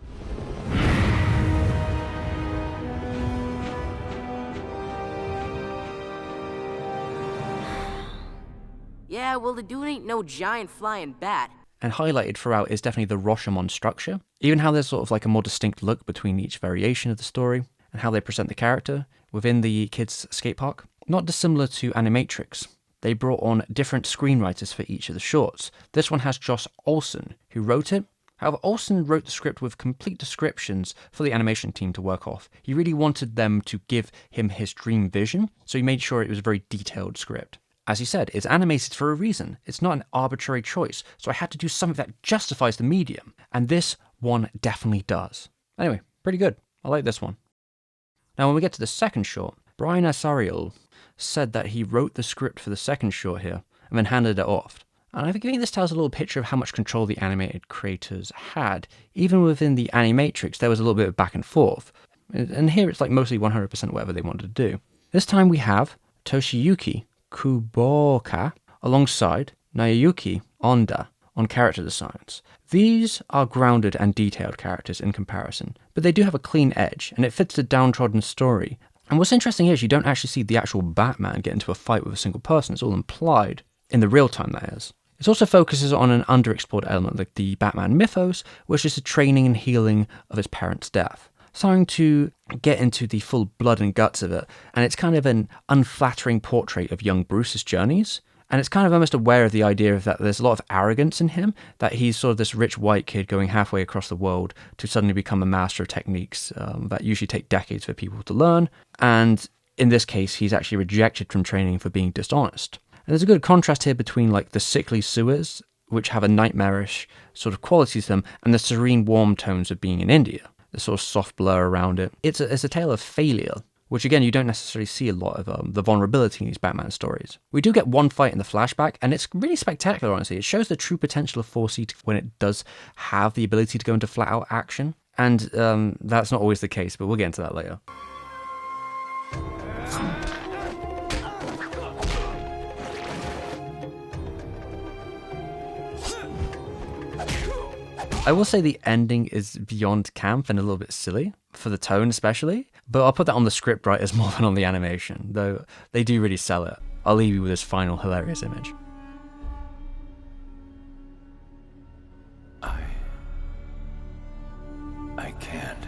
S20: Yeah, well, the dude ain't no giant flying bat.
S1: And highlighted throughout is definitely the Rashomon structure, even how there's sort of like a more distinct look between each variation of the story, and how they present the character within the kids' skate park. Not dissimilar to Animatrix. They brought on different screenwriters for each of the shorts. This one has Joss Olson, who wrote it. However, Olson wrote the script with complete descriptions for the animation team to work off. He really wanted them to give him his dream vision, so he made sure it was a very detailed script. As he said, it's animated for a reason. It's not an arbitrary choice, so I had to do something that justifies the medium, and this one definitely does. Anyway, pretty good. I like this one. Now, when we get to the second short, Brian Asariel said that he wrote the script for the second short here, and then handed it off. And I think this tells a little picture of how much control the animated creators had. Even within the Animatrix, there was a little bit of back and forth. And here it's like mostly 100% whatever they wanted to do. This time we have Toshiyuki Kuboka alongside Nayuki Onda on character designs. These are grounded and detailed characters in comparison, but they do have a clean edge, and it fits the downtrodden story. And what's interesting here is you don't actually see the actual Batman get into a fight with a single person. It's all implied, in the real time that is. It also focuses on an underexplored element like the Batman mythos, which is the training and healing of his parents' death. Starting to get into the full blood and guts of it, and it's kind of an unflattering portrait of young Bruce's journeys, and it's kind of almost aware of the idea of that there's a lot of arrogance in him, that he's sort of this rich white kid going halfway across the world to suddenly become a master of techniques that usually take decades for people to learn, and in this case he's actually rejected from training for being dishonest. And there's a good contrast here between like the sickly sewers, which have a nightmarish sort of quality to them, and the serene warm tones of being in India. The sort of soft blur around it. It's a tale of failure, which again, you don't necessarily see a lot of the vulnerability in these Batman stories. We do get one fight in the flashback, and it's really spectacular, honestly. It shows the true potential of Fosse when it does have the ability to go into flat-out action, and that's not always the case, but we'll get into that later. I will say the ending is beyond camp and a little bit silly, for the tone especially, but I'll put that on the script writers more than on the animation, though they do really sell it. I'll leave you with this final hilarious image.
S17: I can't.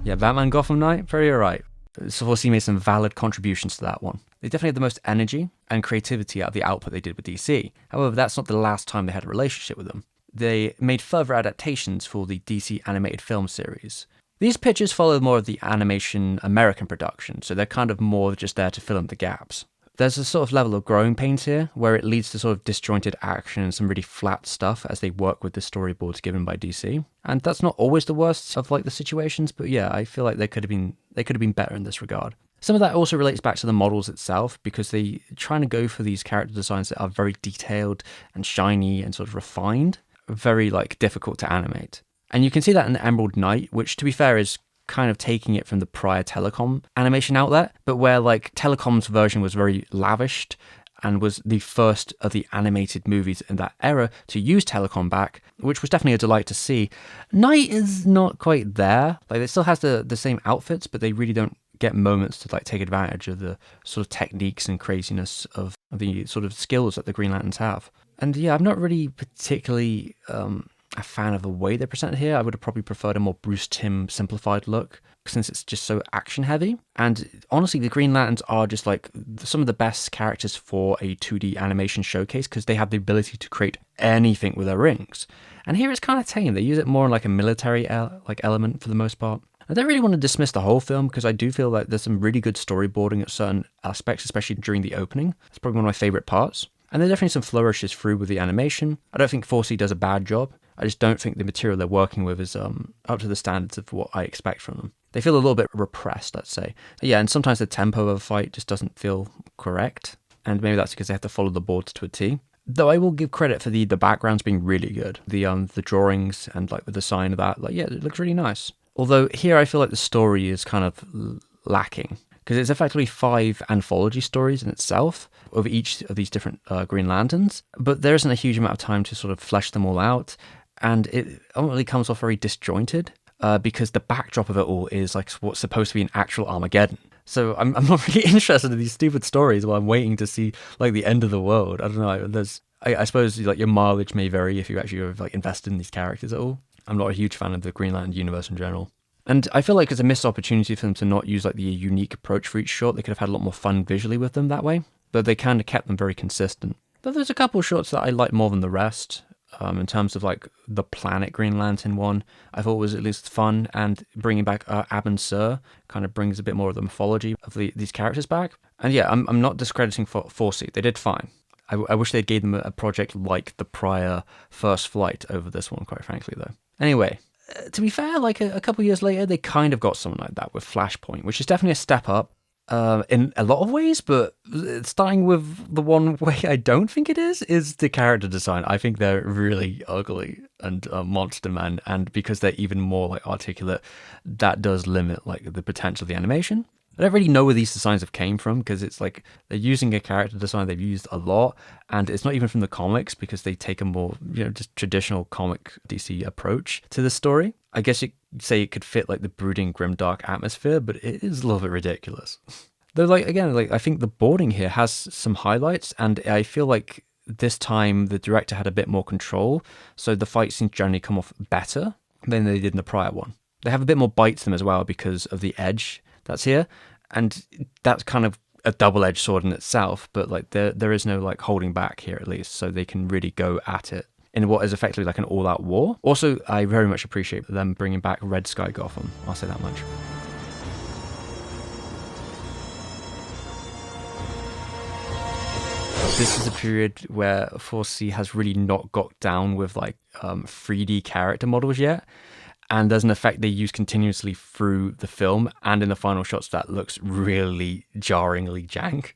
S1: Yeah, Batman Gotham Knight, pretty alright. Fosse made some valid contributions to that one. They definitely had the most energy and creativity out of the output they did with DC. However, that's not the last time they had a relationship with them. They made further adaptations for the DC animated film series. These pictures follow more of the animation American production, so they're kind of more just there to fill in the gaps. There's a sort of level of growing pains here, where it leads to sort of disjointed action and some really flat stuff as they work with the storyboards given by DC. And that's not always the worst of like the situations, but yeah, I feel like they could have been better in this regard. Some of that also relates back to the models itself, because they trying to go for these character designs that are very detailed and shiny and sort of refined, very like difficult to animate. And you can see that in Emerald Knight, which to be fair is kind of taking it from the prior Telecom animation outlet, but where like Telecom's version was very lavished and was the first of the animated movies in that era to use Telecom back, which was definitely a delight to see. Knight is not quite there. Like, it still has the same outfits, but they really don't get moments to like take advantage of the sort of techniques and craziness of the sort of skills that the Green Lanterns have. And yeah, I'm not really particularly a fan of the way they're presented here. I would have probably preferred a more Bruce Timm simplified look, since it's just so action heavy. And honestly, the Green Lanterns are just like some of the best characters for a 2D animation showcase, because they have the ability to create anything with their rings. And here it's kind of tame. They use it more like a military element for the most part. I don't really want to dismiss the whole film, because I do feel like there's some really good storyboarding at certain aspects, especially during the opening. It's probably one of my favorite parts. And there's definitely some flourishes through with the animation. I don't think 4C does a bad job. I just don't think the material they're working with is up to the standards of what I expect from them. They feel a little bit repressed, let's say. Yeah, and sometimes the tempo of a fight just doesn't feel correct. And maybe that's because they have to follow the boards to a T. Though I will give credit for the backgrounds being really good. The drawings and like with the sign of that, like, yeah, it looks really nice. Although here I feel like the story is kind of lacking, because it's effectively 5 anthology stories in itself of each of these different Green Lanterns, but there isn't a huge amount of time to sort of flesh them all out, and it ultimately comes off very disjointed, because the backdrop of it all is like what's supposed to be an actual Armageddon. So I'm not really interested in these stupid stories while I'm waiting to see like the end of the world. I don't know. I suppose like your mileage may vary if you actually are like invested in these characters at all. I'm not a huge fan of the Green Lantern universe in general. And I feel like it's a missed opportunity for them to not use like the unique approach for each shot. They could have had a lot more fun visually with them that way, but they kind of kept them very consistent. But there's a couple of shots that I like more than the rest. In terms of like the Planet Green Lantern one, I thought was at least fun, and bringing back Abin Sur kind of brings a bit more of the mythology of these characters back. And yeah, I'm not discrediting 4C. They did fine. I wish they gave them a project like the prior First Flight over this one, quite frankly, though. Anyway, to be fair, like a couple years later, they kind of got something like that with Flashpoint, which is definitely a step up in a lot of ways, but starting with the one way I don't think it is the character design. I think they're really ugly and monster man, and because they're even more like articulate, that does limit like the potential of the animation. I don't really know where these designs have came from, because it's like they're using a character design they've used a lot, and it's not even from the comics, because they take a more, just traditional comic DC approach to the story. I guess you could say it could fit like the brooding, grimdark atmosphere, but it is a little bit ridiculous. Though, like, again, like I think the boarding here has some highlights, and I feel like this time the director had a bit more control, so the fight scenes generally come off better than they did in the prior one. They have a bit more bite to them as well because of the edge that's here, and that's kind of a double-edged sword in itself, but like there is no like holding back here, at least, so they can really go at it in what is effectively like an all-out war. Also, I very much appreciate them bringing back Red Sky Gotham, I'll say that much. This is a period where 4C has really not got down with like 3D character models yet. And there's an effect they use continuously through the film and in the final shots that looks really jarringly jank.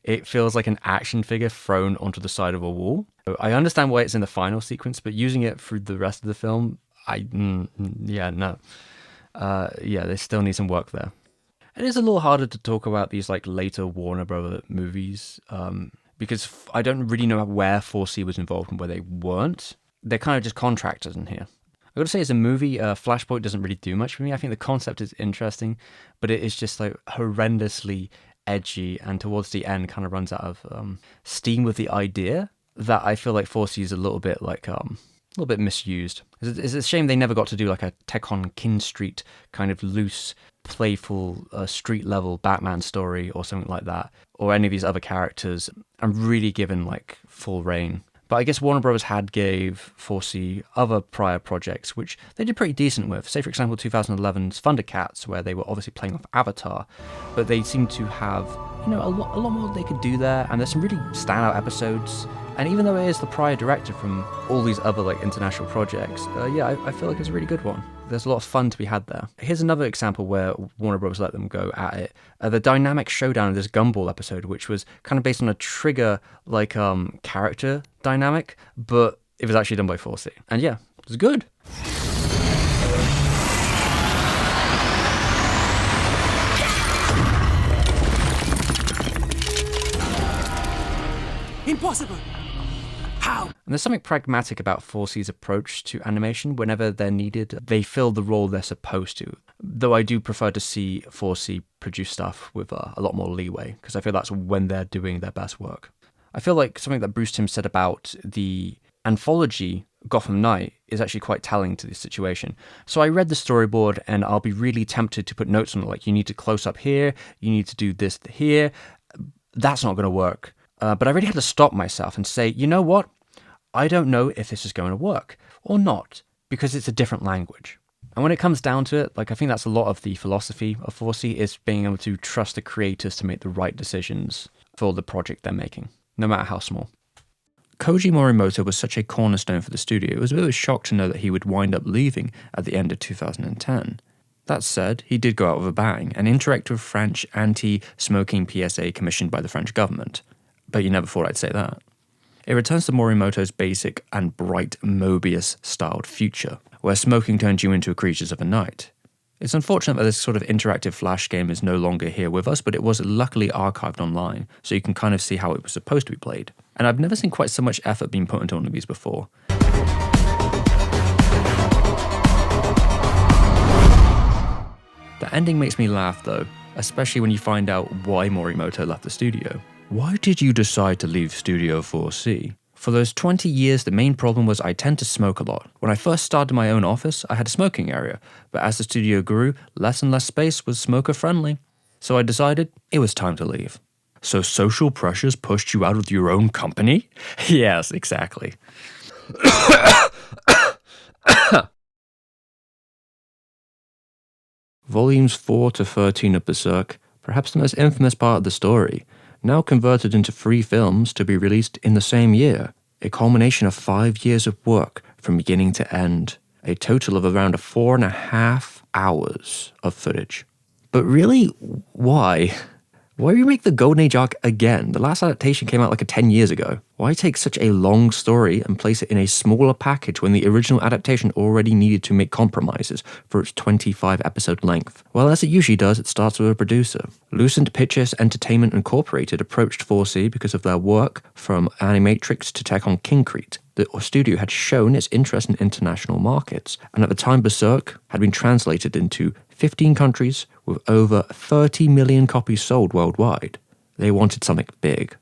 S1: It feels like an action figure thrown onto the side of a wall. I understand why it's in the final sequence, but using it through the rest of the film, no. They still need some work there. It is a little harder to talk about these like later Warner Brother movies because I don't really know where 4C was involved and where they weren't. They're kind of just contractors in here. I gotta say, as a movie, Flashpoint doesn't really do much for me. I think the concept is interesting, but it is just like horrendously edgy, and towards the end kind of runs out of steam with the idea that I feel like 4C is a little bit misused. It's a shame they never got to do like a Tekkonkinkreet kind of loose, playful, street level Batman story or something like that, or any of these other characters, and really given like full reign. But I guess Warner Bros. Had gave 4C other prior projects, which they did pretty decent with. Say, for example, 2011's Thundercats, where they were obviously playing off Avatar, but they seemed to have, a lot more they could do there, and there's some really standout episodes. And even though it is the prior director from all these other international projects, I feel like it's a really good one. There's a lot of fun to be had there. Here's another example where Warner Bros. Let them go at it. The dynamic showdown of this Gumball episode, which was kind of based on a Trigger character dynamic, but it was actually done by 4C. And yeah, it was good.
S17: Impossible! How?
S1: And there's something pragmatic about 4C's approach to animation. Whenever they're needed, they fill the role they're supposed to. Though I do prefer to see 4C produce stuff with a lot more leeway, because I feel that's when they're doing their best work. I feel like something that Bruce Timm said about the anthology Gotham Knight is actually quite telling to this situation. So I read the storyboard, and I'll be really tempted to put notes on it, like you need to close up here, you need to do this here. That's not going to work. But I really had to stop myself and say, you know what? I don't know if this is going to work or not, because it's a different language. And when it comes down to it, I think that's a lot of the philosophy of 4C, is being able to trust the creators to make the right decisions for the project they're making, no matter how small. Koji Morimoto was such a cornerstone for the studio, it was a bit of a shock to know that he would wind up leaving at the end of 2010. That said, he did go out with a bang, an interactive French anti-smoking PSA commissioned by the French government. But you never thought I'd say that. It returns to Morimoto's basic and bright Mobius-styled future, where smoking turns you into creatures of the night. It's unfortunate that this sort of interactive flash game is no longer here with us, but it was luckily archived online, so you can kind of see how it was supposed to be played. And I've never seen quite so much effort being put into one of these before. The ending makes me laugh though, especially when you find out why Morimoto left the studio. Why did you decide to leave Studio 4C? For those 20 years, the main problem was I tend to smoke a lot. When I first started my own office, I had a smoking area, but as the studio grew, less and less space was smoker-friendly. So I decided it was time to leave. So social pressures pushed you out of your own company? Yes, exactly. Volumes 4 to 13 of Berserk, perhaps the most infamous part of the story, now converted into 3 films to be released in the same year, a culmination of 5 years of work from beginning to end, a total of around 4.5 hours of footage. But really, why? Why remake the Golden Age arc again? The last adaptation came out 10 years ago. Why take such a long story and place it in a smaller package when the original adaptation already needed to make compromises for its 25-episode length? Well, as it usually does, it starts with a producer. Lucent Pictures Entertainment Incorporated approached 4C because of their work from Animatrix to Tekkonkinkreet. The studio had shown its interest in international markets, and at the time Berserk had been translated into 15 countries with over 30 million copies sold worldwide. They wanted something big.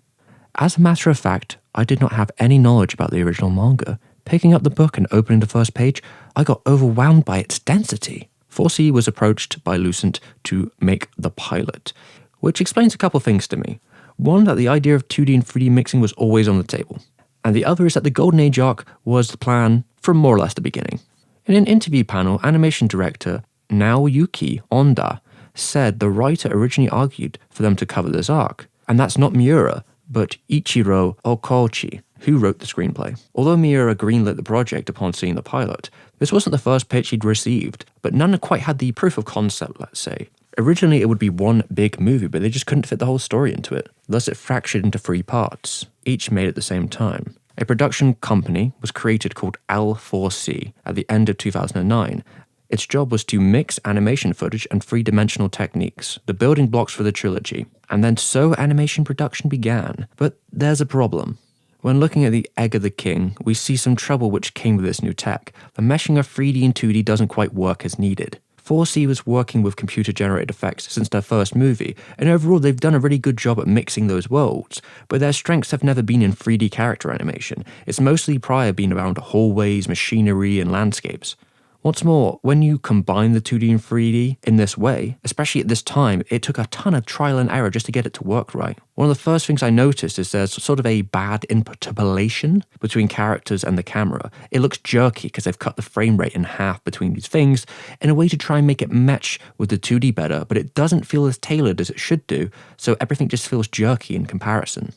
S1: As a matter of fact, I did not have any knowledge about the original manga. Picking up the book and opening the first page, I got overwhelmed by its density. 4C was approached by Lucent to make the pilot, which explains a couple things to me. One, that the idea of 2D and 3D mixing was always on the table. And the other is that the Golden Age arc was the plan from more or less the beginning. In an interview panel, animation director Naoyuki Onda said the writer originally argued for them to cover this arc, and that's not Miura, but Ichiro Okochi, who wrote the screenplay. Although Miura greenlit the project upon seeing the pilot, this wasn't the first pitch he'd received, but none quite had the proof of concept, let's say. Originally it would be one big movie, but they just couldn't fit the whole story into it. Thus it fractured into 3 parts, each made at the same time. A production company was created called L4C at the end of 2009. Its job was to mix animation footage and 3-dimensional techniques, the building blocks for the trilogy, and then so animation production began. But there's a problem. When looking at the Egg of the King, we see some trouble which came with this new tech. The meshing of 3D and 2D doesn't quite work as needed. 4C was working with computer-generated effects since their first movie, and overall they've done a really good job at mixing those worlds, but their strengths have never been in 3D character animation. It's mostly prior been around hallways, machinery, and landscapes. What's more, when you combine the 2D and 3D in this way, especially at this time, it took a ton of trial and error just to get it to work right. One of the first things I noticed is there's sort of a bad interpolation between characters and the camera. It looks jerky because they've cut the frame rate in half between these things in a way to try and make it match with the 2D better, but it doesn't feel as tailored as it should do, so everything just feels jerky in comparison.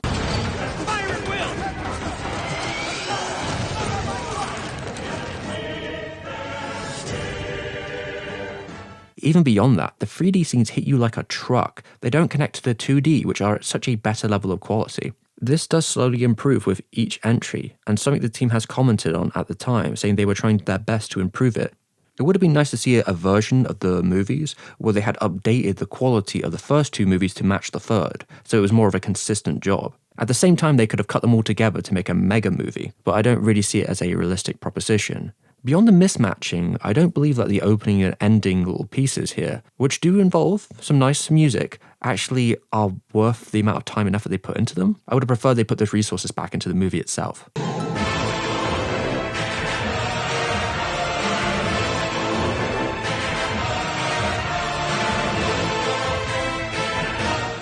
S1: Even beyond that, the 3D scenes hit you like a truck. They don't connect to the 2D, which are at such a better level of quality. This does slowly improve with each entry, and something the team has commented on at the time, saying they were trying their best to improve it. It would have been nice to see a version of the movies where they had updated the quality of the first 2 movies to match the third, so it was more of a consistent job. At the same time, they could have cut them all together to make a mega movie, but I don't really see it as a realistic proposition. Beyond the mismatching, I don't believe that the opening and ending little pieces here, which do involve some nice music, actually are worth the amount of time and effort they put into them. I would have preferred they put those resources back into the movie itself.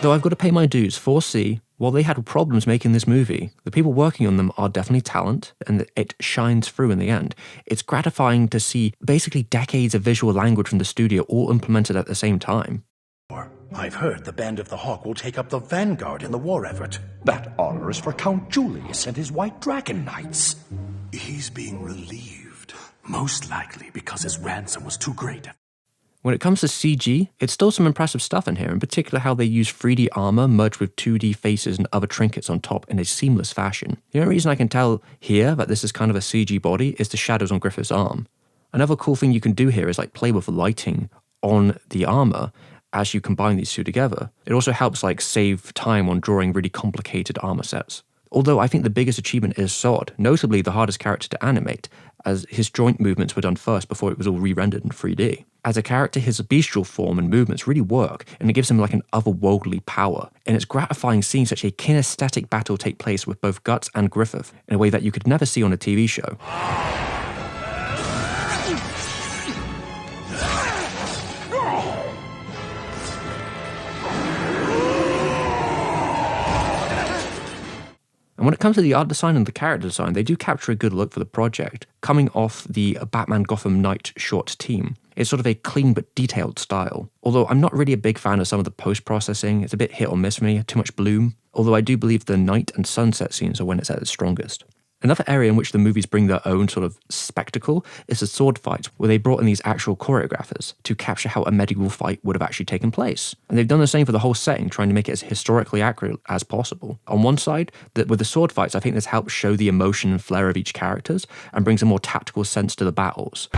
S1: Though I've got to pay my dues, 4C, while they had problems making this movie, the people working on them are definitely talent, and it shines through in the end. It's gratifying to see basically decades of visual language from the studio all implemented at the same time.
S21: I've heard the Band of the Hawk will take up the vanguard in the war effort. That honor is for Count Julius and his White Dragon Knights. He's being relieved, most likely because his ransom was too great.
S1: When it comes to CG, it's still some impressive stuff in here, in particular how they use 3D armor merged with 2D faces and other trinkets on top in a seamless fashion. The only reason I can tell here that this is kind of a CG body is the shadows on Griffith's arm. Another cool thing you can do here is like play with lighting on the armor as you combine these two together. It also helps like save time on drawing really complicated armor sets. Although I think the biggest achievement is Sod, notably the hardest character to animate, as his joint movements were done first before it was all re-rendered in 3D. As a character, his bestial form and movements really work, and it gives him like an otherworldly power. And it's gratifying seeing such a kinesthetic battle take place with both Guts and Griffith in a way that you could never see on a TV show. And when it comes to the art design and the character design, they do capture a good look for the project, coming off the Batman Gotham Knight short team. It's sort of a clean but detailed style. Although I'm not really a big fan of some of the post-processing, it's a bit hit or miss for me, too much bloom. Although I do believe the night and sunset scenes are when it's at its strongest. Another area in which the movies bring their own sort of spectacle is the sword fights, where they brought in these actual choreographers to capture how a medieval fight would have actually taken place. And they've done the same for the whole setting, trying to make it as historically accurate as possible. On one side, with the sword fights, I think this helps show the emotion and flair of each characters and brings a more tactical sense to the battles.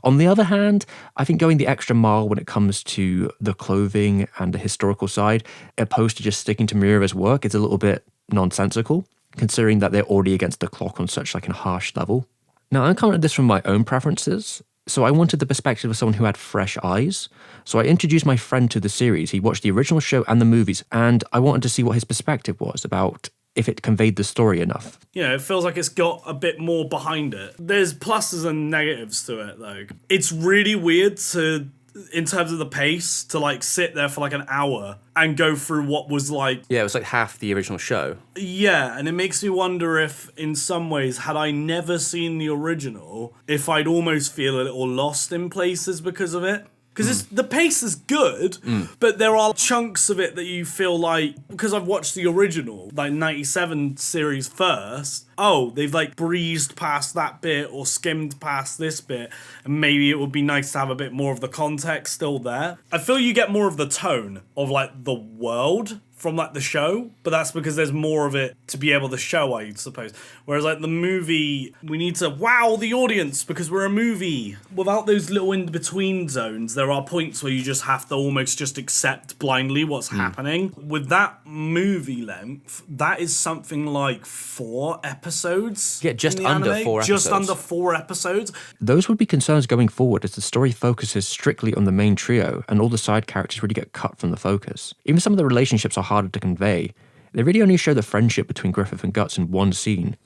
S1: On the other hand, I think going the extra mile when it comes to the clothing and the historical side, opposed to just sticking to Miura's work, is a little bit nonsensical, considering that they're already against the clock on such like a harsh level. Now, I come at this from my own preferences, so I wanted the perspective of someone who had fresh eyes. So I introduced my friend to the series. He watched the original show and the movies, and I wanted to see what his perspective was about if it conveyed the story enough.
S3: You know, it feels like it's got a bit more behind it. There's pluses and negatives to it, though. It's really weird to, in terms of the pace, to like sit there for like an hour and go through what was like...
S1: Yeah, it was like half the original show.
S3: Yeah, and it makes me wonder if, in some ways, had I never seen the original, if I'd almost feel a little lost in places because of it. Because the pace is good, but there are chunks of it that you feel like, because I've watched the original, like 97 series first, they've like breezed past that bit or skimmed past this bit, and maybe it would be nice to have a bit more of the context still there. I feel you get more of the tone of like the world from like the show, but that's because there's more of it to be able to show, I suppose. Whereas like the movie, we need to wow the audience because we're a movie. Without those little in-between zones, there are points where you just have to almost just accept blindly what's happening. With that movie length, that is something like 4 episodes.
S1: Yeah, just
S3: in the
S1: under
S3: anime.
S1: 4 episodes.
S3: Just under 4 episodes.
S1: Those would be concerns going forward as the story focuses strictly on the main trio and all the side characters really get cut from the focus. Even some of the relationships are harder to convey. They really only show the friendship between Griffith and Guts in one scene.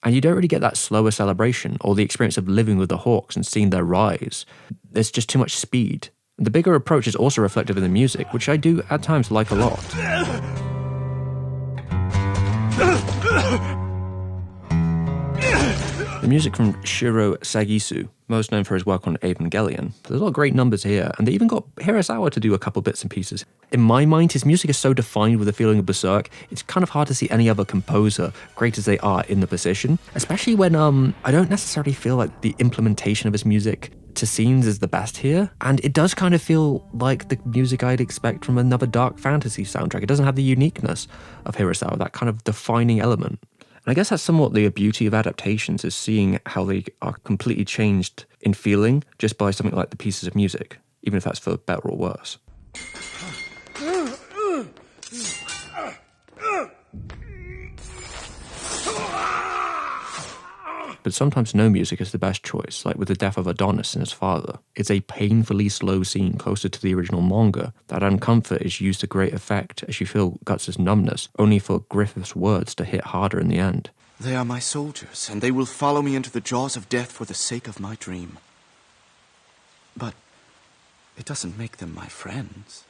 S1: And you don't really get that slower celebration or the experience of living with the Hawks and seeing their rise. There's just too much speed. The bigger approach is also reflected in the music, which I do at times like a lot. The music from Shiro Sagisu, most known for his work on Evangelion. There's a lot of great numbers here, and they even got Hirasawa to do a couple bits and pieces. In my mind, his music is so defined with the feeling of Berserk, it's kind of hard to see any other composer, great as they are, in the position. Especially when I don't necessarily feel like the implementation of his music to scenes is the best here. And it does kind of feel like the music I'd expect from another dark fantasy soundtrack. It doesn't have the uniqueness of Hirasawa, that kind of defining element. And I guess that's somewhat the beauty of adaptations, is seeing how they are completely changed in feeling just by something like the pieces of music, even if that's for better or worse. But sometimes no music is the best choice, like with the death of Adonis and his father. It's a painfully slow scene closer to the original manga. That uncomfort is used to great effect as you feel Guts' numbness, only for Griffith's words to hit harder in the end.
S2: They are my soldiers, and they will follow me into the jaws of death for the sake of my dream. But it doesn't make them my friends.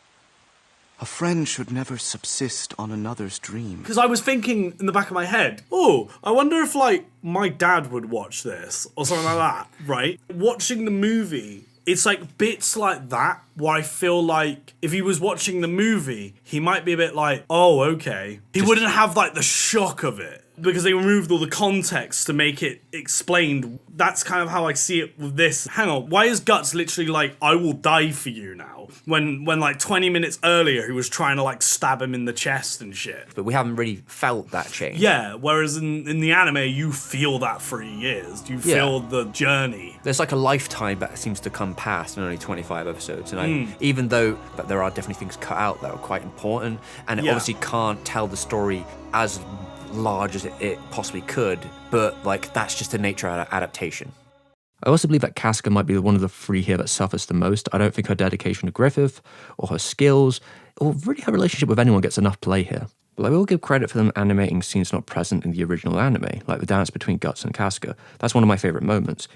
S2: A friend should never subsist on another's dream.
S3: Because I was thinking in the back of my head, oh, I wonder if, like, my dad would watch this, or something like that, right? Watching the movie, it's like bits like that, where I feel like if he was watching the movie, he might be a bit like, oh, okay. He wouldn't have, like, the shock of it, because they removed all the context to make it explained. That's kind of how I see it with this. Hang on, why is Guts literally like, I will die for you now? When like 20 minutes earlier he was trying to like stab him in the chest and shit.
S1: But we haven't really felt that change.
S3: Yeah, whereas in the anime you feel that for years. You feel the journey.
S1: There's like a lifetime that seems to come past in only 25 episodes. And even though that there are definitely things cut out that are quite important, and it obviously can't tell the story as large as it possibly could, but like that's just the nature of adaptation. I also believe that Casca might be one of the 3 here that suffers the most. I don't think her dedication to Griffith, or her skills, or really her relationship with anyone gets enough play here. But I will give credit for them animating scenes not present in the original anime, like the dance between Guts and Casca. That's one of my favourite moments.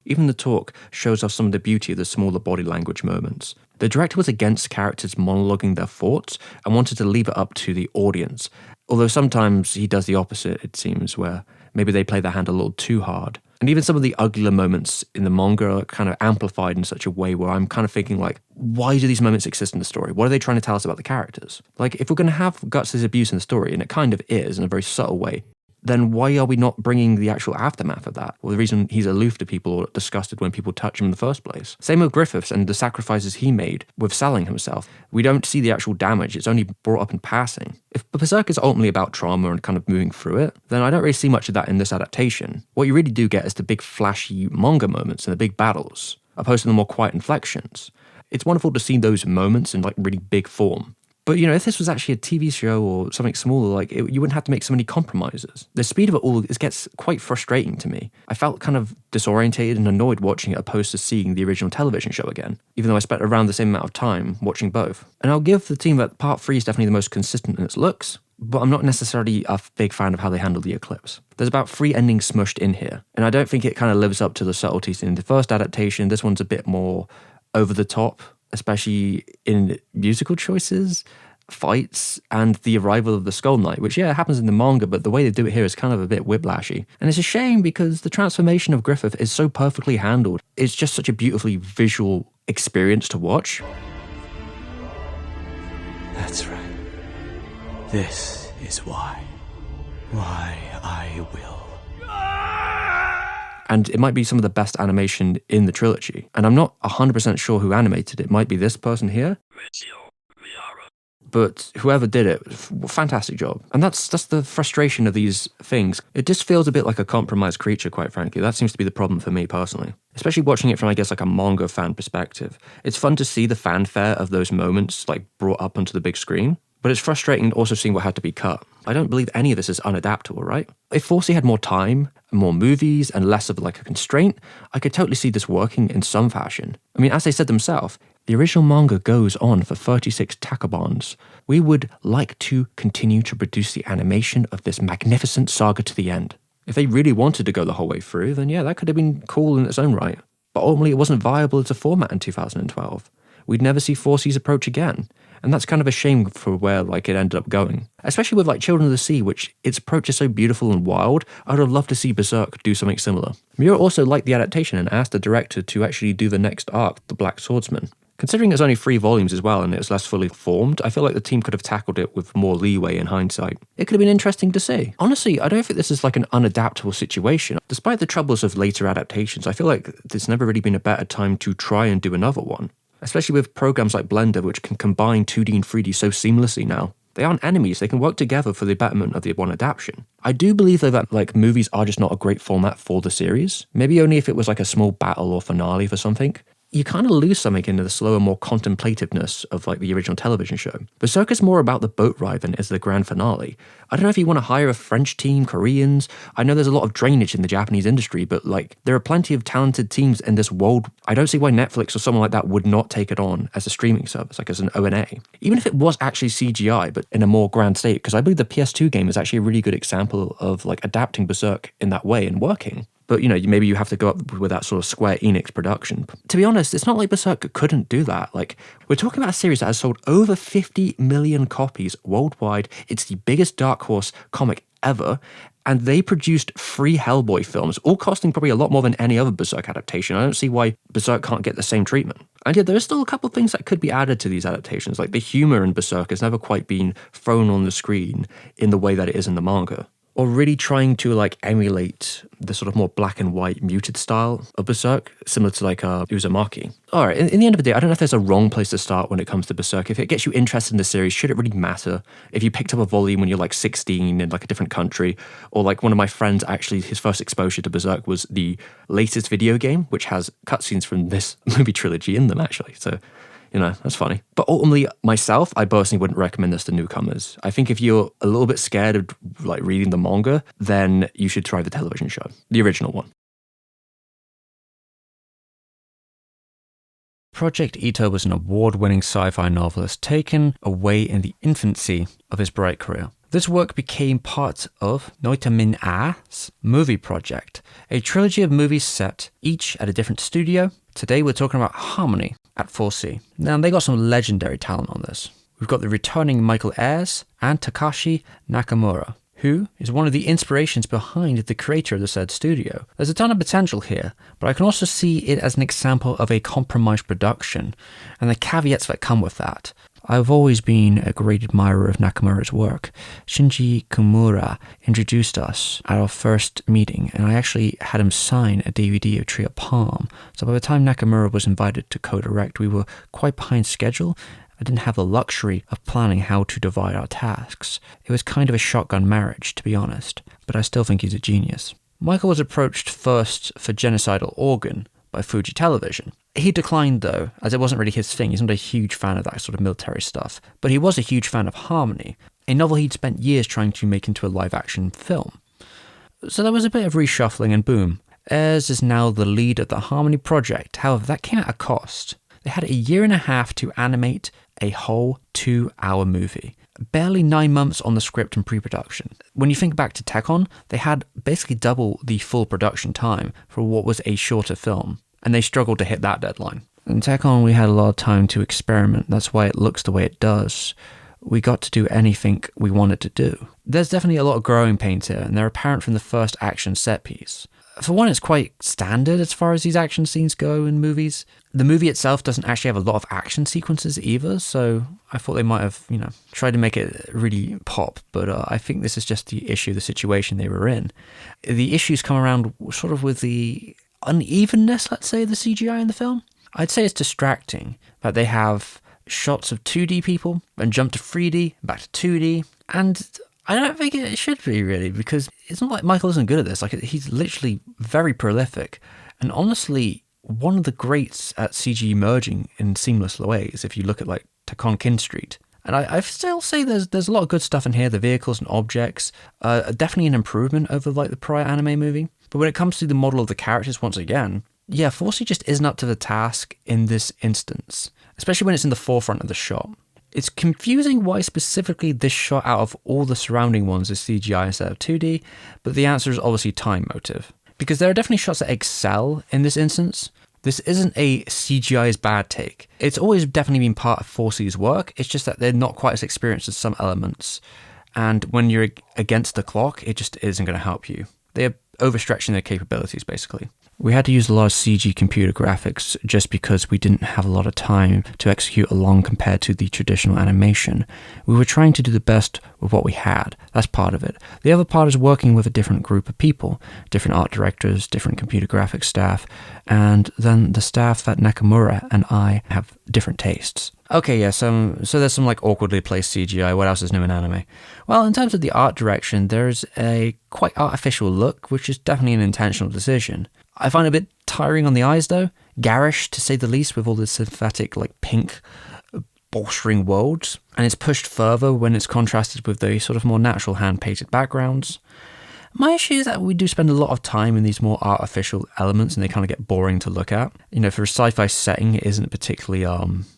S1: Even the talk shows off some of the beauty of the smaller body language moments. The director was against characters monologuing their thoughts and wanted to leave it up to the audience, although sometimes he does the opposite, it seems, where maybe they play their hand a little too hard. And even some of the uglier moments in the manga are kind of amplified in such a way where I'm kind of thinking like, why do these moments exist in the story? What are they trying to tell us about the characters? Like, if we're going to have Guts' abuse in the story, and it kind of is in a very subtle way, then why are we not bringing the actual aftermath of that? Or the reason he's aloof to people or disgusted when people touch him in the first place. Same with Griffiths and the sacrifices he made with selling himself. We don't see the actual damage, it's only brought up in passing. If Berserk is ultimately about trauma and kind of moving through it, then I don't really see much of that in this adaptation. What you really do get is the big flashy manga moments and the big battles, opposed to the more quiet inflections. It's wonderful to see those moments in like really big form. But, you know, if this was actually a TV show or something smaller, like, you wouldn't have to make so many compromises. The speed of it all gets quite frustrating to me. I felt kind of disorientated and annoyed watching it opposed to seeing the original television show again, even though I spent around the same amount of time watching both. And I'll give the team that Part 3 is definitely the most consistent in its looks, but I'm not necessarily a big fan of how they handle the eclipse. There's about 3 endings smushed in here, and I don't think it kind of lives up to the subtleties in the first adaptation. This one's a bit more over the top, especially in musical choices. fights and the arrival of the Skull Knight, which, yeah, happens in the manga, but the way they do it here is kind of a bit whiplashy. And it's a shame because the transformation of Griffith is so perfectly handled. It's just such a beautifully visual experience to watch.
S2: That's right. This is why I will.
S1: And it might be some of the best animation in the trilogy. And I'm not 100% sure who animated it. It might be this person here. But whoever did it, fantastic job. And that's the frustration of these things. It just feels a bit like a compromised creature, quite frankly. That seems to be the problem for me personally. Especially watching it from, I guess, like a manga fan perspective. It's fun to see the fanfare of those moments, like, brought up onto the big screen. But it's frustrating also seeing what had to be cut. I don't believe any of this is unadaptable, right? If 4C had more time, more movies, and less of like a constraint, I could totally see this working in some fashion. I mean, as they said themselves, the original manga goes on for 36 tankobons. We would like to continue to produce the animation of this magnificent saga to the end. If they really wanted to go the whole way through, then yeah, that could have been cool in its own right. But ultimately, it wasn't viable as a format in 2012. We'd never see 4C's approach again. And that's kind of a shame for where like it ended up going. Especially with like Children of the Sea, which its approach is so beautiful and wild. I would have loved to see Berserk do something similar. Miura also liked the adaptation and asked the director to actually do the next arc, The Black Swordsman. Considering it's only 3 volumes as well and it's less fully formed, I feel like the team could have tackled it with more leeway in hindsight. It could have been interesting to see. Honestly, I don't think this is like an unadaptable situation. Despite the troubles of later adaptations, I feel like there's never really been a better time to try and do another one. Especially with programs like Blender, which can combine 2D and 3D so seamlessly now. They aren't enemies, they can work together for the betterment of the one adaptation. I do believe though that like movies are just not a great format for the series. Maybe only if it was like a small battle or finale for something. You kind of lose something in the slower, more contemplativeness of like the original television show. Berserk is more about the boat ride than is the grand finale. I don't know if you want to hire a French team, Koreans. I know there's a lot of drainage in the Japanese industry, but like there are plenty of talented teams in this world. I don't see why Netflix or someone like that would not take it on as a streaming service, like as an ONA. Even if it was actually CGI, but in a more grand state, because I believe the PS2 game is actually a really good example of like adapting Berserk in that way and working. But, you know, maybe you have to go up with that sort of Square Enix production. To be honest, it's not like Berserk couldn't do that. Like, we're talking about a series that has sold over 50 million copies worldwide. It's the biggest Dark Horse comic ever. And they produced 3 Hellboy films, all costing probably a lot more than any other Berserk adaptation. I don't see why Berserk can't get the same treatment. And yeah, there's still a couple of things that could be added to these adaptations. Like the humor in Berserk has never quite been thrown on the screen in the way that it is in the manga. Or really trying to like emulate the sort of more black and white muted style of Berserk, similar to like Uzumaki. Alright, in the end of the day, I don't know if there's a wrong place to start when it comes to Berserk. If it gets you interested in the series, should it really matter? If you picked up a volume when you're like 16 in like a different country, or like one of my friends actually, his first exposure to Berserk was the latest video game, which has cutscenes from this movie trilogy in them actually, so... You know, that's funny. But ultimately, myself, I personally wouldn't recommend this to newcomers. I think if you're a little bit scared of like reading the manga, then you should try the television show, the original one. Project Ito was an award-winning sci-fi novelist taken away in the infancy of his bright career. This work became part of Noitamin A's movie project, a trilogy of movies set each at a different studio. Today we're talking about Harmony at 4C. Now they got some legendary talent on this. We've got the returning Michael Ayers and Takashi Nakamura, who is one of the inspirations behind the creator of the said studio. There's a ton of potential here, but I can also see it as an example of a compromised production, and the caveats that come with that. I've always been a great admirer of Nakamura's work. Shinji Kimura introduced us at our first meeting, and I actually had him sign a DVD of Tree of Palm. So by the time Nakamura was invited to co-direct, we were quite behind schedule. I didn't have the luxury of planning how to divide our tasks. It was kind of a shotgun marriage, to be honest, but I still think he's a genius. Michael was approached first for Genocidal Organ by Fuji Television. He declined though, as it wasn't really his thing. He's not a huge fan of that sort of military stuff, but he was a huge fan of Harmony, a novel he'd spent years trying to make into a live-action film. So there was a bit of reshuffling and boom, Ayers is now the lead of the Harmony project. However, that came at a cost. They had 1.5 years to animate a whole 2-hour movie. Barely 9 months on the script and pre-production. When you think back to Tekkon, they had basically double the full production time for what was a shorter film, and they struggled to hit that deadline. In Tekkon, we had a lot of time to experiment. That's why it looks the way it does. we got to do anything we wanted to do. There's definitely a lot of growing pains here, and they're apparent from the first action set piece. For one, it's quite standard as far as these action scenes go in movies. The movie itself doesn't actually have a lot of action sequences either, so I thought they might have, tried to make it really pop, but I think this is just the issue, the situation they were in. The issues come around sort of with the unevenness, let's say, of the CGI in the film. I'd say it's distracting that they have shots of 2D people and jump to 3D, back to 2D, and I don't think it should be, really, because it's not like Michael isn't good at this. Like, he's literally very prolific, and honestly, one of the greats at CG merging in seamless ways, if you look at, like, Tekkonkinkreet. And I still say there's a lot of good stuff in here. The vehicles and objects are definitely an improvement over, like, the prior anime movie. But when it comes to the model of the characters, once again, yeah, 4C just isn't up to the task in this instance, especially when it's in the forefront of the shot. It's confusing why specifically this shot out of all the surrounding ones is CGI instead of 2D, but the answer is obviously time motive. Because there are definitely shots that excel in this instance. This isn't a CGI is bad take. It's always definitely been part of 4C's work, it's just that they're not quite as experienced as some elements. And when you're against the clock, it just isn't going to help you. They're overstretching their capabilities, basically. We had to use a lot of CG computer graphics just because we didn't have a lot of time to execute along compared to the traditional animation. We were trying to do the best with what we had. That's part of it. The other part is working with a different group of people, different art directors, different computer graphics staff, and then the staff that Nakamura and I have different tastes. Okay, yeah, so there's some like awkwardly placed CGI. What else is new in anime? Well, in terms of the art direction, there's a quite artificial look, which is definitely an intentional decision. I find it a bit tiring on the eyes though, garish to say the least with all the synthetic like pink bolstering worlds, and it's pushed further when it's contrasted with the sort of more natural hand-painted backgrounds. My issue is that we do spend a lot of time in these more artificial elements and they kind of get boring to look at. For a sci-fi setting, it isn't particularly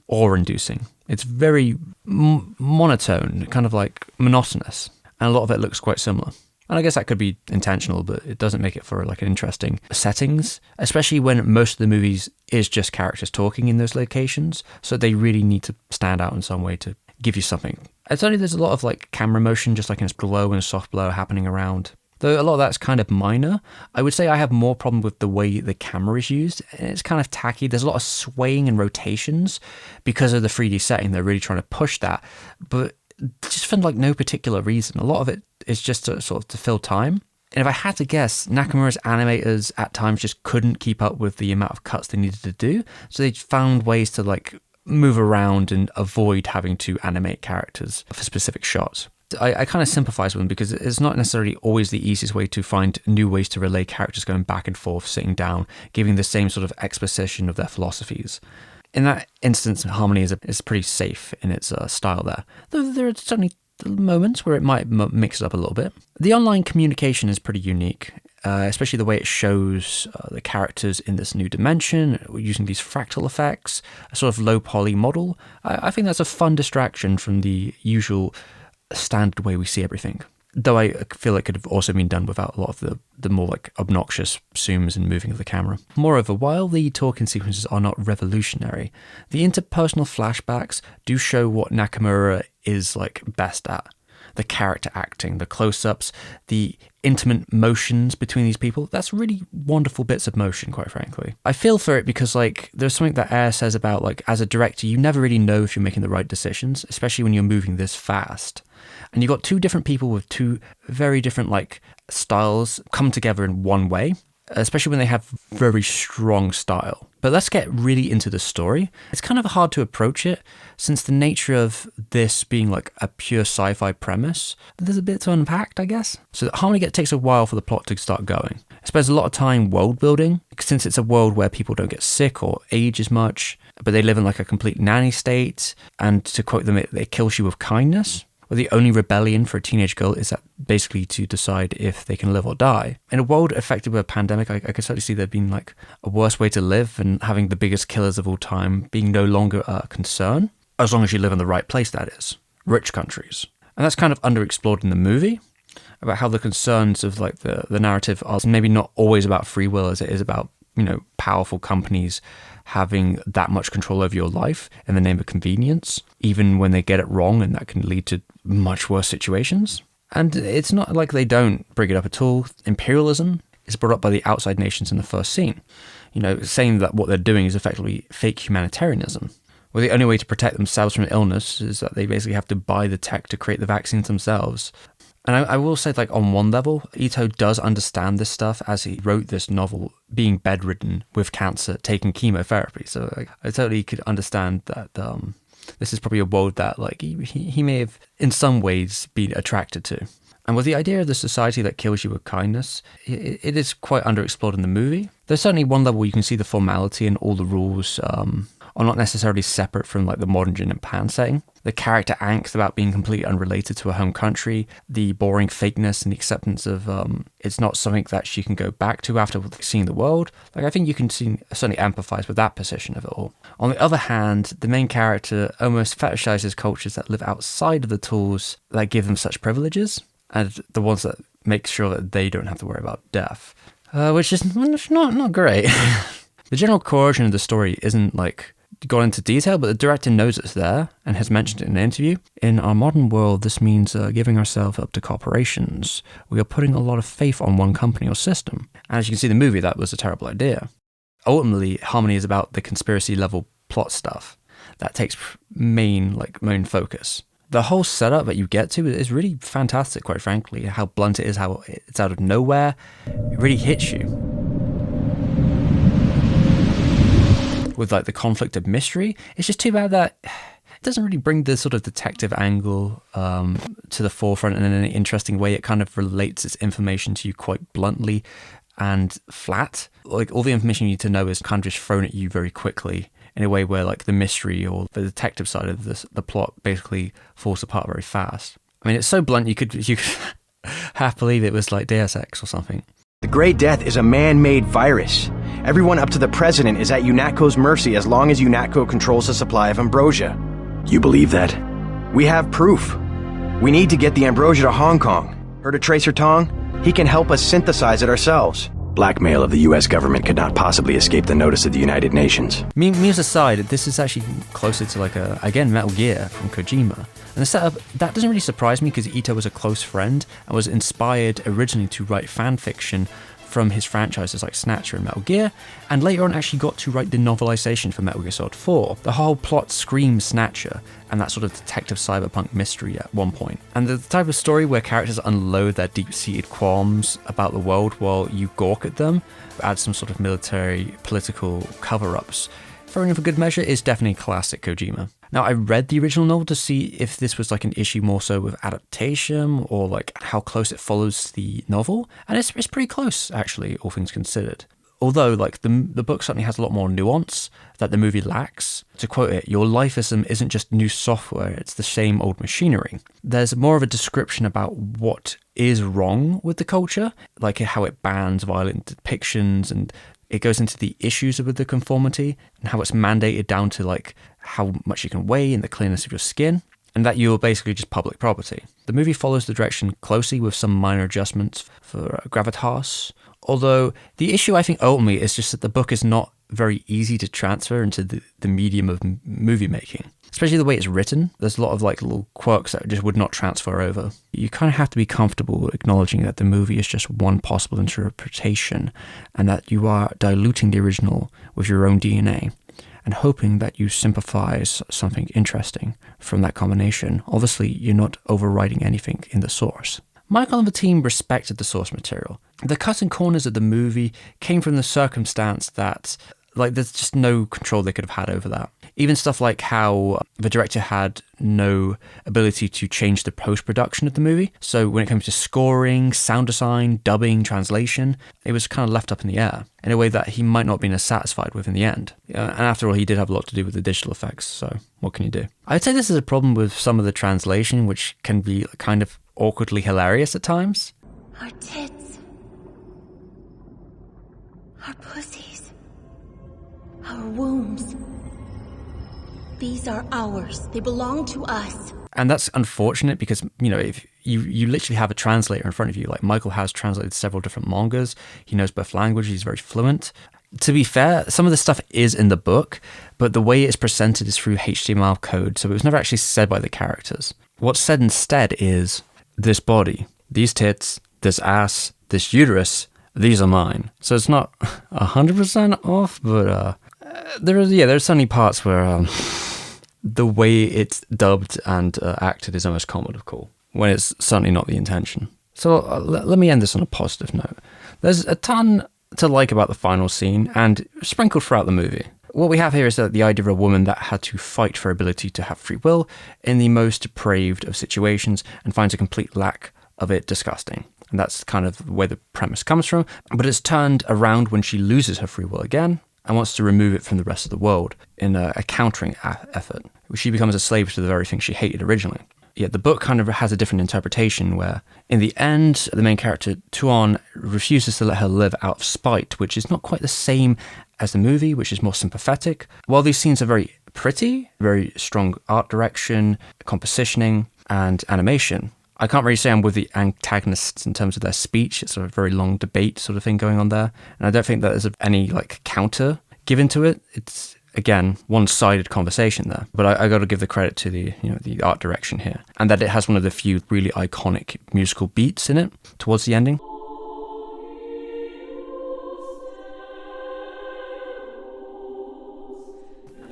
S1: awe-inducing. It's very monotone, kind of like monotonous, and a lot of it looks quite similar. And I guess that could be intentional, but it doesn't make it for like an interesting settings, especially when most of the movies is just characters talking in those locations. So they really need to stand out in some way to give you something. It's only there's a lot of like camera motion, just like in a glow and soft blow happening around. Though a lot of that's kind of minor. I would say I have more problem with the way the camera is used. It's kind of tacky. There's a lot of swaying and rotations because of the 3D setting. They're really trying to push that, but just for like no particular reason. A lot of it is just to sort of to fill time. And if I had to guess, Nakamura's animators at times just couldn't keep up with the amount of cuts they needed to do. So they found ways to like move around and avoid having to animate characters for specific shots. I kind of sympathize with them because it's not necessarily always the easiest way to find new ways to relay characters going back and forth, sitting down, giving the same sort of exposition of their philosophies. In that instance, Harmony is pretty safe in its style there, though there are certainly moments where it might mix it up a little bit. The online communication is pretty unique, especially the way it shows the characters in this new dimension, using these fractal effects, a sort of low poly model. I think that's a fun distraction from the usual standard way we see everything. Though I feel it could have also been done without a lot of the more like obnoxious zooms and moving of the camera. Moreover, while the talking sequences are not revolutionary, the interpersonal flashbacks do show what Nakamura is like best at. The character acting, the close-ups, the intimate motions between these people, that's really wonderful bits of motion, quite frankly. I feel for it because like there's something that Air says about like as a director, you never really know if you're making the right decisions, especially when you're moving this fast. And you've got two different people with two very different like styles come together in one way, especially when they have very strong style. But let's get really into the story. It's kind of hard to approach it since the nature of this being like a pure sci-fi premise. There's a bit to unpack, I guess. So Harmony takes a while for the plot to start going. It spends a lot of time world building since it's a world where people don't get sick or age as much, but they live in like a complete nanny state. And to quote them, it kills you with kindness. Where the only rebellion for a teenage girl is that basically to decide if they can live or die. In a world affected by a pandemic, I could certainly see there being like a worse way to live and having the biggest killers of all time being no longer a concern, as long as you live in the right place, that is. Rich countries. And that's kind of underexplored in the movie, about how the concerns of like the narrative are maybe not always about free will as it is about, powerful companies having that much control over your life in the name of convenience, even when they get it wrong, and that can lead to much worse situations. And it's not like they don't bring it up at all. Imperialism is brought up by the outside nations in the first scene, saying that what they're doing is effectively fake humanitarianism, where the only way to protect themselves from illness is that they basically have to buy the tech to create the vaccines themselves. And I will say, like, on one level, Ito does understand this stuff as he wrote this novel, being bedridden with cancer, taking chemotherapy. So I totally could understand that this is probably a world that, like, he may have in some ways been attracted to. And with the idea of the society that kills you with kindness, it is quite underexplored in the movie. There's certainly one level where you can see the formality and all the rules are not necessarily separate from, like, the modern Jin and Pan setting. The character angst about being completely unrelated to her home country, the boring fakeness and the acceptance of it's not something that she can go back to after seeing the world. Like, I think you can certainly empathize with that position of it all. On the other hand, the main character almost fetishizes cultures that live outside of the tools that give them such privileges, and the ones that make sure that they don't have to worry about death, which is not great. The general coercion of the story isn't, like, gone into detail, but the director knows it's there and has mentioned it in an interview. In our modern world, this means giving ourselves up to corporations. We are putting a lot of faith on one company or system. And as you can see in the movie, that was a terrible idea. Ultimately, Harmony is about the conspiracy level plot stuff that takes main focus. The whole setup that you get to is really fantastic, quite frankly. How blunt it is, how it's out of nowhere. It really hits you. With, like, the conflict of mystery, it's just too bad that it doesn't really bring the sort of detective angle to the forefront in an interesting way. It kind of relates its information to you quite bluntly and flat. Like, all the information you need to know is kind of just thrown at you very quickly in a way where, like, the mystery or the detective side of the plot basically falls apart very fast. I mean, it's so blunt you could half believe it was like Deus Ex or something.
S4: The Great Death is a man-made virus. Everyone up to the president is at UNATCO's mercy as long as UNATCO controls the supply of ambrosia. You believe that? We have proof. We need to get the ambrosia to Hong Kong. Heard of Tracer Tong? He can help us synthesize it ourselves. Blackmail of the US government could not possibly escape the notice of the United Nations.
S1: Memes aside, this is actually closer to, like, again, Metal Gear from Kojima. And the setup, that doesn't really surprise me because Ito was a close friend and was inspired originally to write fan fiction from his franchises like Snatcher and Metal Gear, and later on actually got to write the novelization for Metal Gear Solid 4. The whole plot screams Snatcher and that sort of detective cyberpunk mystery at one point. And the type of story where characters unload their deep-seated qualms about the world while you gawk at them, add some sort of military, political cover-ups, thrown in for good measure, is definitely classic Kojima. Now, I read the original novel to see if this was, like, an issue more so with adaptation or, like, how close it follows the novel, and it's pretty close, actually, all things considered. Although, like, the book certainly has a lot more nuance that the movie lacks. To quote it, your lifeism isn't just new software, it's the same old machinery. There's more of a description about what is wrong with the culture, like how it bans violent depictions, and it goes into the issues with the conformity and how it's mandated down to, like, how much you can weigh and the clearness of your skin, and that you're basically just public property. The movie follows the direction closely with some minor adjustments for gravitas, although the issue, I think, ultimately is just that the book is not very easy to transfer into the medium of movie making. Especially the way it's written, there's a lot of, like, little quirks that just would not transfer over. You kind of have to be comfortable acknowledging that the movie is just one possible interpretation and that you are diluting the original with your own DNA and hoping that you sympathize something interesting from that combination. Obviously, you're not overwriting anything in the source. Michael and the team respected the source material. The cutting corners of the movie came from the circumstance that, like, there's just no control they could have had over that. Even stuff like how the director had no ability to change the post-production of the movie. So when it comes to scoring, sound design, dubbing, translation, it was kind of left up in the air in a way that he might not have been as satisfied with in the end. And after all, he did have a lot to do with the digital effects, so what can you do? I'd say this is a problem with some of the translation, which can be kind of awkwardly hilarious at times.
S22: Our tits. Our pussies. Our wombs. These are ours. They belong to us.
S1: And that's unfortunate because, you know, if you literally have a translator in front of you, like Michael has translated several different mangas, he knows both languages, he's very fluent. To be fair, some of the stuff is in the book, but the way it's presented is through HTML code, so it was never actually said by the characters. What's said instead is, this body, these tits, this ass, this uterus, these are mine. So it's not 100% off, but there's certainly parts where the way it's dubbed and acted is almost comical, when it's certainly not the intention. So let me end this on a positive note. There's a ton to like about the final scene, and sprinkled throughout the movie. What we have here is that the idea of a woman that had to fight for her ability to have free will in the most depraved of situations and finds a complete lack of it disgusting. And that's kind of where the premise comes from. But it's turned around when she loses her free will again and wants to remove it from the rest of the world in a countering effort. She becomes a slave to the very thing she hated originally. Yet the book kind of has a different interpretation where, in the end, the main character, Tuon, refuses to let her live out of spite, which is not quite the same as the movie, which is more sympathetic. While these scenes are very pretty, very strong art direction, compositioning, and animation, I can't really say I'm with the antagonists in terms of their speech. It's a very long debate sort of thing going on there. And I don't think that there's any counter given to it. It's, again, one-sided conversation there. But I got to give the credit to the art direction here, and that it has one of the few really iconic musical beats in it towards the ending.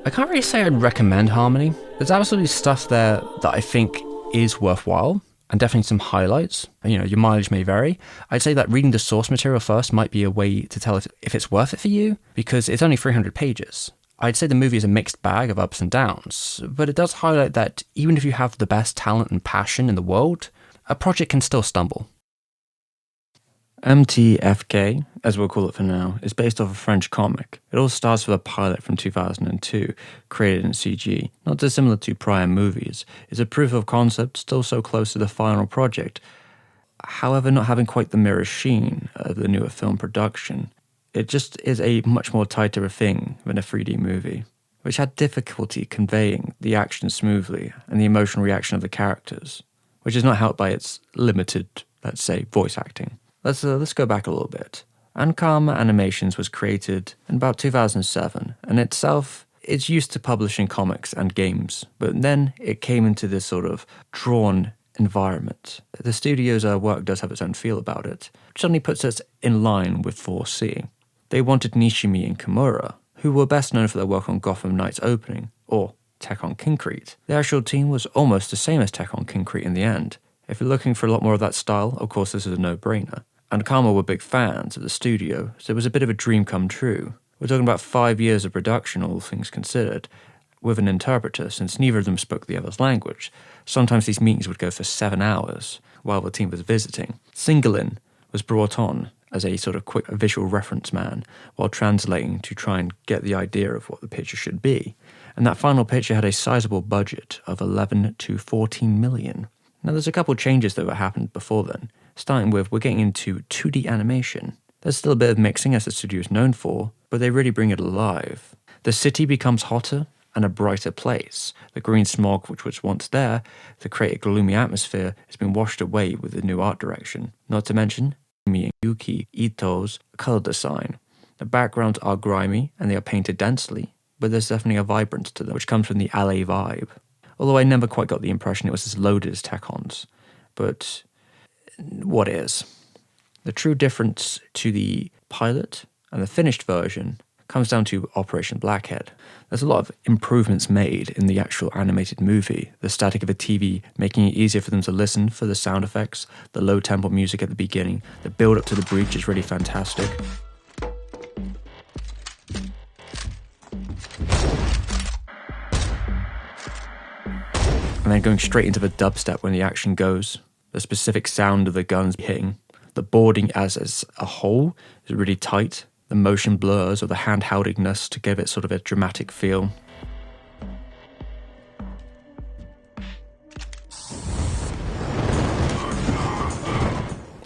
S1: I can't really say I'd recommend Harmony. There's absolutely stuff there that I think is worthwhile, and definitely some highlights. Your mileage may vary. I'd say that reading the source material first might be a way to tell if it's worth it for you, because it's only 300 pages. I'd say the movie is a mixed bag of ups and downs, but it does highlight that even if you have the best talent and passion in the world, a project can still stumble. MTFK, as we'll call it for now, is based off a French comic. It all starts with a pilot from 2002, created in CG. Not dissimilar to prior movies. It's a proof of concept, still so close to the final project. However, not having quite the mirror sheen of the newer film production. It just is a much more tighter thing than a 3D movie, which had difficulty conveying the action smoothly and the emotional reaction of the characters, which is not helped by its limited, let's say, voice acting. Let's go back a little bit. Ankama Animations was created in about 2007, and itself is used to publishing comics and games, but then it came into this sort of drawn environment. The studio's work does have its own feel about it, which suddenly puts us in line with 4C. They wanted Nishimi and Kimura, who were best known for their work on Gotham Knights opening, or Tekkonkinkreet. The actual team was almost the same as Tekkonkinkreet in the end. If you're looking for a lot more of that style, of course this is a no-brainer. And Kama were big fans of the studio, so it was a bit of a dream come true. We're talking about 5 years of production, all things considered, with an interpreter, since neither of them spoke the other's language. Sometimes these meetings would go for 7 hours, while the team was visiting. Singolin was brought on as a sort of quick visual reference man, while translating to try and get the idea of what the picture should be. And that final picture had a sizable budget of 11 to 14 million. Now there's a couple changes that happened before then, starting with we're getting into 2D animation. There's still a bit of mixing as the studio is known for, but they really bring it alive. The city becomes hotter and a brighter place. The green smog which was once there to create a gloomy atmosphere has been washed away with the new art direction. Not to mention Miyuki Ito's color design. The backgrounds are grimy and they are painted densely, but there's definitely a vibrance to them which comes from the LA vibe. Although I never quite got the impression it was as loaded as Tekkon's. But what is? The true difference to the pilot and the finished version comes down to Operation Blackhead. There's a lot of improvements made in the actual animated movie. The static of a TV making it easier for them to listen for the sound effects, the low tempo music at the beginning, the build up to the breach is really fantastic. And then going straight into the dubstep when the action goes. The specific sound of the guns hitting. The boarding as a whole is really tight. The motion blurs or the hand-holdingness to give it sort of a dramatic feel.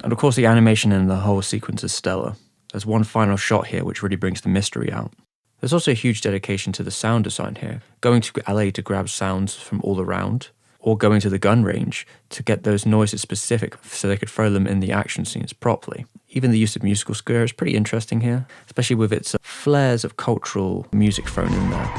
S1: And of course the animation in the whole sequence is stellar. There's one final shot here which really brings the mystery out. There's also a huge dedication to the sound design here, going to LA to grab sounds from all around, or going to the gun range to get those noises specific so they could throw them in the action scenes properly. Even the use of musical score is pretty interesting here, especially with its flares of cultural music thrown in there.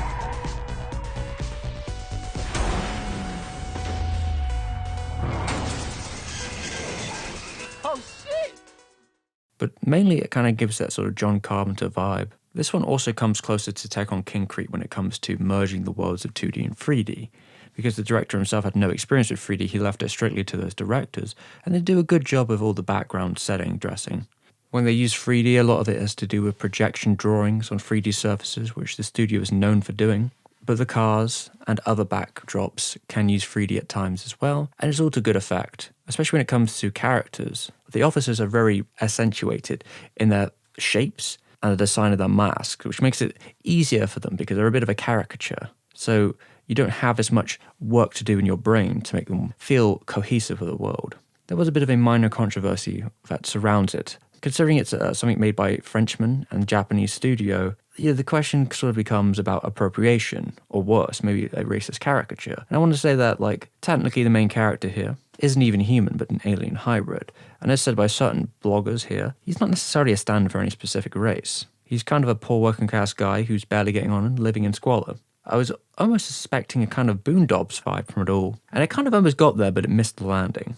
S1: But mainly it kind of gives that sort of John Carpenter vibe. This one also comes closer to Tekkonkinkreet when it comes to merging the worlds of 2D and 3D. Because the director himself had no experience with 3D, he left it strictly to those directors, and they do a good job of all the background setting dressing. When they use 3D, a lot of it has to do with projection drawings on 3D surfaces, which the studio is known for doing. But the cars and other backdrops can use 3D at times as well, and it's all to good effect, especially when it comes to characters. The officers are very accentuated in their shapes and the design of their masks, which makes it easier for them because they're a bit of a caricature. So you don't have as much work to do in your brain to make them feel cohesive with the world. There was a bit of a minor controversy that surrounds it. Considering it's something made by Frenchman and Japanese studio, the question sort of becomes about appropriation, or worse, maybe a racist caricature. And I want to say that, technically the main character here isn't even human, but an alien hybrid. And as said by certain bloggers here, he's not necessarily a stand for any specific race. He's kind of a poor working class guy who's barely getting on and living in squalor. I was almost suspecting a kind of Boondocks vibe from it all, and it kind of almost got there, but it missed the landing.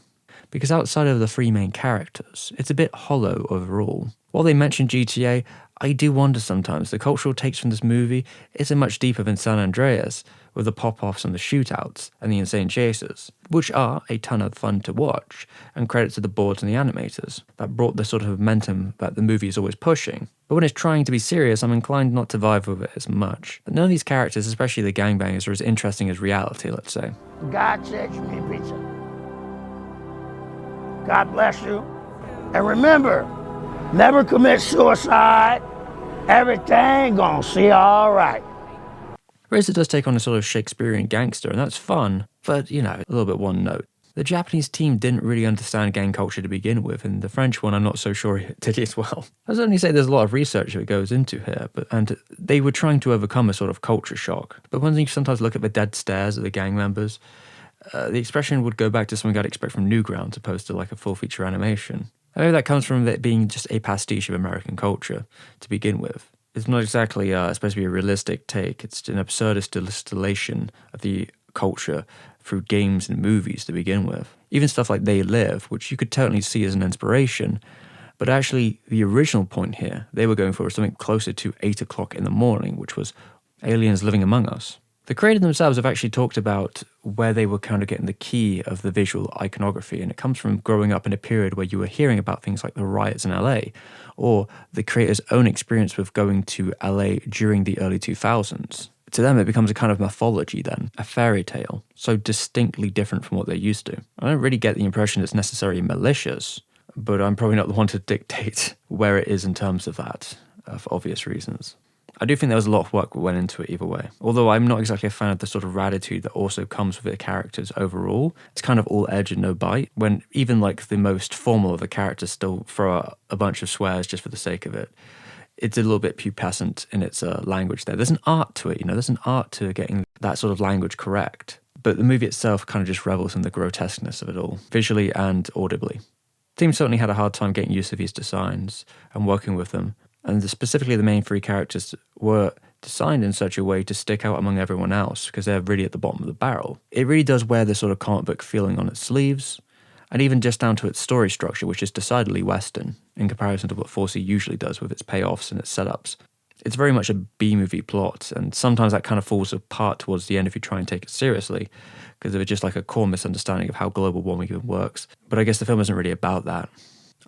S1: Because outside of the three main characters, it's a bit hollow overall. While they mention GTA, I do wonder sometimes the cultural takes from this movie isn't much deeper than San Andreas, with the pop-offs and the shootouts and the insane chases, which are a ton of fun to watch, and credit to the boards and the animators that brought the sort of momentum that the movie is always pushing. But when it's trying to be serious, I'm inclined not to vibe with it as much. But none of these characters, especially the gangbangers, are as interesting as reality, let's say.
S6: God takes me pizza. God bless you. And remember, never commit suicide. Everything gonna see all right.
S1: Razor does take on a sort of Shakespearean gangster, and that's fun, but, a little bit one note. The Japanese team didn't really understand gang culture to begin with, and the French one I'm not so sure did as well. I was only say there's a lot of research that goes into here, and they were trying to overcome a sort of culture shock. But when you sometimes look at the dead stares of the gang members, the expression would go back to something I'd expect from Newgrounds opposed to a full feature animation. Maybe that comes from it being just a pastiche of American culture to begin with. It's not exactly supposed to be a realistic take. It's an absurdist distillation of the culture through games and movies to begin with. Even stuff like They Live, which you could totally see as an inspiration, but actually the original point here they were going for was something closer to 8 o'clock in the morning, which was aliens living among us. The creators themselves have actually talked about where they were kind of getting the key of the visual iconography, and it comes from growing up in a period where you were hearing about things like the riots in LA, or the creators' own experience with going to LA during the early 2000s. To them, it becomes a kind of mythology then, a fairy tale, so distinctly different from what they're used to. I don't really get the impression it's necessarily malicious, but I'm probably not the one to dictate where it is in terms of that, for obvious reasons. I do think there was a lot of work that went into it either way. Although I'm not exactly a fan of the sort of attitude that also comes with the characters overall. It's kind of all edge and no bite, when even the most formal of the characters still throw a bunch of swears just for the sake of it. It's a little bit pubescent in its language there. There's an art to it, there's an art to getting that sort of language correct. But the movie itself kind of just revels in the grotesqueness of it all, visually and audibly. The team certainly had a hard time getting used to these designs and working with them. And specifically the main three characters were designed in such a way to stick out among everyone else because they're really at the bottom of the barrel. It really does wear this sort of comic book feeling on its sleeves, and even just down to its story structure, which is decidedly Western in comparison to what 4C usually does with its payoffs and its setups. It's very much a B-movie plot, and sometimes that kind of falls apart towards the end if you try and take it seriously, because of it just a core misunderstanding of how global warming even works. But I guess the film isn't really about that.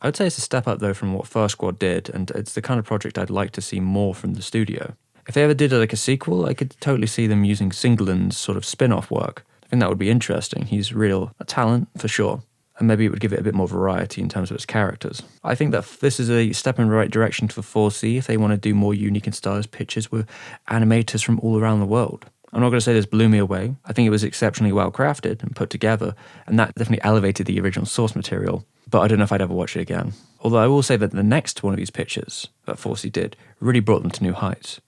S1: I would say it's a step up, though, from what First Squad did, and it's the kind of project I'd like to see more from the studio. If they ever did a sequel, I could totally see them using Singleton's sort of spin-off work. I think that would be interesting. He's a talent, for sure, and maybe it would give it a bit more variety in terms of its characters. I think that this is a step in the right direction for 4C if they want to do more unique and stylized pictures with animators from all around the world. I'm not going to say this blew me away. I think it was exceptionally well crafted and put together, and that definitely elevated the original source material. But I don't know if I'd ever watch it again. Although I will say that the next one of these pictures that 4C did really brought them to new heights.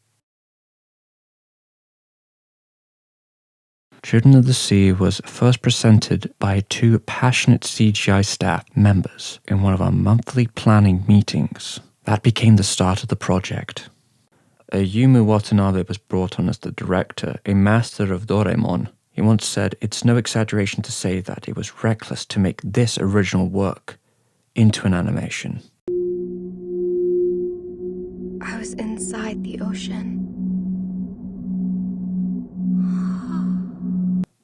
S1: Children of the Sea was first presented by 2 passionate CGI staff members in one of our monthly planning meetings. That became the start of the project. Ayumu Watanabe was brought on as the director, a master of Doraemon. He once said, "It's no exaggeration to say that it was reckless to make this original work into an animation."
S7: I was inside the ocean.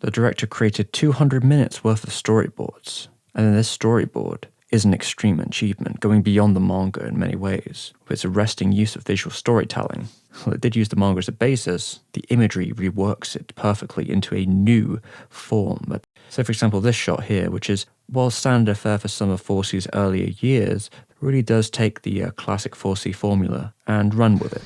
S1: The director created 200 minutes worth of storyboards, and this storyboard is an extreme achievement, going beyond the manga in many ways, with its arresting use of visual storytelling. While it did use the manga as a basis, the imagery reworks it perfectly into a new form. But so for example, this shot here, which is, while standard fare for some of 4C's earlier years, really does take the classic 4C formula and run with it.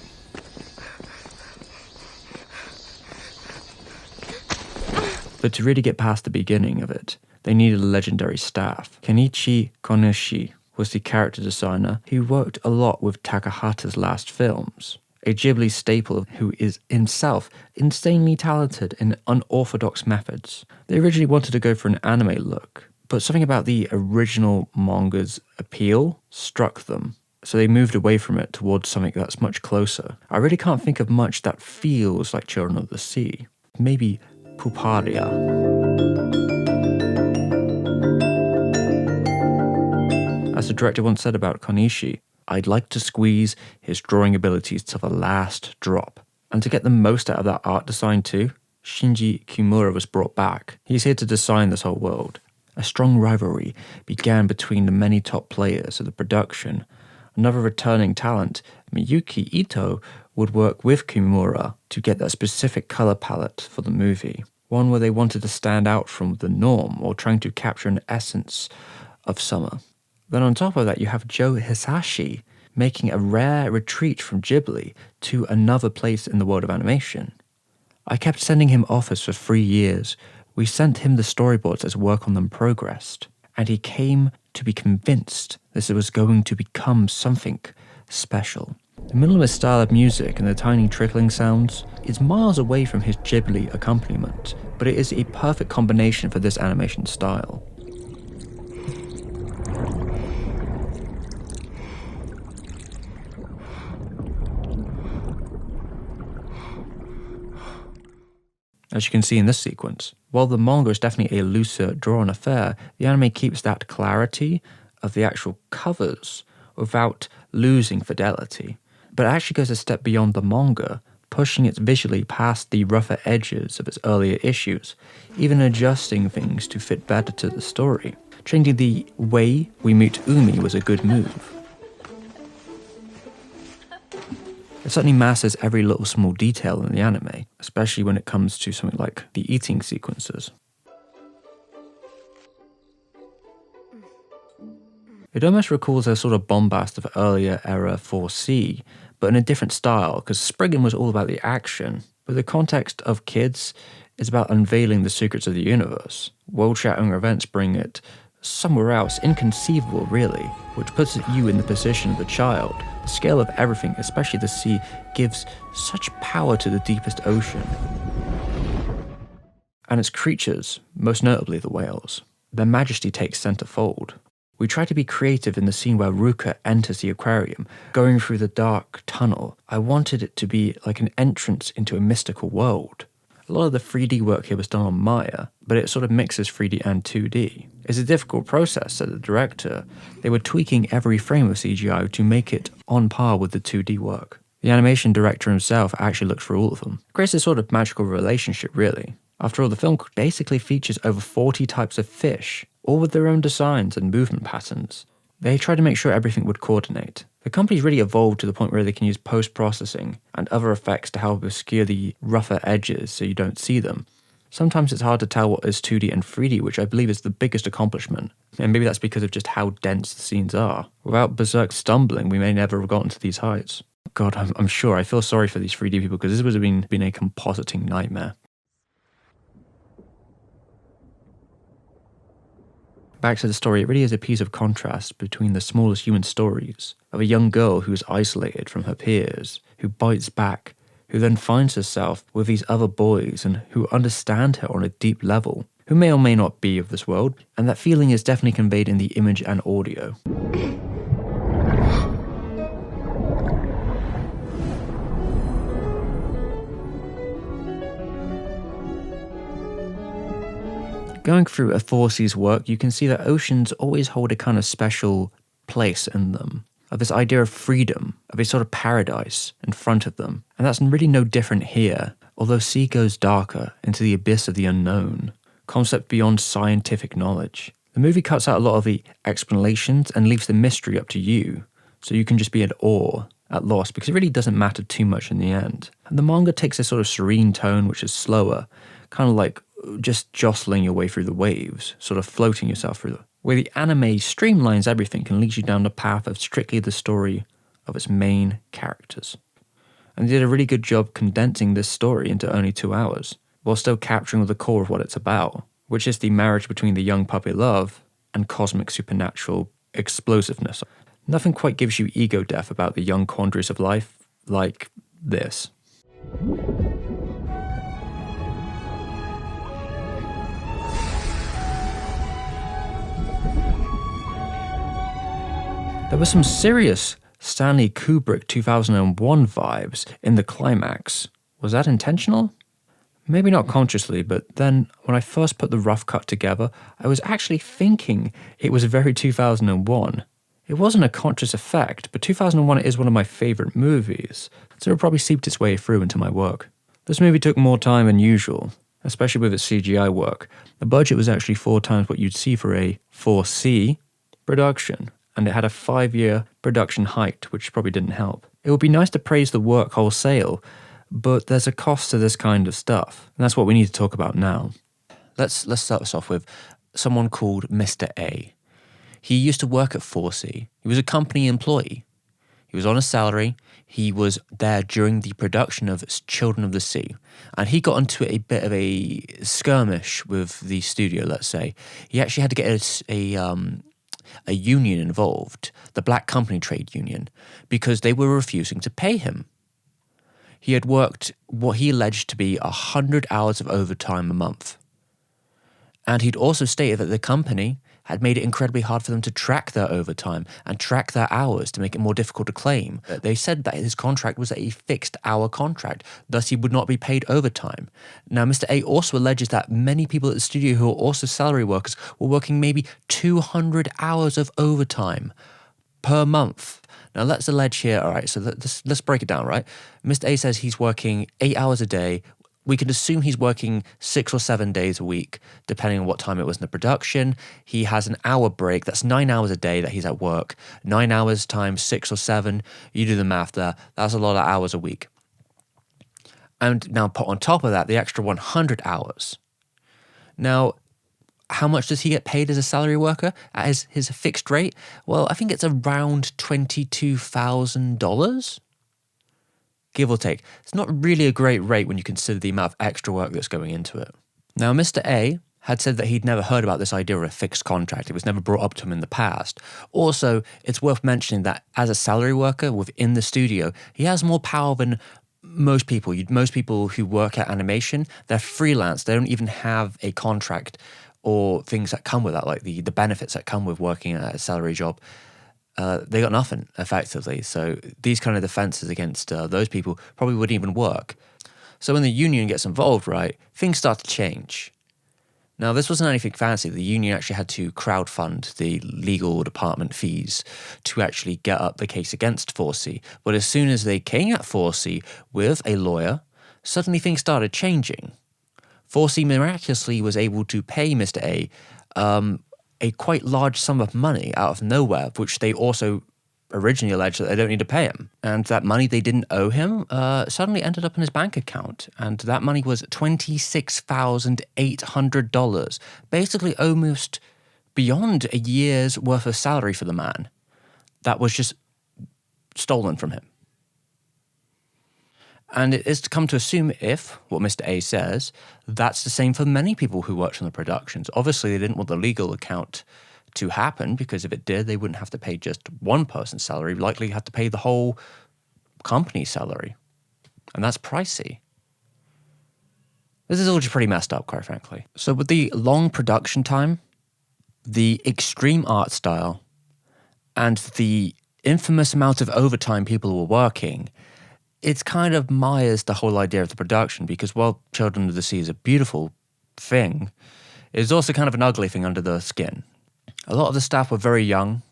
S1: But to really get past the beginning of it, they needed a legendary staff. Kenichi Konishi was the character designer who worked a lot with Takahata's last films, a Ghibli staple who is himself insanely talented in unorthodox methods. They originally wanted to go for an anime look, but something about the original manga's appeal struck them, so they moved away from it towards something that's much closer. I really can't think of much that feels like Children of the Sea. Maybe Puparia. As the director once said about Konishi, "I'd like to squeeze his drawing abilities to the last drop." And to get the most out of that art design too, Shinji Kimura was brought back. He's here to design this whole world. A strong rivalry began between the many top players of the production. Another returning talent, Miyuki Ito, would work with Kimura to get that specific color palette for the movie. One where they wanted to stand out from the norm or trying to capture an essence of summer. Then on top of that, you have Joe Hisashi making a rare retreat from Ghibli to another place in the world of animation. I kept sending him offers for 3 years. We sent him the storyboards as work on them progressed, and he came to be convinced this was going to become something special. The minimalist style of music and the tiny trickling sounds is miles away from his Ghibli accompaniment, but it is a perfect combination for this animation style. As you can see in this sequence, while the manga is definitely a looser drawn affair, the anime keeps that clarity of the actual covers without losing fidelity. But it actually goes a step beyond the manga, pushing it visually past the rougher edges of its earlier issues, even adjusting things to fit better to the story. Changing the way we meet Umi was a good move. It certainly masters every little small detail in the anime, especially when it comes to something like the eating sequences. It almost recalls a sort of bombast of earlier era 4C, but in a different style, because Spriggan was all about the action, but the context of kids is about unveiling the secrets of the universe. World-shattering events bring it somewhere else, inconceivable really, which puts you in the position of a child. The scale of everything, especially the sea, gives such power to the deepest ocean. And its creatures, most notably the whales, their majesty takes centerfold. We try to be creative in the scene where Ruka enters the aquarium, going through the dark tunnel. I wanted it to be like an entrance into a mystical world. A lot of the 3D work here was done on Maya, but it sort of mixes 3D and 2D. It's a difficult process, said the director. They were tweaking every frame of CGI to make it on par with the 2D work. The animation director himself actually looked through all of them. It creates a sort of magical relationship, really. After all, the film basically features over 40 types of fish, all with their own designs and movement patterns. They try to make sure everything would coordinate. The company's really evolved to the point where they can use post-processing and other effects to help obscure the rougher edges so you don't see them. Sometimes it's hard to tell what is 2D and 3D, which I believe is the biggest accomplishment. And maybe that's because of just how dense the scenes are. Without Berserk stumbling, we may never have gotten to these heights. God, I'm sure I feel sorry for these 3D people because this would have been a compositing nightmare. Back to the story, it really is a piece of contrast between the smallest human stories of a young girl who is isolated from her peers, who bites back who then finds herself with these other boys and who understand her on a deep level, who may or may not be of this world, and that feeling is definitely conveyed in the image and audio. Going through a 4C's work, you can see that oceans always hold a kind of special place in them, of this idea of freedom, of a sort of paradise in front of them. And that's really no different here, although sea goes darker into the abyss of the unknown, concept beyond scientific knowledge. The movie cuts out a lot of the explanations and leaves the mystery up to you, so you can just be at awe, at loss, because it really doesn't matter too much in the end. And the manga takes a sort of serene tone, which is slower, kind of like just jostling your way through the waves, sort of floating yourself through them. Where the anime streamlines everything and leads you down the path of strictly the story of its main characters. And they did a really good job condensing this story into only 2 hours, while still capturing the core of what it's about, which is the marriage between the young puppy love and cosmic supernatural explosiveness. Nothing quite gives you ego death about the young quandaries of life like this. There were some serious Stanley Kubrick 2001 vibes in the climax. Was that intentional? Maybe not consciously, but then when I first put the rough cut together, I was actually thinking it was very 2001. It wasn't a conscious effect, but 2001 is one of my favourite movies, so it probably seeped its way through into my work. This movie took more time than usual, especially with its CGI work. The budget was actually 4 times what you'd see for a 4C production, and it had a 5-year production height, which probably didn't help. It would be nice to praise the work wholesale, but there's a cost to this kind of stuff, and that's what we need to talk about now. Let's start this off with someone called Mr. A. He used to work at 4C. He was a company employee. He was on a salary. He was there during the production of Children of the Sea, and he got into a bit of a skirmish with the studio, let's say. He actually had to get a union involved, the Black Company Trade Union, because they were refusing to pay him. He had worked what he alleged to be 100 hours of overtime a month. And he'd also stated that the company had made it incredibly hard for them to track their overtime and track their hours to make it more difficult to claim. They said that his contract was a fixed hour contract, thus he would not be paid overtime. Now, Mr. A also alleges that many people at the studio who are also salary workers were working maybe 200 hours of overtime per month. Now, let's allege here, all right, so let's break it down, right? Mr. A says he's working 8 hours a day. We can assume he's working 6 or 7 days a week, depending on what time it was in the production. He has an hour break. That's 9 hours a day that he's at work. 9 hours times 6 or 7. You do the math there. That's a lot of hours a week. And now put on top of that the extra 100 hours. Now, how much does he get paid as a salary worker at his fixed rate? Well, I think it's around $22,000. Give or take. It's not really a great rate when you consider the amount of extra work that's going into it. Now, Mr. A had said that he'd never heard about this idea of a fixed contract. It was never brought up to him in the past. Also, it's worth mentioning that as a salary worker within the studio, he has more power than most people. Most people who work at animation, they're freelance. They don't even have a contract or things that come with that, like the benefits that come with working at a salary job. They got nothing, effectively. So these kind of defenses against those people probably wouldn't even work. So when the union gets involved, right, things start to change. Now, this wasn't anything fancy. The union actually had to crowdfund the legal department fees to actually get up the case against 4C. But as soon as they came at 4C with a lawyer, suddenly things started changing. 4C miraculously was able to pay Mr. A quite large sum of money out of nowhere, which they also originally alleged that they don't need to pay him. And that money they didn't owe him suddenly ended up in his bank account. And that money was $26,800, basically almost beyond a year's worth of salary for the man. That was just stolen from him. And it is to come to assume, if what Mr. A says, that's the same for many people who worked on the productions. Obviously, they didn't want the legal account to happen, because if it did, they wouldn't have to pay just one person's salary. Likely have to pay the whole company's salary. And that's pricey. This is all just pretty messed up, quite frankly. So with the long production time, the extreme art style, and the infamous amount of overtime people were working, it's kind of mires the whole idea of the production, because while Children of the Sea is a beautiful thing, it's also kind of an ugly thing under the skin. A lot of the staff were very young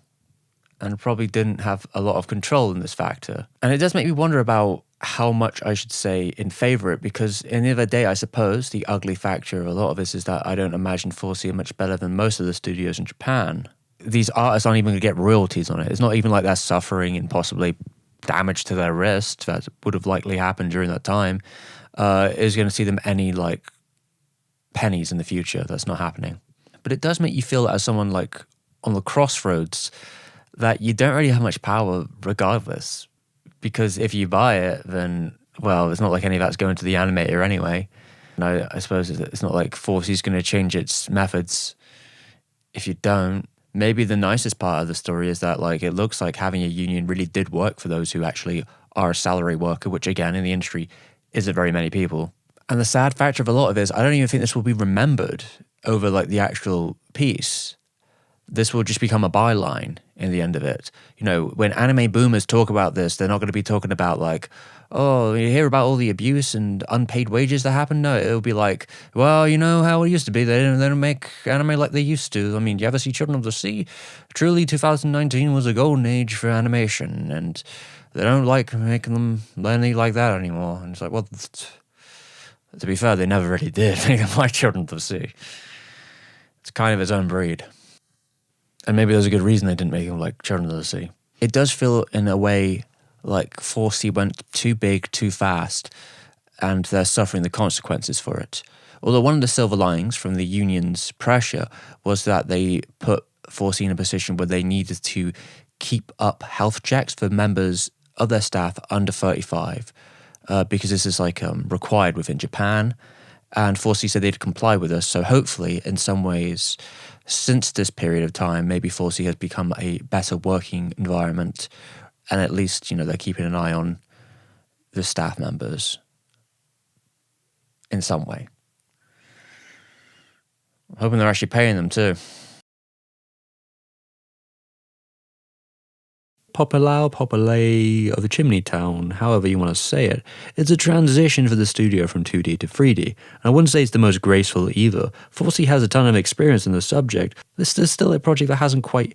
S1: and probably didn't have a lot of control in this factor. And it does make me wonder about how much I should say in favor of it, because in the end of the day, I suppose the ugly factor of a lot of this is that I don't imagine 4C are much better than most of the studios in Japan. These artists aren't even going to get royalties on it. It's not even like they're suffering and possibly damage to their wrist that would have likely happened during that time. Is going to see them any like pennies in the future. That's not happening. But it does make you feel as someone like on the crossroads that you don't really have much power regardless. Because if you buy it, then, well, it's not like any of that's going to the animator anyway. And I suppose it's not like 4C's going to change its methods if you don't. Maybe the nicest part of the story is that, like, it looks like having a union really did work for those who actually are a salary worker, which, again, in the industry isn't very many people. And the sad factor of a lot of it is I don't even think this will be remembered over, like, the actual piece. This will just become a byline in the end of it. You know, when anime boomers talk about this, they're not going to be talking about like, oh, you hear about all the abuse and unpaid wages that happen? No, it'll be like, well, you know how it used to be. They don't make anime like they used to. I mean, do you ever see Children of the Sea? Truly, 2019 was a golden age for animation, and they don't like making them any like that anymore. And it's like, well, to be fair, they never really did make them like Children of the Sea. It's kind of its own breed. And maybe there's a good reason they didn't make them like Children of the Sea. It does feel, in a way, like 4C went too big, too fast, and they're suffering the consequences for it. Although one of the silver linings from the union's pressure was that they put 4C in a position where they needed to keep up health checks for members of their staff under 35, because this is like required within Japan. And 4C said they'd comply with us, so hopefully, in some ways, since this period of time, maybe 4C has become a better working environment, and at least, you know, they're keeping an eye on the staff members in some way. I'm hoping they're actually paying them too. Populay of the Chimney Town, however you want to say it, it's a transition for the studio from 2D to 3D. And I wouldn't say it's the most graceful either. 4C has a ton of experience in the subject. This is still a project that hasn't quite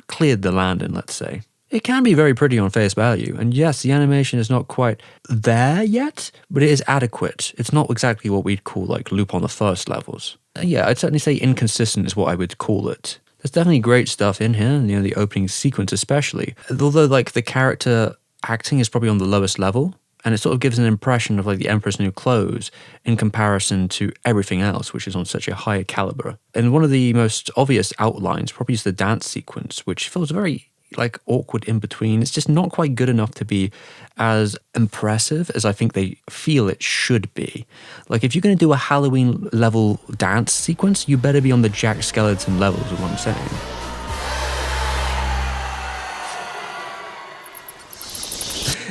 S1: cleared the landing, let's say. It can be very pretty on face value, and yes, the animation is not quite there yet, but it is adequate. It's not exactly what we'd call like Loop on the first levels. Yeah, I'd certainly say inconsistent is what I would call it. There's definitely great stuff in here, you know, the opening sequence especially. Although, like, the character acting is probably on the lowest level, and it sort of gives an impression of, like, the Emperor's New Clothes in comparison to everything else, which is on such a high caliber. And one of the most obvious outlines probably is the dance sequence, which feels very, like, awkward in between. It's just not quite good enough to be as impressive as I think they feel it should be. Like, if you're going to do a Halloween level dance sequence, you better be on the Jack Skeleton levels, is what I'm saying.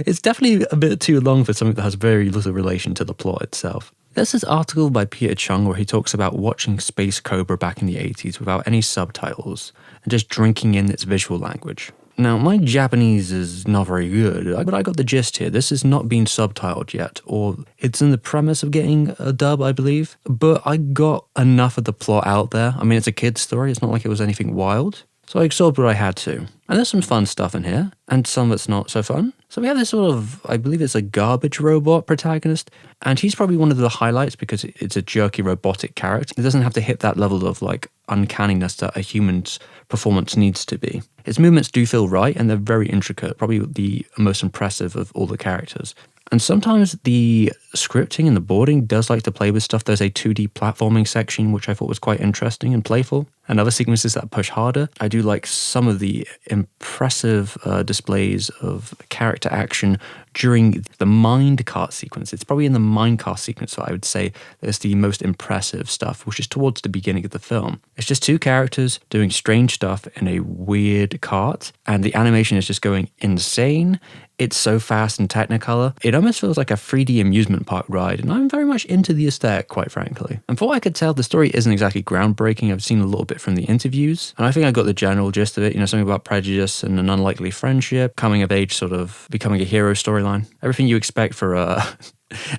S1: It's definitely a bit too long for something that has very little relation to the plot itself. There's this article by Peter Chung where he talks about watching Space Cobra back in the 80s without any subtitles and just drinking in its visual language. Now, my Japanese is not very good, but I got the gist here. This is not being subtitled yet, or it's in the premise of getting a dub, I believe. But I got enough of the plot out there. I mean, it's a kid's story. It's not like it was anything wild. So I absorbed what I had to. And there's some fun stuff in here, and some that's not so fun. So we have this sort of, I believe it's a garbage robot protagonist, and he's probably one of the highlights because it's a jerky robotic character. It doesn't have to hit that level of like uncanniness that a human's performance needs to be. His movements do feel right, and they're very intricate, probably the most impressive of all the characters. And sometimes the scripting and the boarding does like to play with stuff. There's a 2D platforming section, which I thought was quite interesting and playful. and other sequences that push harder. I do like some of the impressive displays of character action during the mind cart sequence. It's probably in the mind cart sequence that I would say there's the most impressive stuff, which is towards the beginning of the film. It's just two characters doing strange stuff in a weird cart, and the animation is just going insane. It's so fast and technicolor. It almost feels like a 3D amusement park ride, and I'm very much into the aesthetic, quite frankly. And for what I could tell, the story isn't exactly groundbreaking. I've seen a little bit from the interviews, and I think I got the general gist of it. Something about prejudice and an unlikely friendship, coming of age, sort of becoming a hero storyline. Everything you expect for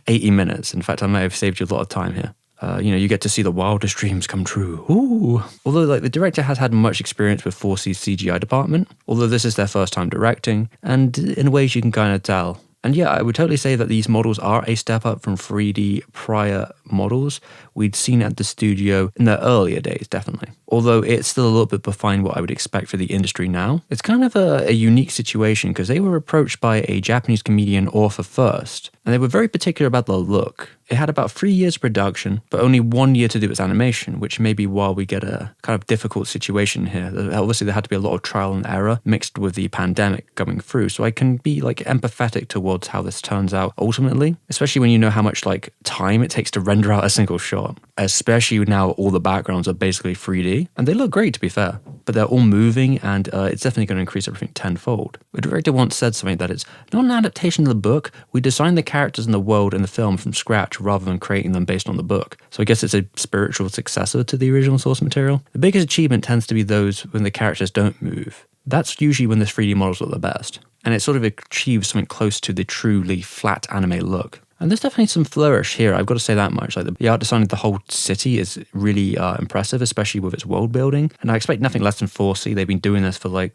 S1: 80 minutes. In fact, I may have saved you a lot of time here. You get to see the wildest dreams come true. Ooh. Although, the director has had much experience with 4C's CGI department, although this is their first time directing, and in ways you can kind of tell. And yeah, I would totally say that these models are a step up from 3D prior models we'd seen at the studio in the earlier days, definitely. Although it's still a little bit behind what I would expect for the industry now. It's kind of a unique situation because they were approached by a Japanese comedian author first, and they were very particular about the look. It had about 3 years of production, but only 1 year to do its animation, which may be why we get a kind of difficult situation here. Obviously, there had to be a lot of trial and error mixed with the pandemic coming through, so I can be empathetic towards how this turns out ultimately, especially when you know how much time it takes to render out a single shot, especially now all the backgrounds are basically 3D, and they look great to be fair, but they're all moving, and it's definitely going to increase everything tenfold. The director once said something that it's not an adaptation of the book, we designed the characters in the world and the film from scratch rather than creating them based on the book. So I guess it's a spiritual successor to the original source material. The biggest achievement tends to be those when the characters don't move. That's usually when the 3D models look the best, and it sort of achieves something close to the truly flat anime look. And there's definitely some flourish here, I've got to say that much. The art design of the whole city is really impressive, especially with its world building. And I expect nothing less than 4C. They've been doing this for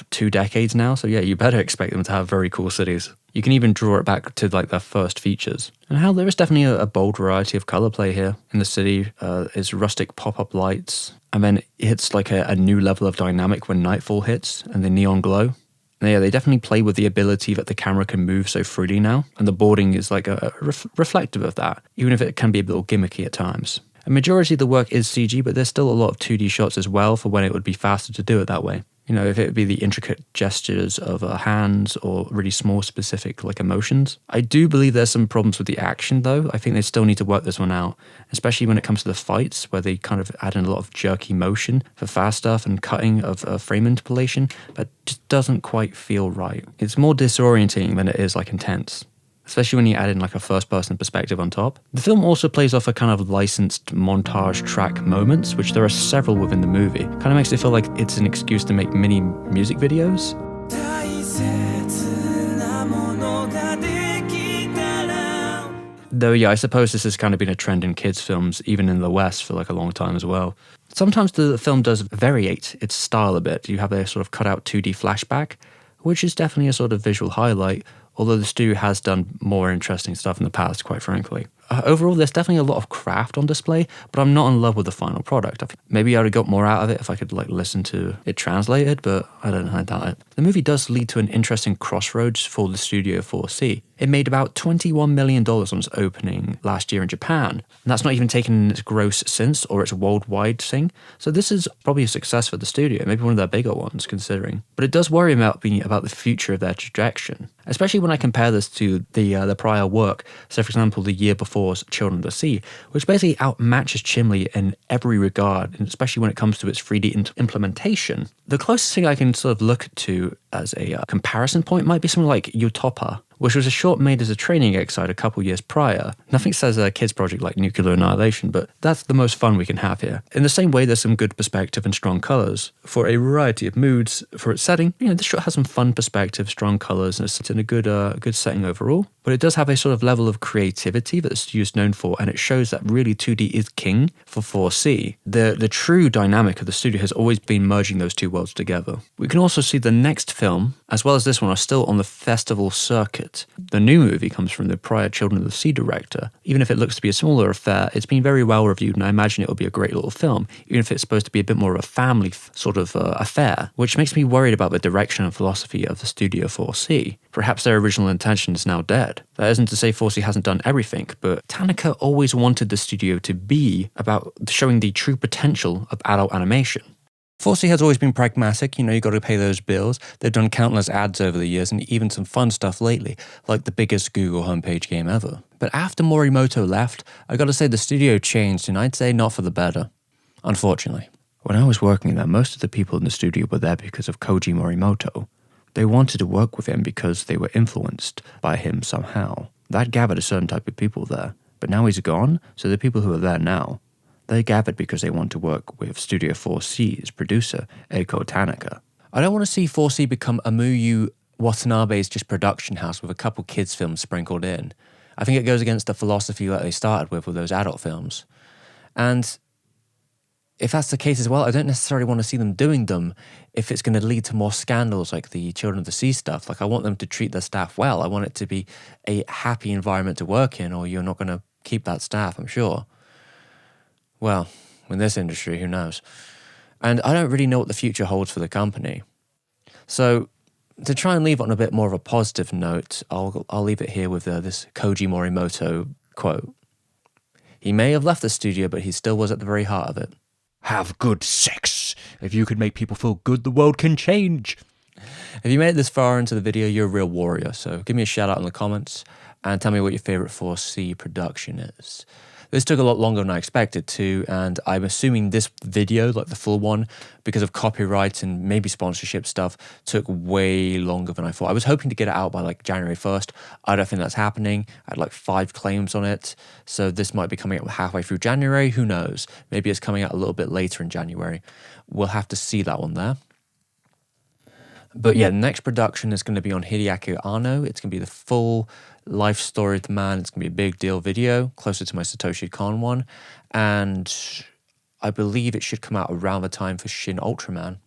S1: 2 decades now. So yeah, you better expect them to have very cool cities. You can even draw it back to their first features. And how there is definitely a bold variety of color play here in the city. It's rustic pop-up lights. And then it hits a new level of dynamic when nightfall hits and the neon glow. Yeah, they definitely play with the ability that the camera can move so freely now, and the boarding is reflective of that, even if it can be a little gimmicky at times. A majority of the work is CG, but there's still a lot of 2D shots as well for when it would be faster to do it that way. If it would be the intricate gestures of hands or really small specific emotions. I do believe there's some problems with the action though. I think they still need to work this one out, especially when it comes to the fights where they kind of add in a lot of jerky motion for fast stuff and cutting of frame interpolation that just doesn't quite feel right. It's more disorienting than it is intense, especially when you add in a first-person perspective on top. The film also plays off a kind of licensed montage track moments, which there are several within the movie. Kind of makes it feel like it's an excuse to make mini music videos. Though yeah, I suppose this has kind of been a trend in kids' films, even in the West, for a long time as well. Sometimes the film does variate its style a bit. You have a sort of cut-out 2D flashback, which is definitely a sort of visual highlight, although the studio has done more interesting stuff in the past, quite frankly. Overall, there's definitely a lot of craft on display, but I'm not in love with the final product. Maybe I would have got more out of it if I could listen to it translated, but I don't know, I doubt it. The movie does lead to an interesting crossroads for the Studio 4C. It made about $21 million on its opening last year in Japan, and that's not even taken its gross since or its worldwide thing. So this is probably a success for the studio, maybe one of their bigger ones considering. But it does worry about the future of their trajectory, especially when I compare this to the prior work. So for example, the year before Children of the Sea, which basically outmatches Chimney in every regard, and especially when it comes to its 3D implementation. The closest thing I can sort of look to as a comparison point might be something like Utopia, which was a short made as a training exercise a couple years prior. Nothing says a kids project like Nuclear Annihilation, but that's the most fun we can have here. In the same way, there's some good perspective and strong colours. For a variety of moods, for its setting, this shot has some fun perspective, strong colours, and it's in a good setting overall. But it does have a sort of level of creativity that the studio is known for, and it shows that really 2D is king for 4C. The true dynamic of the studio has always been merging those two worlds together. We can also see the next film, as well as this one, are still on the festival circuit. The new movie comes from the prior Children of the Sea director. Even if it looks to be a smaller affair, it's been very well reviewed, and I imagine it will be a great little film, even if it's supposed to be a bit more of a family sort of affair, which makes me worried about the direction and philosophy of the Studio 4C. Perhaps their original intention is now dead. That isn't to say 4C hasn't done everything, but Tanaka always wanted the studio to be about showing the true potential of adult animation. 4C has always been pragmatic, you got to pay those bills. They've done countless ads over the years and even some fun stuff lately, like the biggest Google homepage game ever. But after Morimoto left, I gotta say the studio changed, and I'd say not for the better. Unfortunately. When I was working there, most of the people in the studio were there because of Koji Morimoto. They wanted to work with him because they were influenced by him somehow. That gathered a certain type of people there. But now he's gone, so the people who are there now, they gathered because they want to work with Studio 4C's producer, Eiko Tanaka. I don't want to see 4C become Amuyu Watanabe's just production house with a couple kids' films sprinkled in. I think it goes against the philosophy that they started with those adult films. And if that's the case as well, I don't necessarily want to see them doing them if it's going to lead to more scandals like the Children of the Sea stuff. Like, I want them to treat their staff well. I want it to be a happy environment to work in, or you're not going to keep that staff, I'm sure. Well, in this industry, who knows? And I don't really know what the future holds for the company. So, to try and leave it on a bit more of a positive note, I'll leave it here with this Koji Morimoto quote. He may have left the studio, but he still was at the very heart of it. Have good sex. If you can make people feel good, the world can change. If you made it this far into the video, you're a real warrior. So give me a shout out in the comments and tell me what your favorite 4C production is. This took a lot longer than I expected to, and I'm assuming this video, like the full one, because of copyright and maybe sponsorship stuff, took way longer than I thought. I was hoping to get it out by like January 1st. I don't think that's happening. I had like 5 claims on it, so this might be coming out halfway through January. Who knows? Maybe it's coming out a little bit later in January. We'll have to see that one there. But yeah, the next production is going to be on Hideaki Anno. It's going to be the full life story of the man. It's going to be a big deal video, closer to my Satoshi Kon one. And I believe it should come out around the time for Shin Ultraman.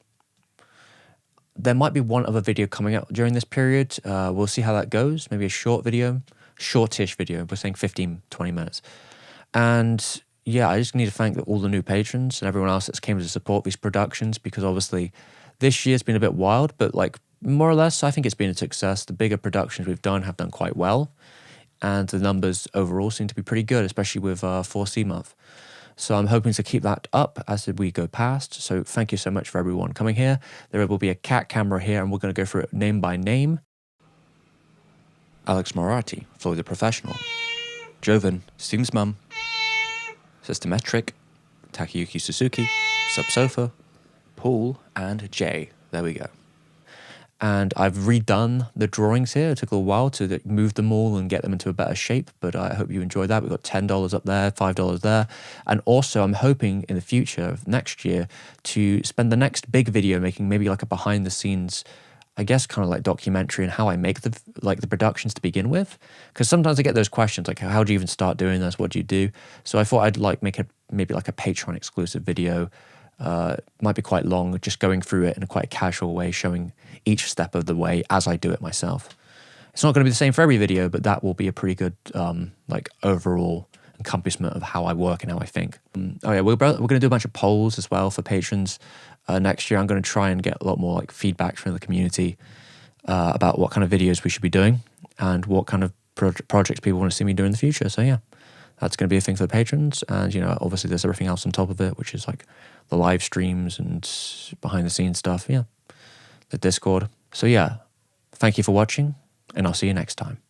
S1: There might be one other video coming out during this period. We'll see how that goes. Maybe a short video, shortish video. We're saying 15, 20 minutes. And yeah, I just need to thank all the new patrons and everyone else that's came to support these productions, because obviously this year's been a bit wild, but like more or less, I think it's been a success. The bigger productions we've done have done quite well, and the numbers overall seem to be pretty good, especially with 4C month. So I'm hoping to keep that up as we go past. So thank you so much for everyone coming here. There will be a cat camera here, and we're going to go through it name by name. Alex Morati, Floyd the Professional. Joven, Steve's mum. Systematric, Takayuki Suzuki, Subsofa, Paul, and Jay. There we go. And I've redone the drawings here. It took a little while to move them all and get them into a better shape, but I hope you enjoyed that. We've got $10 up there, $5 there. And also I'm hoping in the future of next year to spend the next big video making maybe like a behind the scenes, I guess kind of like documentary, and how I make the productions to begin with. Because sometimes I get those questions like, how do you even start doing this? What do you do? So I thought I'd like make maybe like a Patreon exclusive video. Might be quite long, just going through it in a quite casual way, showing each step of the way as I do it myself. It's not going to be the same for every video, but that will be a pretty good like overall encompassment of how I work and how I think. Oh yeah, we're going to do a bunch of polls as well for patrons next year. I'm going to try and get a lot more like feedback from the community about what kind of videos we should be doing and what kind of projects people want to see me do in the future. So yeah, that's going to be a thing for the patrons. And obviously there's everything else on top of it, which is like the live streams and behind the scenes stuff. Yeah, the Discord. So yeah, thank you for watching, and I'll see you next time.